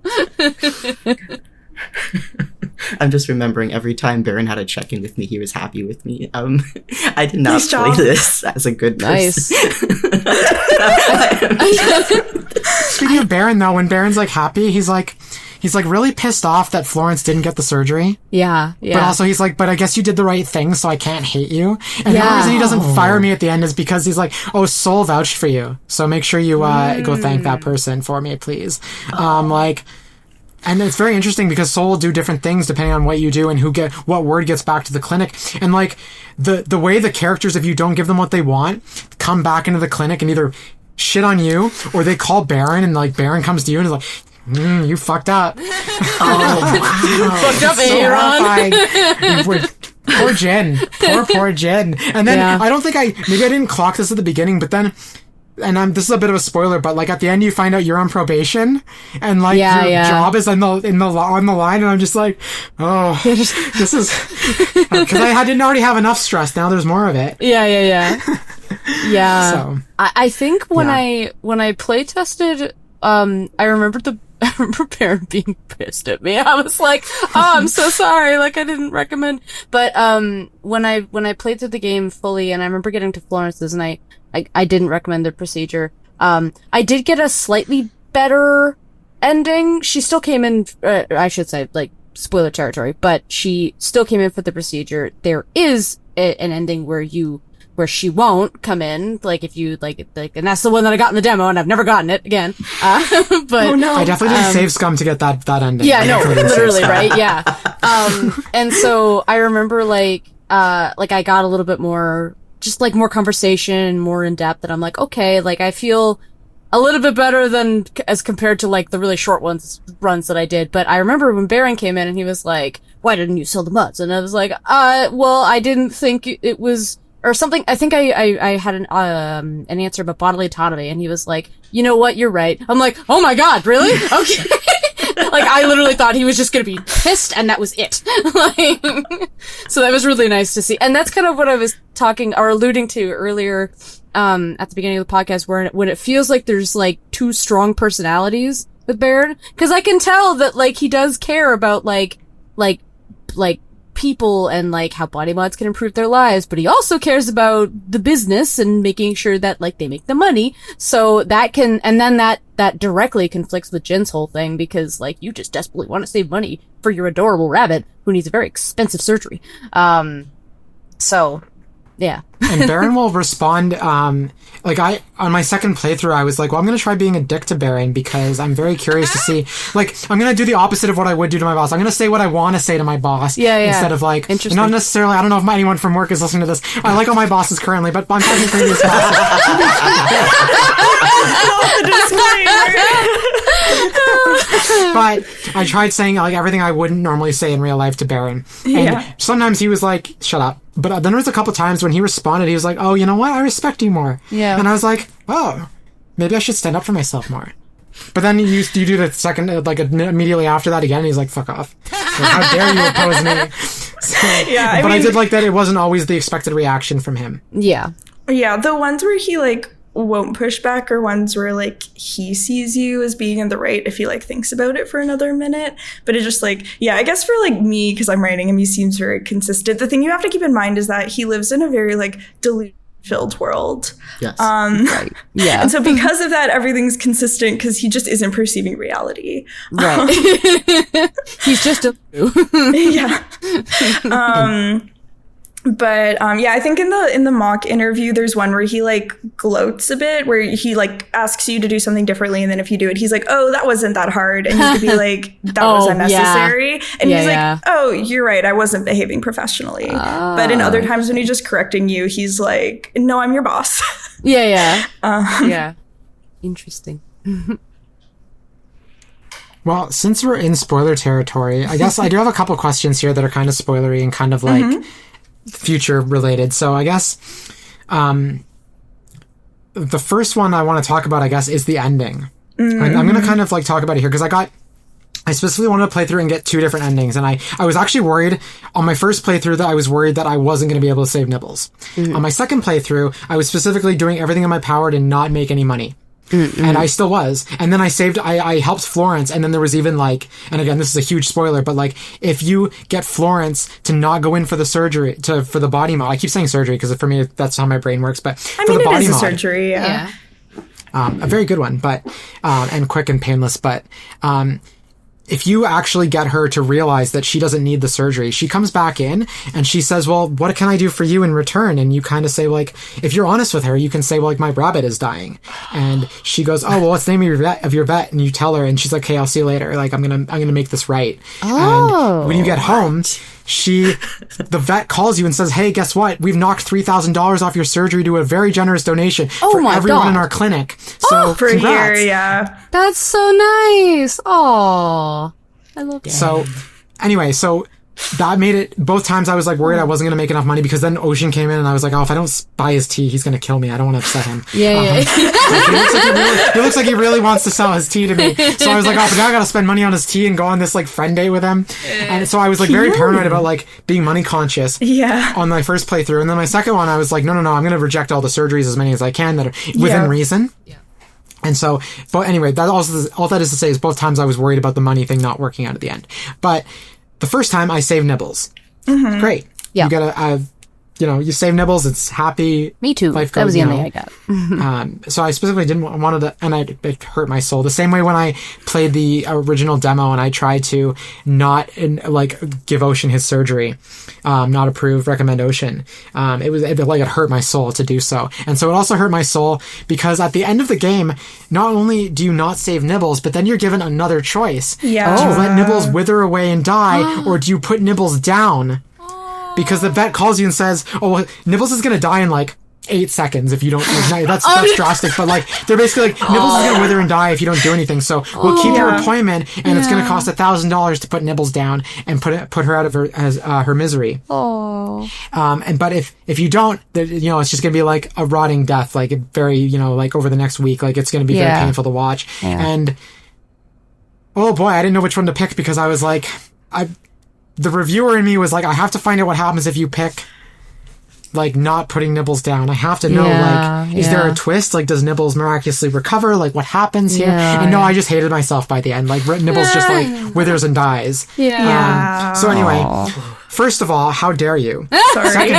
I'm just remembering every time Baron had a check-in with me, he was happy with me. I did not Nice play job. this as a good person. Speaking of Baron, though, when Baron's, like, happy, he's like really pissed off that Florence didn't get the surgery. Yeah. But also he's like, but I guess you did the right thing, so I can't hate you. And the reason he doesn't fire me at the end is because he's like, oh, Soul vouched for you, so make sure you go thank that person for me, please. And it's very interesting because Soul will do different things depending on what you do and what word gets back to the clinic. And, like, the way the characters, if you don't give them what they want, come back into the clinic and either shit on you or they call Baron, and, like, Baron comes to you and is like, you fucked up. Oh, wow. Fucked up, Aaron. Poor Jen. Poor Jen. And then I don't think maybe I didn't clock this at the beginning, but then, and this is a bit of a spoiler, but, like, at the end you find out you're on probation, and, like, your job is on the line, and I'm just like, oh, this is because I didn't already have enough stress. Now there's more of it. Yeah. So I think when I play tested, I remember Baron being pissed at me. I was like, oh, I'm so sorry. Like, I didn't recommend. But, when I played through the game fully, and I remember getting to Florence's, and I didn't recommend the procedure. I did get a slightly better ending. She still came in, I should say, like, spoiler territory, but she still came in for the procedure. There is an ending where she won't come in, like, if you, like, and that's the one that I got in the demo, and I've never gotten it again. But oh, no. I definitely didn't save Scum to get that ending. Yeah, no, literally, right? Yeah. And so I remember, like, I got a little bit more, just, like, more conversation, more in depth, and I'm like, okay, like, I feel a little bit better than, as compared to, like, the really short runs that I did. But I remember when Baron came in and he was like, why didn't you sell the muds? And I was like, well, I didn't think it was, or something. I think I had an answer about bodily autonomy, and he was like, you know what, you're right. I'm like, oh my god, really? Okay. Like, I literally thought he was just gonna be pissed, and that was it. Like, so that was really nice to see. And that's kind of what I was talking or alluding to earlier, at the beginning of the podcast, when it feels like there's, like, two strong personalities with Baron. Cause I can tell that, like, he does care about, like people and like how body mods can improve their lives, but he also cares about the business and making sure that like they make the money. So that can, and then that directly conflicts with Jin's whole thing because like you just desperately want to save money for your adorable rabbit who needs a very expensive surgery. So yeah. And Baron will respond, like on my second playthrough, I was like, well, I'm going to try being a dick to Baron because I'm very curious to see, like, I'm going to do the opposite of what I would do to my boss. I'm going to say what I want to say to my boss. Instead of like, not necessarily, I don't know if anyone from work is listening to this. I like all my bosses currently, but I'm talking previous bosses. But I tried saying like everything I wouldn't normally say in real life to Baron. And sometimes he was like, shut up. But then there was a couple times when he responded, he was like, oh, you know what? I respect you more. Yeah. And I was like, oh, maybe I should stand up for myself more. But then you do the second, like immediately after that again, and he's like, fuck off. Like, how dare you oppose me? So, I did like that it wasn't always the expected reaction from him. Yeah, the ones where he like won't push back are ones where like he sees you as being in the right if he like thinks about it for another minute. But it just like, I guess for like me, because I'm writing him, he seems very consistent. The thing you have to keep in mind is that he lives in a very like delusion-filled world. Yes. Right. Yeah. And so because of that, everything's consistent because he just isn't perceiving reality. Right. He's just a But I think in the mock interview, there's one where he like gloats a bit, where he like asks you to do something differently, and then if you do it, he's like, "Oh, that wasn't that hard," and you could be like, "That was unnecessary," and he's like, "Oh, you're right, I wasn't behaving professionally." But in other times when he's just correcting you, he's like, "No, I'm your boss." Yeah. Interesting. Well, since we're in spoiler territory, I guess I do have a couple questions here that are kind of spoilery and kind of like future related. So I guess the first one I want to talk about, I guess, is the ending. I'm going to kind of like talk about it here because I specifically wanted to play through and get two different endings, and I was actually worried on my first playthrough that I was worried that I wasn't going to be able to save Nibbles. On my second playthrough, I was specifically doing everything in my power to not make any money. And I still was. And then I helped Florence, and then there was even like, and again, this is a huge spoiler, but like, if you get Florence to not go in for the surgery, for the body mod, I keep saying surgery because for me, that's how my brain works, but for the body mod. Surgery, yeah. A very good one, but, and quick and painless, but, if you actually get her to realize that she doesn't need the surgery, she comes back in and she says, well, what can I do for you in return? And you kind of say, like, if you're honest with her, you can say, well, like, my rabbit is dying. And she goes, oh, well, what's the name of your vet? And you tell her, and she's like, okay, I'll see you later. Like, I'm going to make this right. And when you get home, the vet calls you and says, hey, guess what? We've knocked $3,000 off your surgery to a very generous donation for everyone in our clinic. So for congrats. a year, That's so nice. Aw. I love that. So anyway, that made it, both times I was like worried I wasn't going to make enough money because then Ocean came in and I was like, oh, if I don't buy his tea, he's going to kill me. I don't want to upset him. He looks like he really wants to sell his tea to me. So I was like, oh, but now I got to spend money on his tea and go on this like friend date with him. And so I was like very paranoid about like being money conscious on my first playthrough. And then my second one, I was like, no, I'm going to reject all the surgeries, as many as I can that are within reason. Yeah. And so, but anyway, all that is to say is both times I was worried about the money thing not working out at the end. But the first time I saved Nibbles. Great. Yeah. You gotta, you save Nibbles, it's happy. Me too. Life goes, that was the ending I got. So I specifically wanted to, and it hurt my soul. The same way when I played the original demo and I tried to not, give Ocean his surgery, not approve, recommend Ocean. It hurt my soul to do so. And so it also hurt my soul because at the end of the game, not only do you not save Nibbles, but then you're given another choice. Yeah. Do you let Nibbles wither away and die, or do you put Nibbles down? Because the vet calls you and says, oh, well, Nibbles is going to die in like 8 seconds if you don't, that's drastic, but like, they're basically like, Nibbles is going to wither and die if you don't do anything, so we'll keep your appointment, and it's going to cost $1,000 to put Nibbles down and put her out of her misery. But if you don't, it's just going to be like a rotting death, like very, like over the next week, like it's going to be very painful to watch. And, oh boy, I didn't know which one to pick because I was like, the reviewer in me was like, I have to find out what happens if you pick like not putting Nibbles down. I have to know, is there a twist? Like, does Nibbles miraculously recover? Like, what happens here? And no, I just hated myself by the end. Like, Nibbles just like withers and dies. So anyway, first of all, how dare you? Sorry.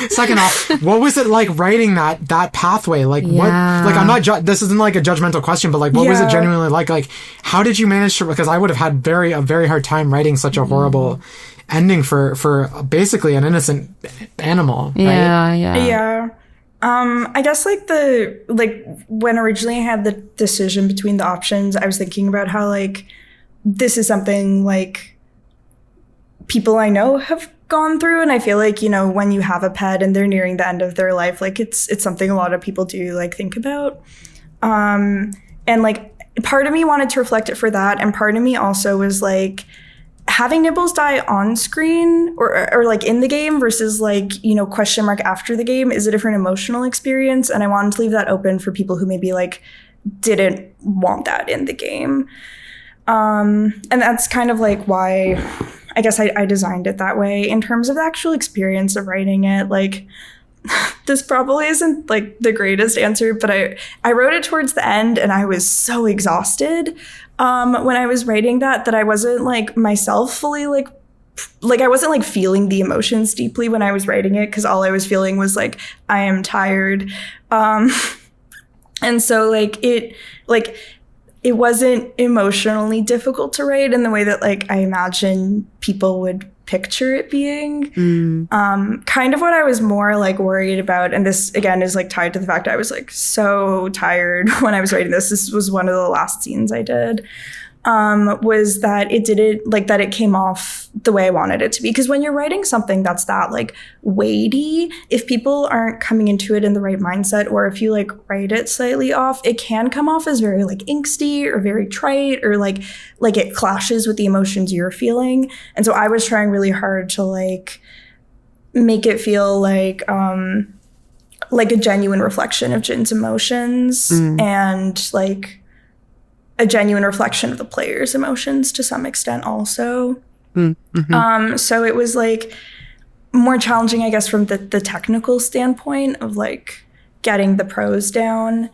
Second off, what was it like writing that pathway? Like, what? Like, I'm not. This isn't like a judgmental question, but like, what was it genuinely like? Like, how did you manage to? Because I would have had a very hard time writing such a horrible ending for basically an innocent animal. Yeah. I guess when originally I had the decision between the options, I was thinking about how like this is something like people I know have gone through, and I feel like, you know, when you have a pet and they're nearing the end of their life, like it's something a lot of people do like think about. And like part of me wanted to reflect it for that, and part of me also was like having Nibbles die on screen or like in the game versus like, you know, question mark after the game is a different emotional experience, and I wanted to leave that open for people who maybe like didn't want that in the game. And that's kind of like why I guess I designed it that way. In terms of the actual experience of writing it, like this probably isn't like the greatest answer, but I wrote it towards the end and I was so exhausted when I was writing that I wasn't like myself fully like I wasn't like feeling the emotions deeply when I was writing it, because all I was feeling was like I am tired. And so it wasn't emotionally difficult to write in the way that like I imagine people would picture it being. Kind of what I was more like worried about, and this again is like tied to the fact I was like so tired when I was writing this. This was one of the last scenes I did. Was that it didn't like that it came off the way I wanted it to be. Because when you're writing something that's that like weighty, if people aren't coming into it in the right mindset, or if you like write it slightly off, it can come off as very like angsty or very trite, or like it clashes with the emotions you're feeling. And so I was trying really hard to like make it feel like a genuine reflection of Jin's emotions and like a genuine reflection of the player's emotions to some extent also. So it was like more challenging, I guess, from the technical standpoint of like getting the prose down.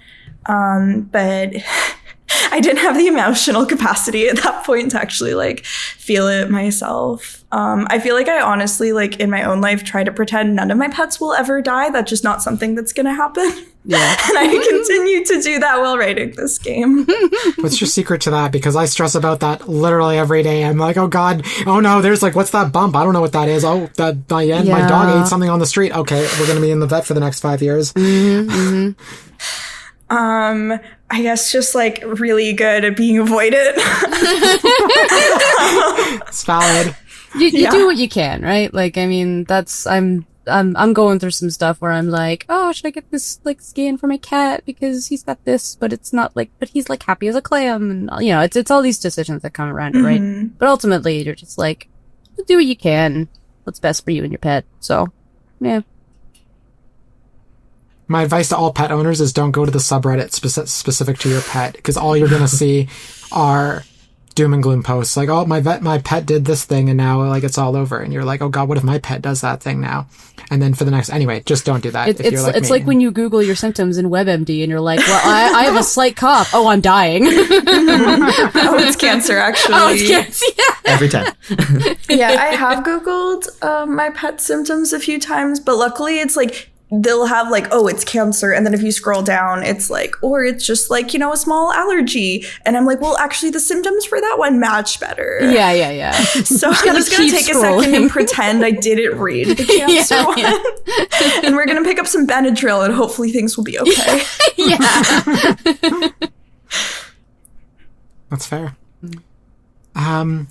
But I didn't have the emotional capacity at that point to actually like feel it myself. I feel like I honestly like in my own life try to pretend none of my pets will ever die. That's just not something that's going to happen. Yeah. And I continue to do that while writing this game. What's your secret to that? Because I stress about that literally every day. I'm like, oh God, oh no, there's like, what's that bump? I don't know what that is. Oh, my dog ate something on the street. Okay, we're going to be in the vet for the next 5 years. I guess just like really good at being avoided. It's valid. You do what you can, right? Like, I mean, I'm going through some stuff where I'm like, oh, should I get this like skin for my cat because he's got this, but it's not like, but he's like happy as a clam, and you know, it's all these decisions that come around it, right? But ultimately, you're just like, do what you can, what's best for you and your pet. So, yeah. My advice to all pet owners is don't go to the subreddit specific to your pet, because all you're going to see are doom and gloom posts like, oh, my pet did this thing and now like it's all over, and you're like, oh God, what if my pet does that thing now? And then for the next, anyway, just don't do that. It's like when you Google your symptoms in WebMD and you're like, well, I have a slight cough. Oh, I'm dying. Oh, it's cancer, actually. Oh, it's cancer. Yeah. Every time. Yeah, I have Googled my pet symptoms a few times, but luckily it's like they'll have like, oh, it's cancer. And then if you scroll down, it's like, or it's just like, you know, a small allergy. And I'm like, well, actually the symptoms for that one match better. Yeah. So I'm just going to take a second and pretend I didn't read the cancer one. And we're going to pick up some Benadryl and hopefully things will be okay. Yeah. That's fair.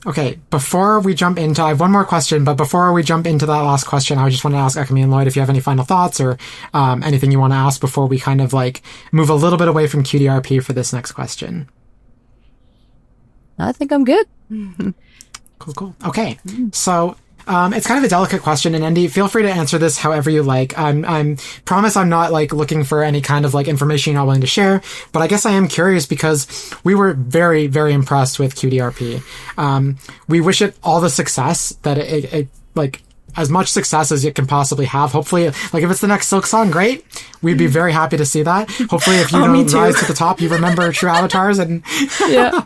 Okay, before we jump into, I have one more question, but before we jump into that last question, I just want to ask Ekamy and Lloyd if you have any final thoughts or anything you want to ask before we kind of like move a little bit away from QDRP for this next question. I think I'm good. Cool. Okay, so it's kind of a delicate question, and Andy, feel free to answer this however you like. I'm promise I'm not like looking for any kind of like information you're not willing to share, but I guess I am curious because we were very, very impressed with QDRP. We wish it all the success that it like as much success as it can possibly have. Hopefully, like if it's the next Silk Song, great. We'd be very happy to see that. Hopefully, if you don't rise to the top, you remember true avatars and Yeah.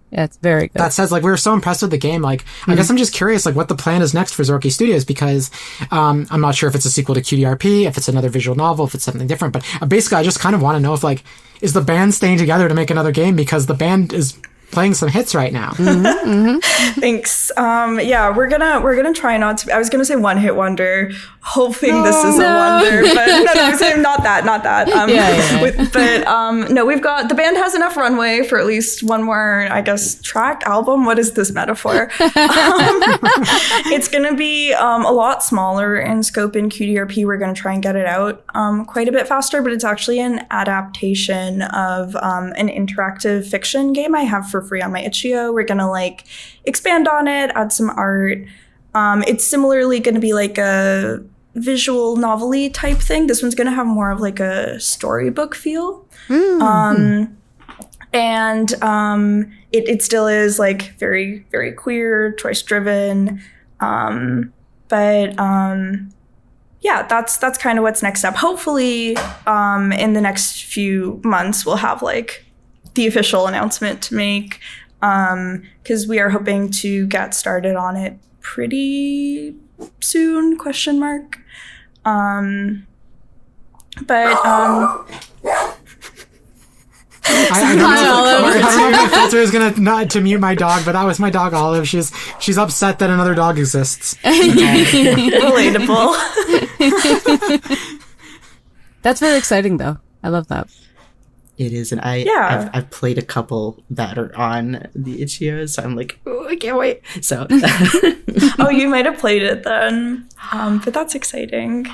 Yeah, it's very good. That says, like, we were so impressed with the game. Like, I guess I'm just curious, like, what the plan is next for Zorkie Studios, because I'm not sure if it's a sequel to QDRP, if it's another visual novel, if it's something different. But basically, I just kind of want to know if, like, is the band staying together to make another game? Because the band is playing some hits right now. Thanks. Yeah, we're gonna try not to. I was gonna say one hit wonder, hoping this is a wonder, but no, not that. No, we've got the band has enough runway for at least one more, I guess, track album. What is this metaphor? It's gonna be a lot smaller in scope in QDRP. We're gonna try and get it out quite a bit faster, but it's actually an adaptation of an interactive fiction game I have for free on my itch.io. We're gonna like expand on it, add some art. It's similarly gonna be like a visual novel-y type thing. This one's gonna have more of like a storybook feel. It still is like very, very queer, choice driven. Yeah, that's kind of what's next up. Hopefully, in the next few months, we'll have like the official announcement to make, because we are hoping to get started on it pretty soon, question mark. I don't know if the filter is gonna not to mute my dog, but that was my dog Olive. She's upset that another dog exists. Relatable. That's really exciting, though. I love that. It is, and I've played a couple that are on the itch.io, so I'm like, oh, I can't wait. So, oh, you might have played it then, but that's exciting.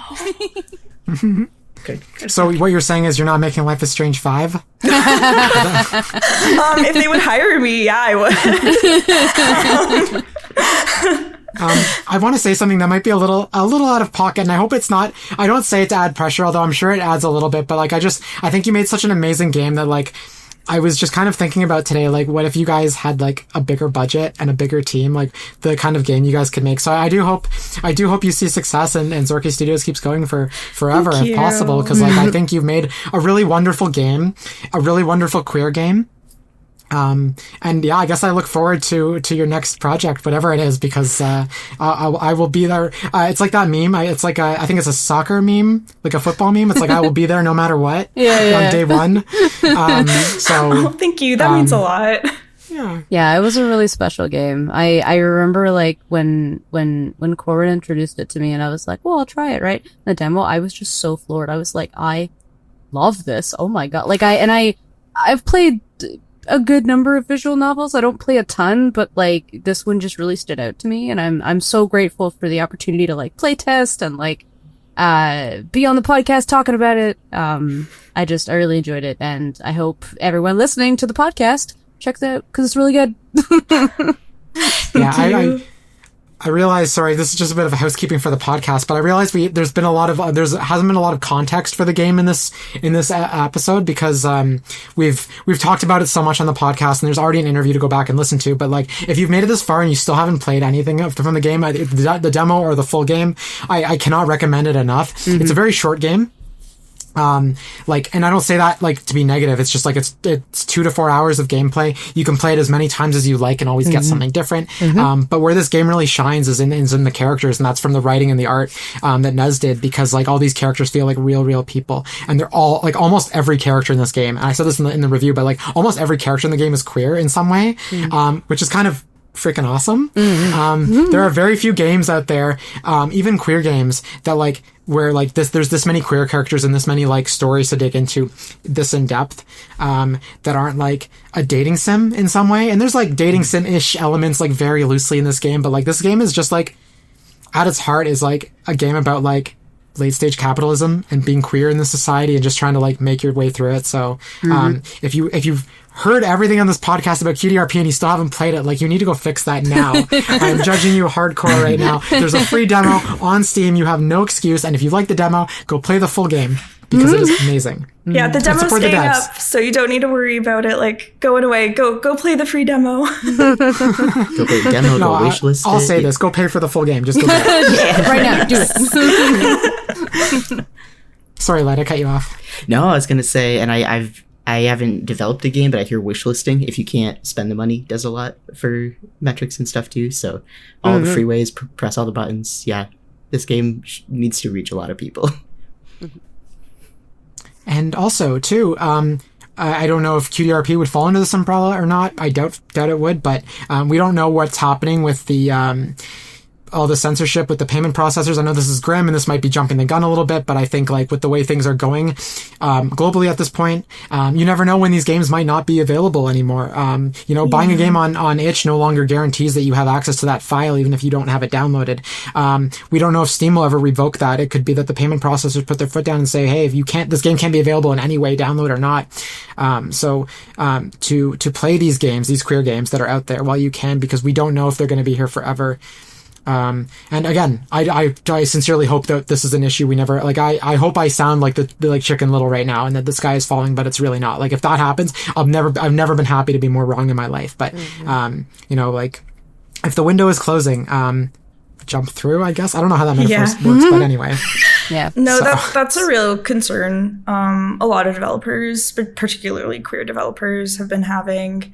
Good. So what you're saying is you're not making Life is Strange 5? If they would hire me, yeah, I would. I want to say something that might be a little out of pocket, and I hope it's not. I don't say it to add pressure, although I'm sure it adds a little bit. But like, I think you made such an amazing game that like, I was just kind of thinking about today, like, what if you guys had like a bigger budget and a bigger team, like the kind of game you guys could make. So I do hope you see success and Zorkie Studios keeps going for forever if possible, because like I think you've made a really wonderful game, a really wonderful queer game. And yeah, I guess I look forward to your next project, whatever it is, because I will be there. It's like that meme. It's like I think it's a soccer meme, like a football meme. It's like I will be there no matter what. On day one. So thank you. That means a lot. Yeah, it was a really special game. I remember like when Corbin introduced it to me, and I was like, well, I'll try it, right? The demo, I was just so floored. I was like, I love this. Oh my god! Like I've played a good number of visual novels. I don't play a ton, but like this one just really stood out to me, and I'm so grateful for the opportunity to like play test and like be on the podcast talking about it. I really enjoyed it, and I hope everyone listening to the podcast checks it out because it's really good. Yeah, I realize, sorry, this is just a bit of a housekeeping for the podcast, but I realize there hasn't been a lot of context for the game in this episode, because we've talked about it so much on the podcast, and there's already an interview to go back and listen to. But like, if you've made it this far and you still haven't played anything from the game, the demo or the full game, I cannot recommend it enough. Mm-hmm. It's a very short game. And I don't say that like to be negative. It's just like it's 2 to 4 hours of gameplay. You can play it as many times as you like and always get something different. But where this game really shines is in the characters, and that's from the writing and the art that Nez did, because like all these characters feel like real people, and they're all like almost every character in this game. And I said this in the review, but like almost every character in the game is queer in some way, which is kind of freaking awesome. There are very few games out there, even queer games, that like where like there's this many queer characters and this many like stories to dig into this in depth, that aren't like a dating sim in some way. And there's like dating sim-ish elements like very loosely in this game, but like this game is just like at its heart is like a game about like late stage capitalism and being queer in the society and just trying to like make your way through it. So if you've heard everything on this podcast about QDRP and you still haven't played it, like you need to go fix that now. I'm judging you hardcore right now. There's a free demo on Steam. You have no excuse, and if you like the demo, go play the full game. because it is amazing. Yeah, the demo's staying up, so you don't need to worry about it like going away. Go play the free demo. Go play the demo, go wishlist. I'll say this: go pay for the full game. Just go play it. Right now, do it. Sorry, Lloyd, I cut you off. No, I was gonna say, and I haven't developed the game, but I hear wishlisting, if you can't spend the money, does a lot for metrics and stuff too. So all the free ways, press all the buttons. Yeah, this game needs to reach a lot of people. And also, too, I don't know if QDRP would fall into this umbrella or not. I doubt it would, but we don't know what's happening with the all the censorship with the payment processors. I know this is grim and this might be jumping the gun a little bit, but I think like with the way things are going globally at this point, you never know when these games might not be available anymore. Buying a game on itch no longer guarantees that you have access to that file, even if you don't have it downloaded. We don't know if Steam will ever revoke that. It could be that the payment processors put their foot down and say, hey, if this game can't be available in any way, download or not. To play these games, these queer games that are out there while you can, because we don't know if they're going to be here forever. And again, I sincerely hope that this is an issue we never, like, I hope I sound like the like Chicken Little right now and that the sky is falling, but it's really not. Like, if that happens, I've never been happy to be more wrong in my life. But, like, if the window is closing, jump through, I guess. I don't know how that metaphor works, but anyway. Yeah. No, that's a real concern. A lot of developers, but particularly queer developers, have been having.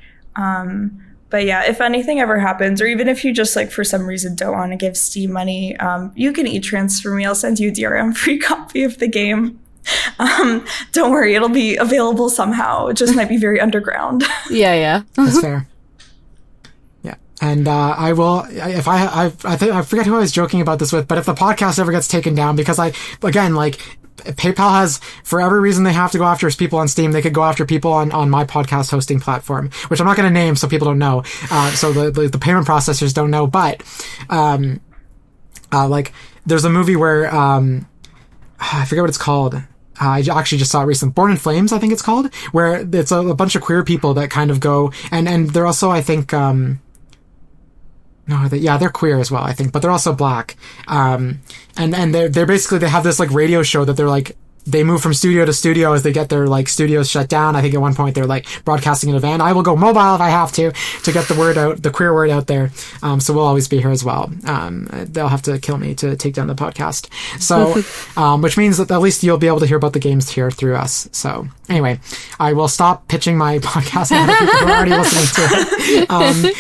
But yeah, if anything ever happens, or even if you just like for some reason don't want to give Steam money, you can e-transfer me. I'll send you a DRM free copy of the game. Don't worry, it'll be available somehow. It just might be very underground. Yeah. That's fair. Yeah, and I will. If I forget who I was joking about this with, but if the podcast ever gets taken down, because PayPal has, for every reason they have to go after people on Steam, they could go after people on my podcast hosting platform, which I'm not going to name so people don't know. So the payment processors don't know, but, there's a movie where, I forget what it's called. I actually just saw it recently. Born in Flames, I think it's called, where it's a bunch of queer people that kind of go, and they're also, I think, they're queer as well, I think, but they're also black. And they're basically, they have this like radio show that they're like, they move from studio to studio as they get their like studios shut down. I think at one point they're like broadcasting in a van. I will go mobile if I have to get the word out, the queer word out there. So we'll always be here as well. They'll have to kill me to take down the podcast. So, which means that at least you'll be able to hear about the games here through us. So anyway, I will stop pitching my podcast now to people who are already listening to it.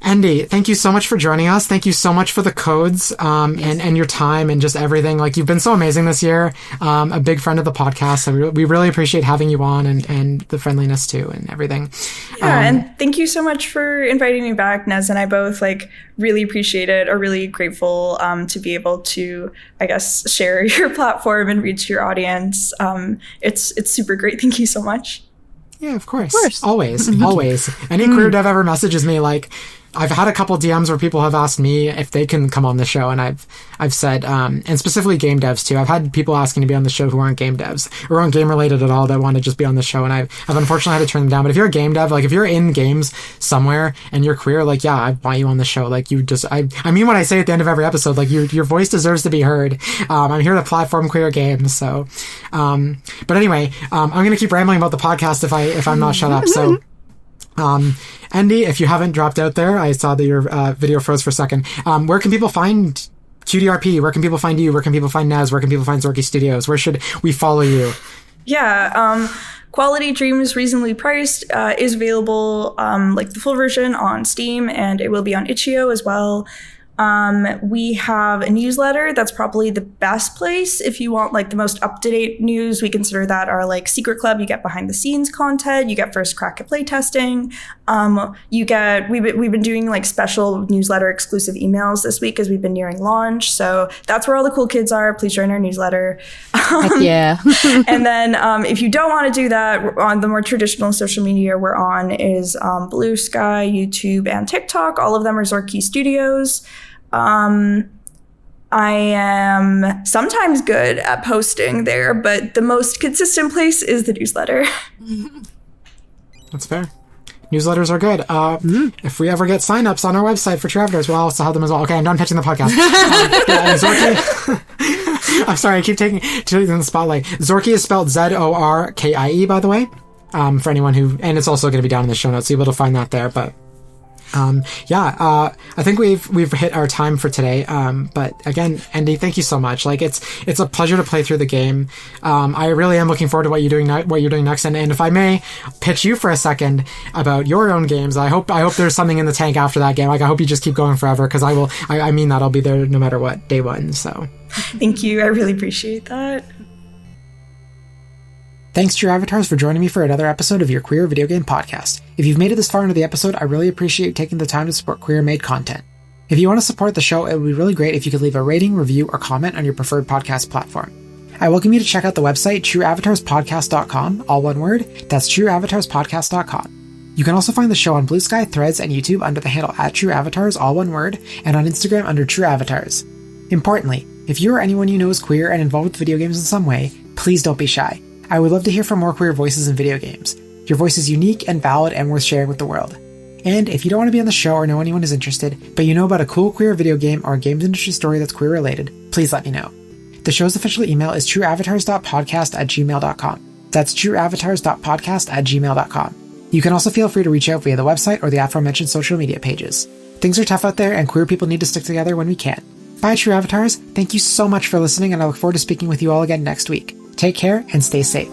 Andy, thank you so much for joining us. Thank you so much for the codes, and your time and just everything. Like, you've been so amazing this year. A big friend of the podcast. So we really appreciate having you on and the friendliness too and everything. Yeah. And thank you so much for inviting me back. Nez and I both really appreciate it, are really grateful, to be able to, I guess, share your platform and reach your audience. It's super great. Thank you so much. Yeah, of course. Always. Any queer dev ever messages me, I've had a couple DMs where people have asked me if they can come on the show, and I've said, and specifically game devs too. I've had people asking to be on the show who aren't game devs or aren't game related at all that want to just be on the show, and I've unfortunately had to turn them down. But if you're a game dev, if you're in games somewhere and you're queer, I want you on the show. I mean what I say at the end of every episode. Your voice deserves to be heard. I'm here to platform queer games. So, but anyway, I'm gonna keep rambling about the podcast if I'm not shut up. So. Andy, if you haven't dropped out there, I saw that your video froze for a second. Where can people find QDRP? Where can people find you? Where can people find Nez? Where can people find Zorkie Studios? Where should we follow you? Yeah, Quality Dreams Reasonably Priced is available, the full version on Steam, and it will be on itch.io as well. We have a newsletter that's probably the best place if you want the most up-to-date news. We consider that our secret club. You get behind the scenes content, you get first crack at playtesting. We've been doing special newsletter exclusive emails this week as we've been nearing launch. So that's where all the cool kids are. Please join our newsletter. Heck yeah. And then if you don't want to do that, on the more traditional social media we're on is Blue Sky, YouTube, and TikTok. All of them are Zorkie Studios. I am sometimes good at posting there, but the most consistent place is the newsletter. That's fair. Newsletters are good. If we ever get signups on our website for travelers, we'll also have them as well. Okay, I'm done pitching the podcast. I'm sorry, I keep taking the spotlight. Zorkie is spelled Zorkie, by the way. For anyone who, and it's also going to be down in the show notes, so you'll be able to find that there. But I think we've hit our time for today. But again, Andy, thank you so much. Like it's a pleasure to play through the game. I really am looking forward to what you're doing next. And if I may pitch you for a second about your own games, I hope there's something in the tank after that game. Like I hope you just keep going forever, because I mean that I'll be there no matter what, day one. So thank you. I really appreciate that. Thanks, True Avatars, for joining me for another episode of your Queer Video Game Podcast. If you've made it this far into the episode, I really appreciate you taking the time to support queer-made content. If you want to support the show, it would be really great if you could leave a rating, review, or comment on your preferred podcast platform. I welcome you to check out the website, trueavatarspodcast.com, all one word. That's trueavatarspodcast.com. You can also find the show on Blue Sky, Threads, and YouTube under the handle @TrueAvatars, all one word, and on Instagram under True Avatars. Importantly, if you or anyone you know is queer and involved with video games in some way, please don't be shy. I would love to hear from more queer voices in video games. Your voice is unique and valid and worth sharing with the world. And if you don't want to be on the show or know anyone who's interested, but you know about a cool queer video game or a games industry story that's queer related, please let me know. The show's official email is trueavatars.podcast@gmail.com. That's trueavatars.podcast@gmail.com. You can also feel free to reach out via the website or the aforementioned social media pages. Things are tough out there, and queer people need to stick together when we can. Bye, True Avatars. Thank you so much for listening, and I look forward to speaking with you all again next week. Take care and stay safe.